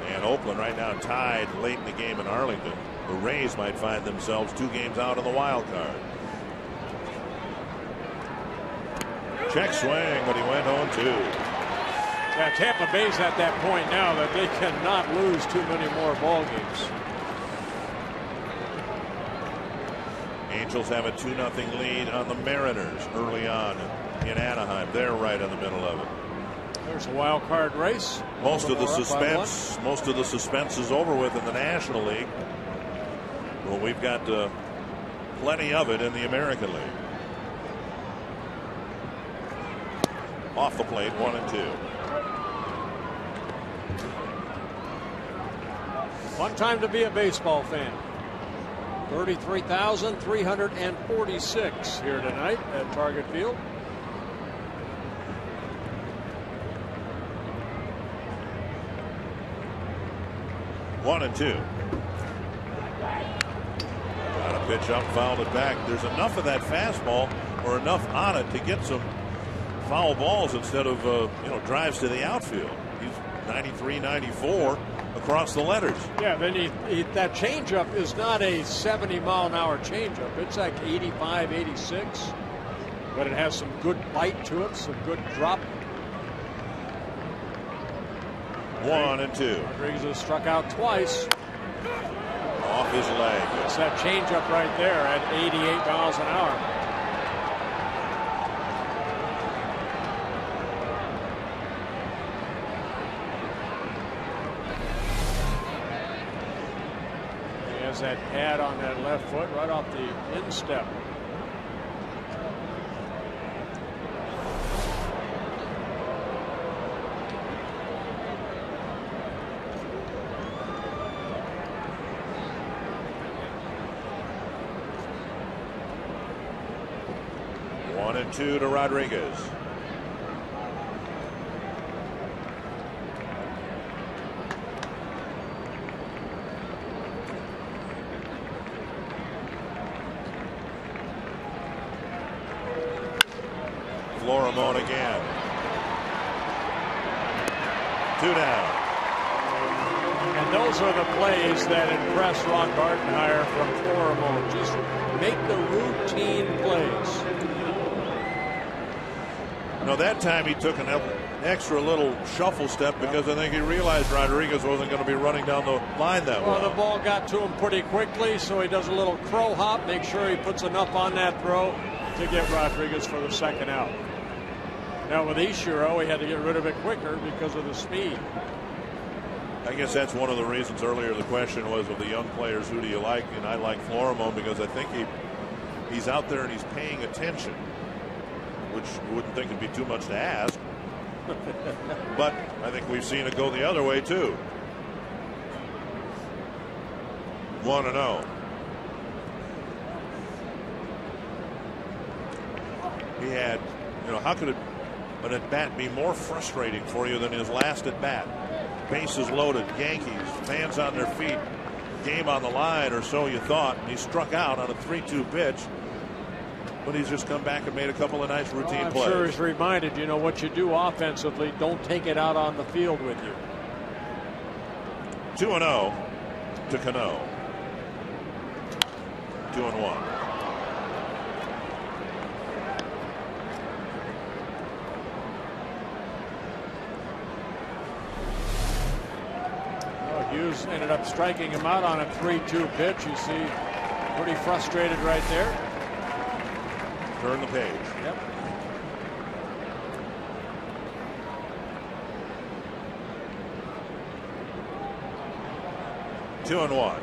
and Oakland right now tied late in the game in Arlington, the Rays might find themselves 2 games out on the wild card. Check swing, but he went 0-2. Yeah, Tampa Bay's at that point now that they cannot lose too many more ball games. Angels have a 2-0 lead on the Mariners early on in Anaheim. They're right in the middle of it. There's a wild card race. Most of the suspense is over with in the National League. Well, we've got plenty of it in the American League. Off the plate, 1-2. Fun time to be a baseball fan. 33,346 here tonight at Target Field. 1-2. Got a pitch up, fouled it back. There's enough of that fastball or enough on it to get some foul balls instead of drives to the outfield. He's 93, 94 across the letters. Yeah, then that changeup is not a 70-mile-an-hour changeup. It's like 85, 86, but it has some good bite to it, some good drop. 1-2. Rodriguez has struck out twice. Off his leg. It's that changeup right there at 88 miles an hour. He has that pad on that left foot right off the instep. Two to Rodriguez. Florimon again. 2 down. And those are the plays that impress Ron Gardenhire from Florimon. Just make the routine plays. No, that time he took an extra little shuffle step because I think he realized Rodriguez wasn't going to be running down the line that well. Well, the ball got to him pretty quickly, so he does a little crow hop, make sure he puts enough on that throw to get Rodriguez for the second out. Now with Ichiro, he had to get rid of it quicker because of the speed. I guess that's one of the reasons earlier the question was of the young players, who do you like? And I like Florimon because I think he's out there and he's paying attention, which you wouldn't think would be too much to ask. But I think we've seen it go the other way too. 1-0. He had, how could an at-bat be more frustrating for you than his last at-bat? Bases loaded, Yankees, fans on their feet, game on the line, or so you thought. And he struck out on a 3-2 pitch. But he's just come back and made a couple of nice routine plays. I'm sure he's reminded, what you do offensively, don't take it out on the field with you. 2-0 to Cano. 2-1. Hughes ended up striking him out on a 3-2 pitch. You see, pretty frustrated right there. Turn the page. Yep. Two and one.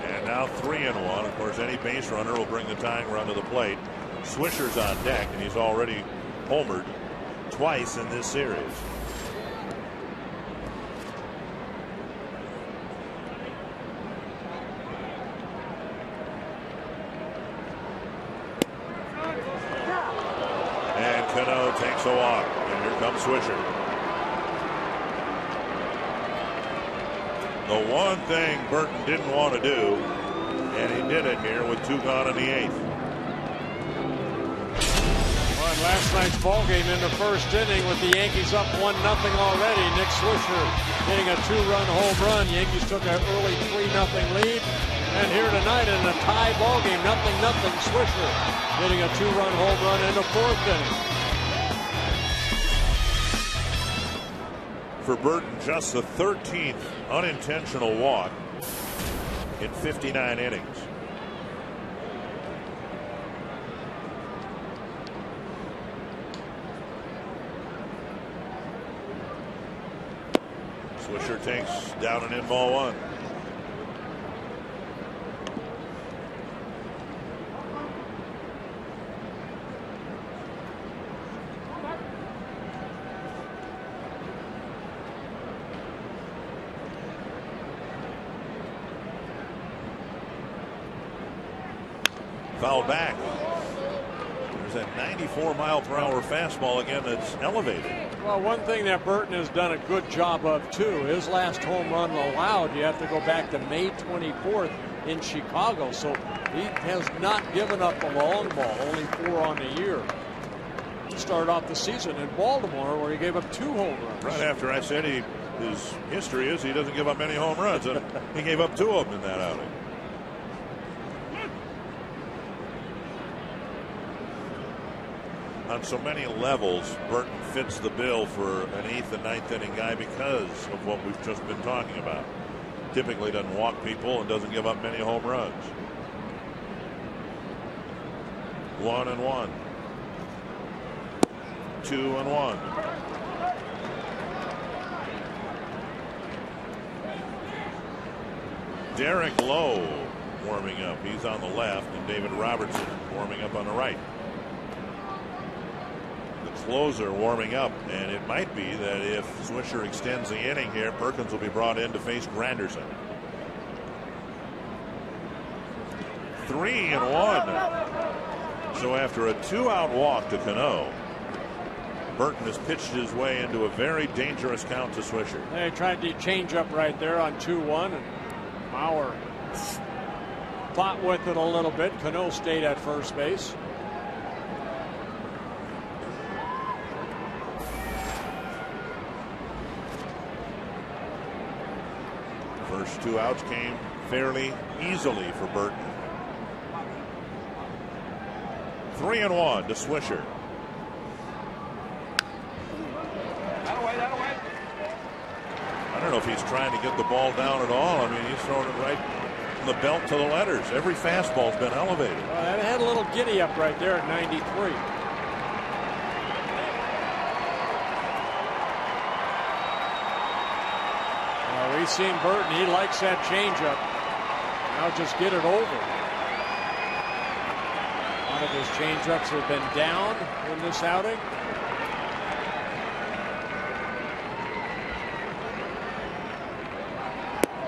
And now 3-1. Of course, any base runner will bring the tying run to the plate. Swisher's on deck, and he's already homered twice in this series. Takes a walk, and here comes Swisher. The one thing Burton didn't want to do, and he did it here with 2 gone in the 8th. Well, in last night's ball game in the first inning with the Yankees up 1-0 already, Nick Swisher hitting a 2-run home run. Yankees took an early 3-0 lead. And here tonight in a tie ball game, 0-0, Swisher hitting a 2-run home run in the 4th inning. For Burton, just the 13th unintentional walk in 59 innings. Swisher takes down an in ball 1. Fouled back. There's that 94-mile-per-hour fastball again that's elevated. Well, one ththing that Burton has done a good job of, too, his last home run allowed, you have to go back to May 24th in Chicago. So he has not given up a long ball, only 4 on the year. He started off the season in Baltimore where he gave up 2 home runs. Right after I said his history is he doesn't give up many home runs, and he gave up 2 of them in that outing. On so many levels, Burton fits the bill for an 8th and 9th inning guy because of what we've just been talking about. Typically doesn't walk people and doesn't give up many home runs. 1-1. 2-1. Derek Lowe warming up. He's on the left, and David Robertson warming up on the right. Closer warming up, and it might be that if Swisher extends the inning here, Perkins will be brought in to face Granderson. 3-1. So after a 2-out walk to Cano, Burton has pitched his way into a very dangerous count to Swisher. They tried to change up right there on 2-1, and Mauer fought with it a little bit. Cano stayed at first base. First 2 outs came fairly easily for Burton. 3-1 to Swisher. I don't know if he's trying to get the ball down at all. I mean, he's throwing it right from the belt to the letters. Every fastball's been elevated. That had a little giddy up right there at 93. We've seen Burton. He likes that changeup. Now just get it over. One of his changeups have been down in this outing.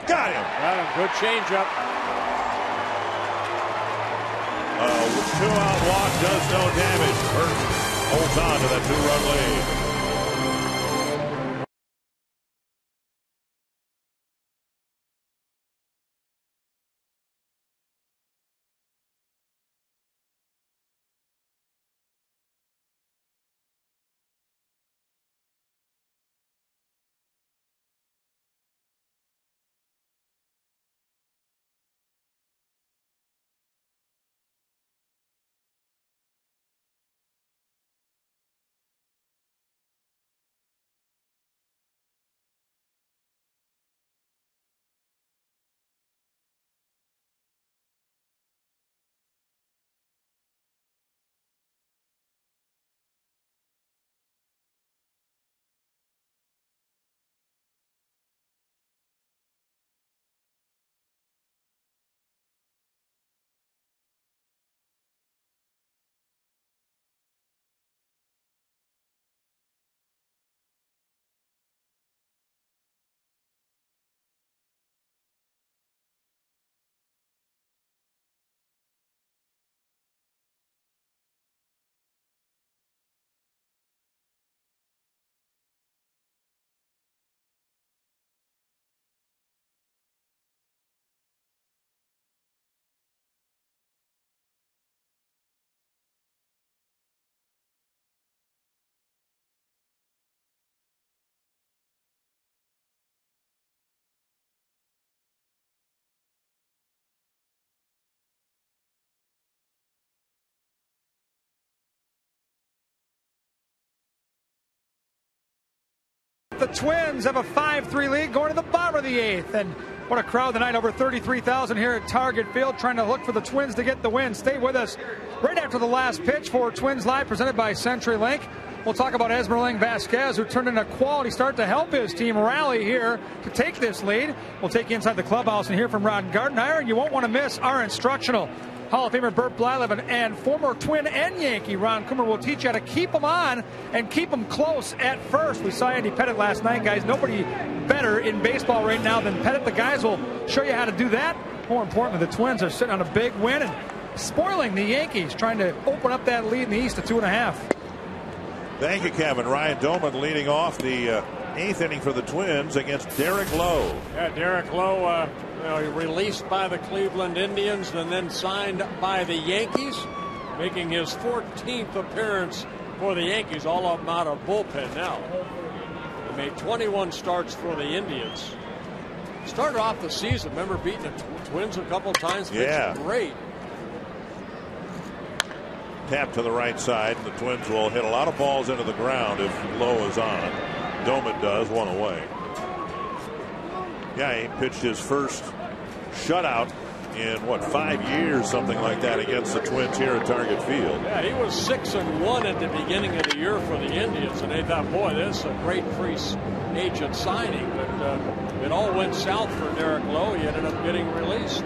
Got him. Got him. Good changeup. 2-out walk does no damage. Burton holds on to that 2-run lead. The Twins have a 5-3 lead going to the bottom of the 8th. And what a crowd tonight, over 33,000 here at Target Field, trying to look for the Twins to get the win. Stay with us right after the last pitch for Twins Live, presented by CenturyLink. We'll talk about Esmeralda Vasquez, who turned in a quality start to help his team rally here to take this lead. We'll take you inside the clubhouse and hear from Ron Gardenhire, and you won't want to miss our instructional. Hall of Famer Burt Blyleven and former Twin and Yankee Ron Coomer will teach you how to keep them on and keep them close at first. We saw Andy Pettitte last night, guys. Nobody better in baseball right now than Pettitte. The guys will show you how to do that. More importantly, the Twins are sitting on a big win, and spoiling the Yankees, trying to open up that lead in the East to 2.5. Thank you, Kevin. Ryan Doman leading off the 8th inning for the Twins against Derek Lowe. Yeah, Derek Lowe released by the Cleveland Indians and then signed by the Yankees, making his 14th appearance for the Yankees, all of them out of bullpen now. He made 21 starts for the Indians. Started off the season, remember beating the Twins a couple times? Yeah. Great. Tap to the right side, and the Twins will hit a lot of balls into the ground if Lowe is on. Doman does, one away. Yeah, he pitched his first shutout in 5 years, something like that, against the Twins here at Target Field. Yeah, he was 6-1 at the beginning of the year for the Indians, and they thought, boy, this is a great free agent signing. But it all went south for Derek Lowe. He ended up getting released.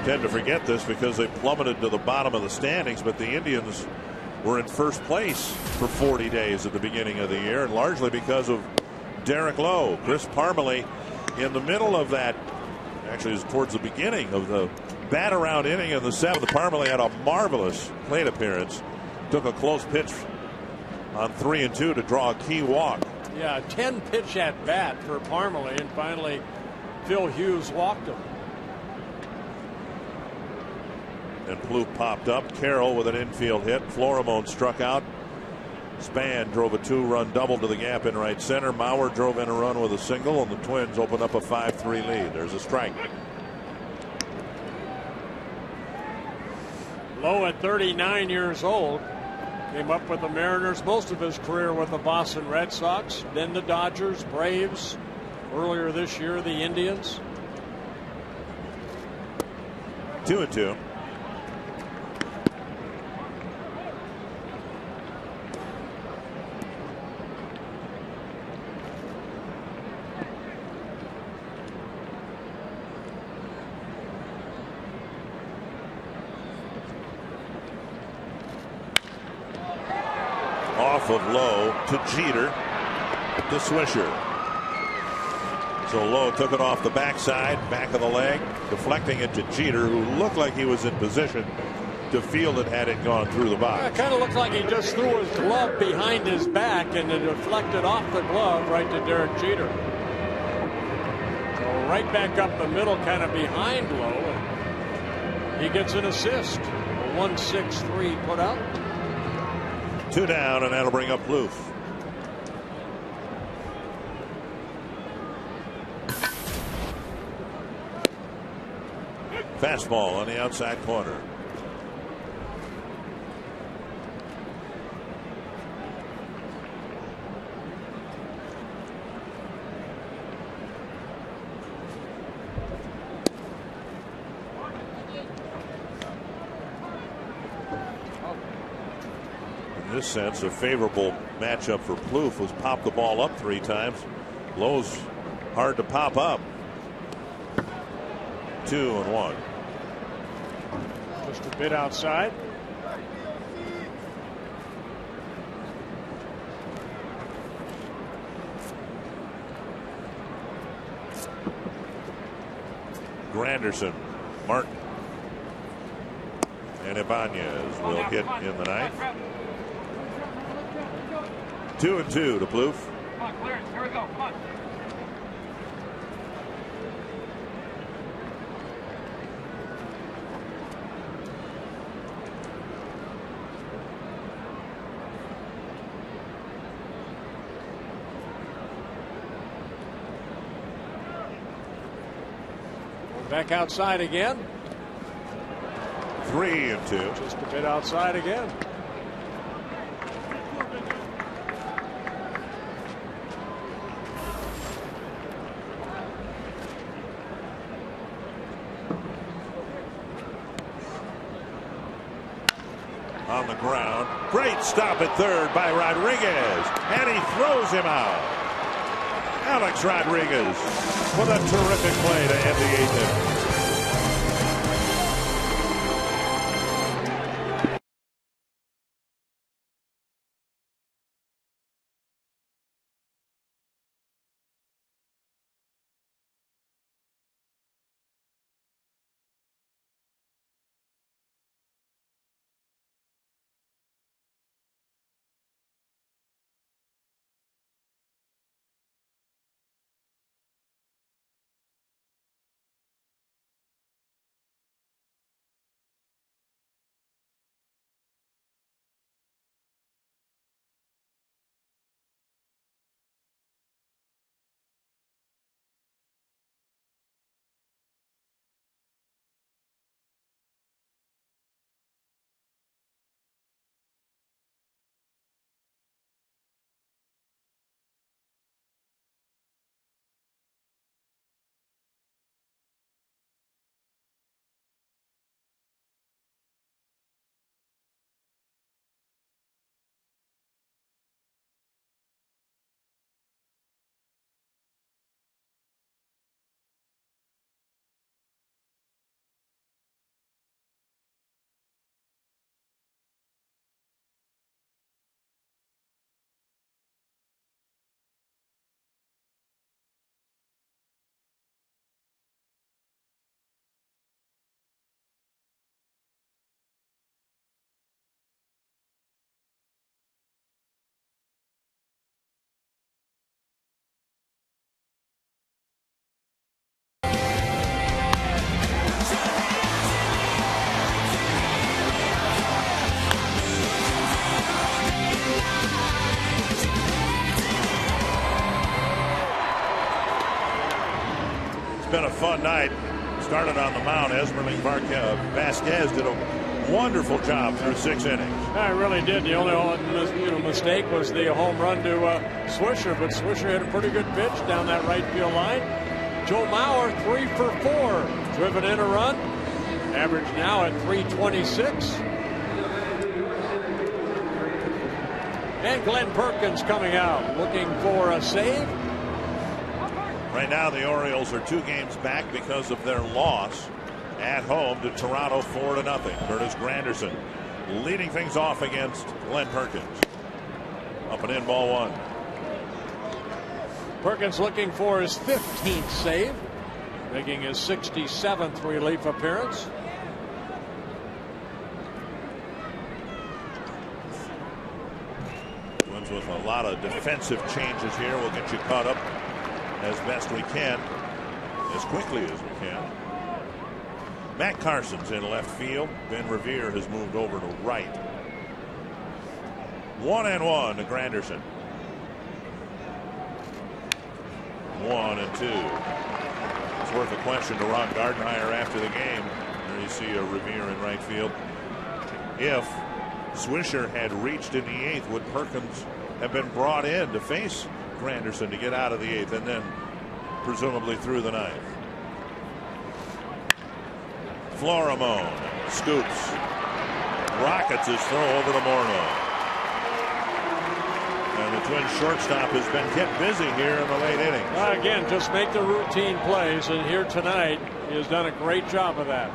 Tend to forget this because they plummeted to the bottom of the standings, but the Indians were in first place for 40 days at the beginning of the year, and largely because of Derek Lowe. Chris Parmelee in the middle of that, actually it was towards the beginning of the bat around inning in the 7th. Parmelee had a marvelous plate appearance, took a close pitch on 3-2 to draw a key walk. Yeah, 10 pitch at bat for Parmelee, and finally Phil Hughes walked him. And Plouffe popped up. Carroll with an infield hit. Florimone struck out. Span drove a 2-run double to the gap in right center. Mauer drove in a run with a single, and the Twins opened up a 5-3 lead. There's a strike. Lowe, at 39 years old, came up with the Mariners most of his career with the Boston Red Sox, then the Dodgers, Braves, earlier this year the Indians. 2-2. Off of Lowe to Jeter to Swisher. So Lowe took it off the backside, back of the leg, deflecting it to Jeter, who looked like he was in position to field it had it gone through the box. It kind of looked like he just threw his glove behind his back and it deflected off the glove right to Derek Jeter. So right back up the middle, kind of behind Lowe. He gets an assist. A 1-6-3 put out. 2 down, and that'll bring up Plouffe. Fastball on the outside corner. In this sense, a favorable matchup for Plouffe was pop the ball up 3 times. Lowe's hard to pop up. 2-1. Just a bit outside. Granderson, Martin, and Ibanez will hit in the 9th. 2-2 to Plouffe. Come on, clearance. Here we go. Come on. Back outside again. 3-2. Just a bit outside again. On the ground. Great stop at third by Rodriguez. And he throws him out. Alex Rodriguez with a terrific play to end the 8th inning. been a fun night. Started on the mound. Esmeralda Vasquez did a wonderful job through 6 innings. I really did. The only mistake was the home run to Swisher, but Swisher had a pretty good pitch down that right field line. Joe Mauer 3 for 4, driven in a run. Average now at 326. And Glenn Perkins coming out, looking for a save. Right now, the Orioles are 2 games back because of their loss at home to Toronto 4-0. Curtis Granderson leading things off against Glenn Perkins. Up and in, ball 1. Perkins looking for his 15th save, making his 67th relief appearance. Twins with a lot of defensive changes here. We'll get you caught up as best we can, as quickly as we can. Matt Carson's in left field. Ben Revere has moved over to right. 1-1 to Granderson. 1-2. It's worth a question to Ron Gardenhire after the game. There you see a Revere in right field. If Swisher had reached in the 8th, would Perkins have been brought in to face Granderson to get out of the 8th and then presumably through the 9th? Florimone scoops, rockets his throw over to Morneau. And the Twins shortstop has been kept busy here in the late innings. Again, just make the routine plays, and here tonight he has done a great job of that.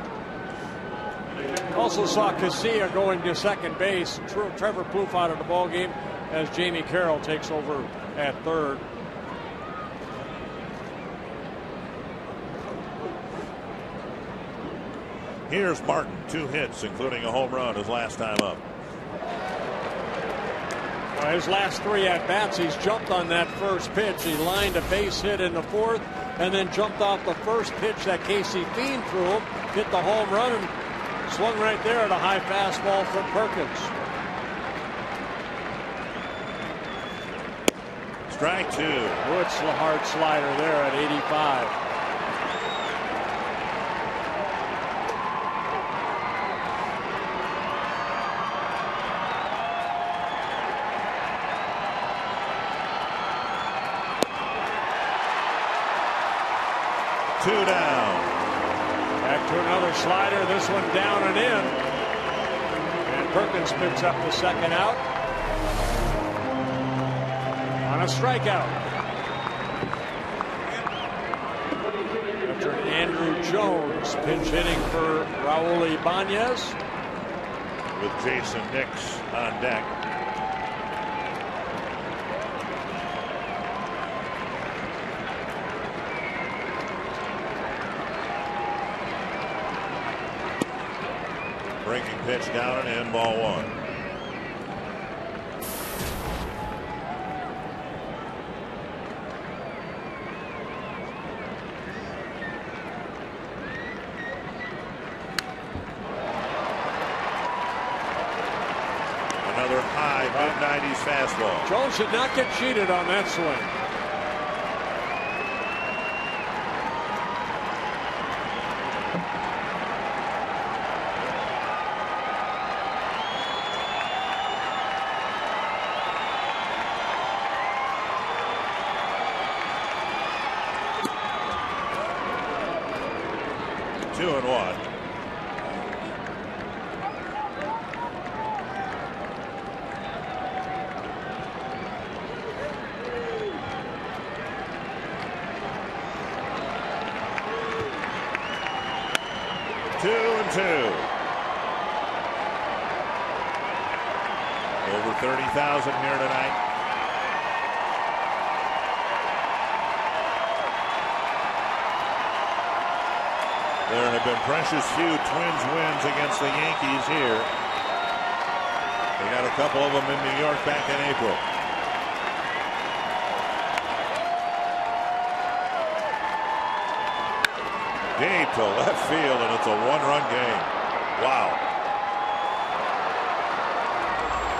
Also saw Casilla going to second base. Trevor Plouffe out of the ball game as Jamie Carroll takes over at third. Here's Martin, 2 hits, including a home run his last time up. Well, his last 3 at-bats, he's jumped on that first pitch. He lined a base hit in the 4th and then jumped off the first pitch that Casey Fiend threw him, hit the home run, and swung right there at a high fastball from Perkins. Strike 2. Woods the hard slider there at 85. Two down. Back to another slider. This one down and in. And Perkins picks up the second out on a strikeout. After Andrew Jones pinch hitting for Raul Ibanez. With Jason Nix on deck. Breaking pitch down and in, ball 1. Another high mid-90s fastball. Jones did not get cheated on that swing. Over 30,000 here tonight. There have been precious few Twins wins against the Yankees here. They got a couple of them in New York back in April. Deep to left field, and it's a 1-run game. Wow.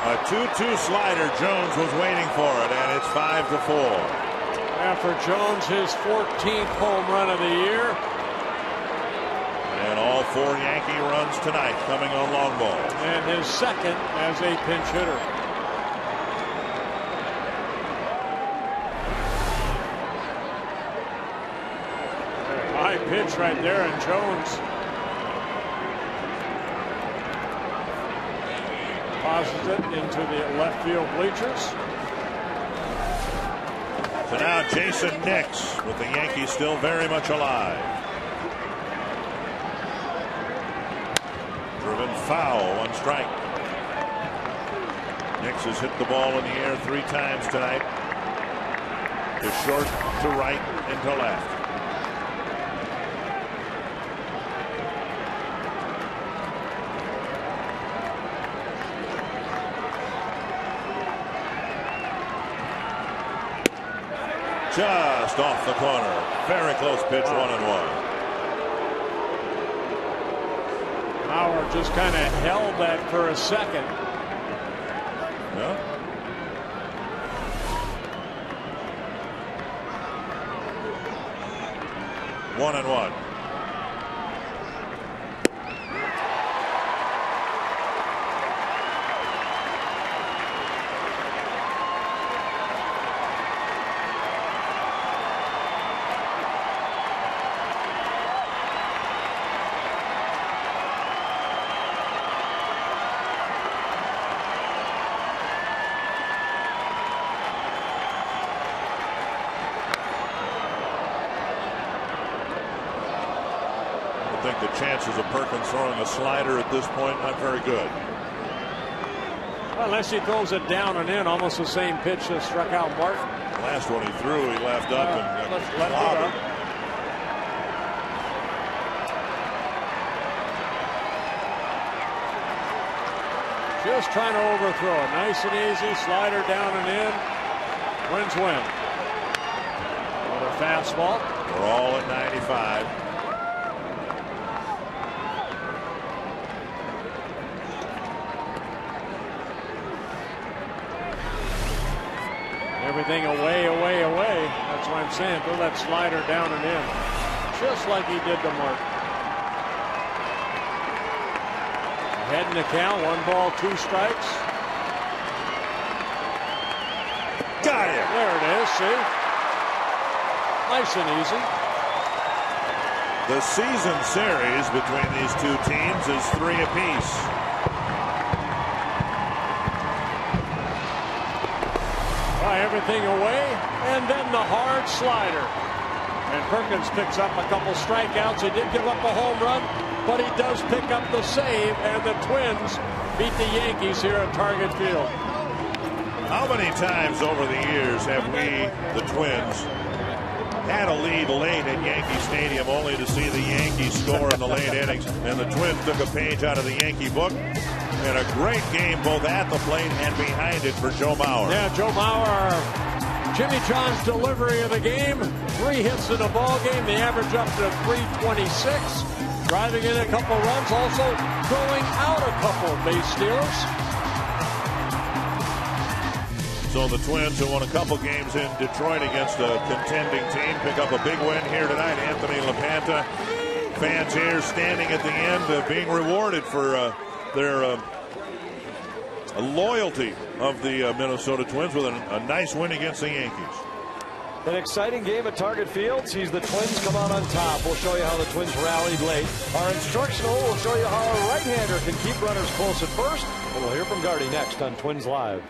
A 2-2 slider. Jones was waiting for it, and it's 5-4. Yeah, for Jones, his 14th home run of the year. And all 4 Yankee runs tonight coming on long ball. And his second as a pinch hitter. High pitch right there, and Jones tosses it into the left field bleachers. So now Jason Nix with the Yankees still very much alive. Driven foul, 1 strike. Nix has hit the ball in the air 3 times tonight. To short, to right, and to left. Just off the corner. Very close pitch, 1-1. Howard just kind of held that for a second. Yeah. One and one. I think the chances of Perkins throwing a slider at this point not very good. Well, unless he throws it down and in, almost the same pitch that struck out Martin. The last one he threw, he left up and left it up. Just trying to overthrow it. Nice and easy. Slider down and in. Twins win. Another fastball. We're all at 95. Everything away, away, away. That's why I'm saying throw that slider down and in. Just like he did to Martin. Ahead in the count. 1 ball, 2 strikes. Got it. There it is. See? Nice and easy. The season series between these 2 teams is 3 apiece. Everything away, and then the hard slider. And Perkins picks up a couple strikeouts. He did give up a home run, but he does pick up the save, and the Twins beat the Yankees here at Target Field. How many times over the years have we, the Twins, had a lead late at Yankee Stadium only to see the Yankees score in the late innings, and the Twins took a page out of the Yankee book? And a great game both at the plate and behind it for Joe Mauer. Yeah, Joe Mauer, Jimmy John's delivery of the game. 3 hits in a ball game. The average up to 326. Driving in a couple runs, also throwing out a couple base stealers. So the Twins, who won a couple games in Detroit against a contending team, pick up a big win here tonight. Anthony LaPanta, fans here standing at the end, being rewarded for their loyalty of the Minnesota Twins with a nice win against the Yankees. An exciting game at Target Field sees the Twins come out on top. We'll show you how the Twins rallied late. Our instructional will show you how a right-hander can keep runners close at first. We'll hear from Gardy next on Twins Live.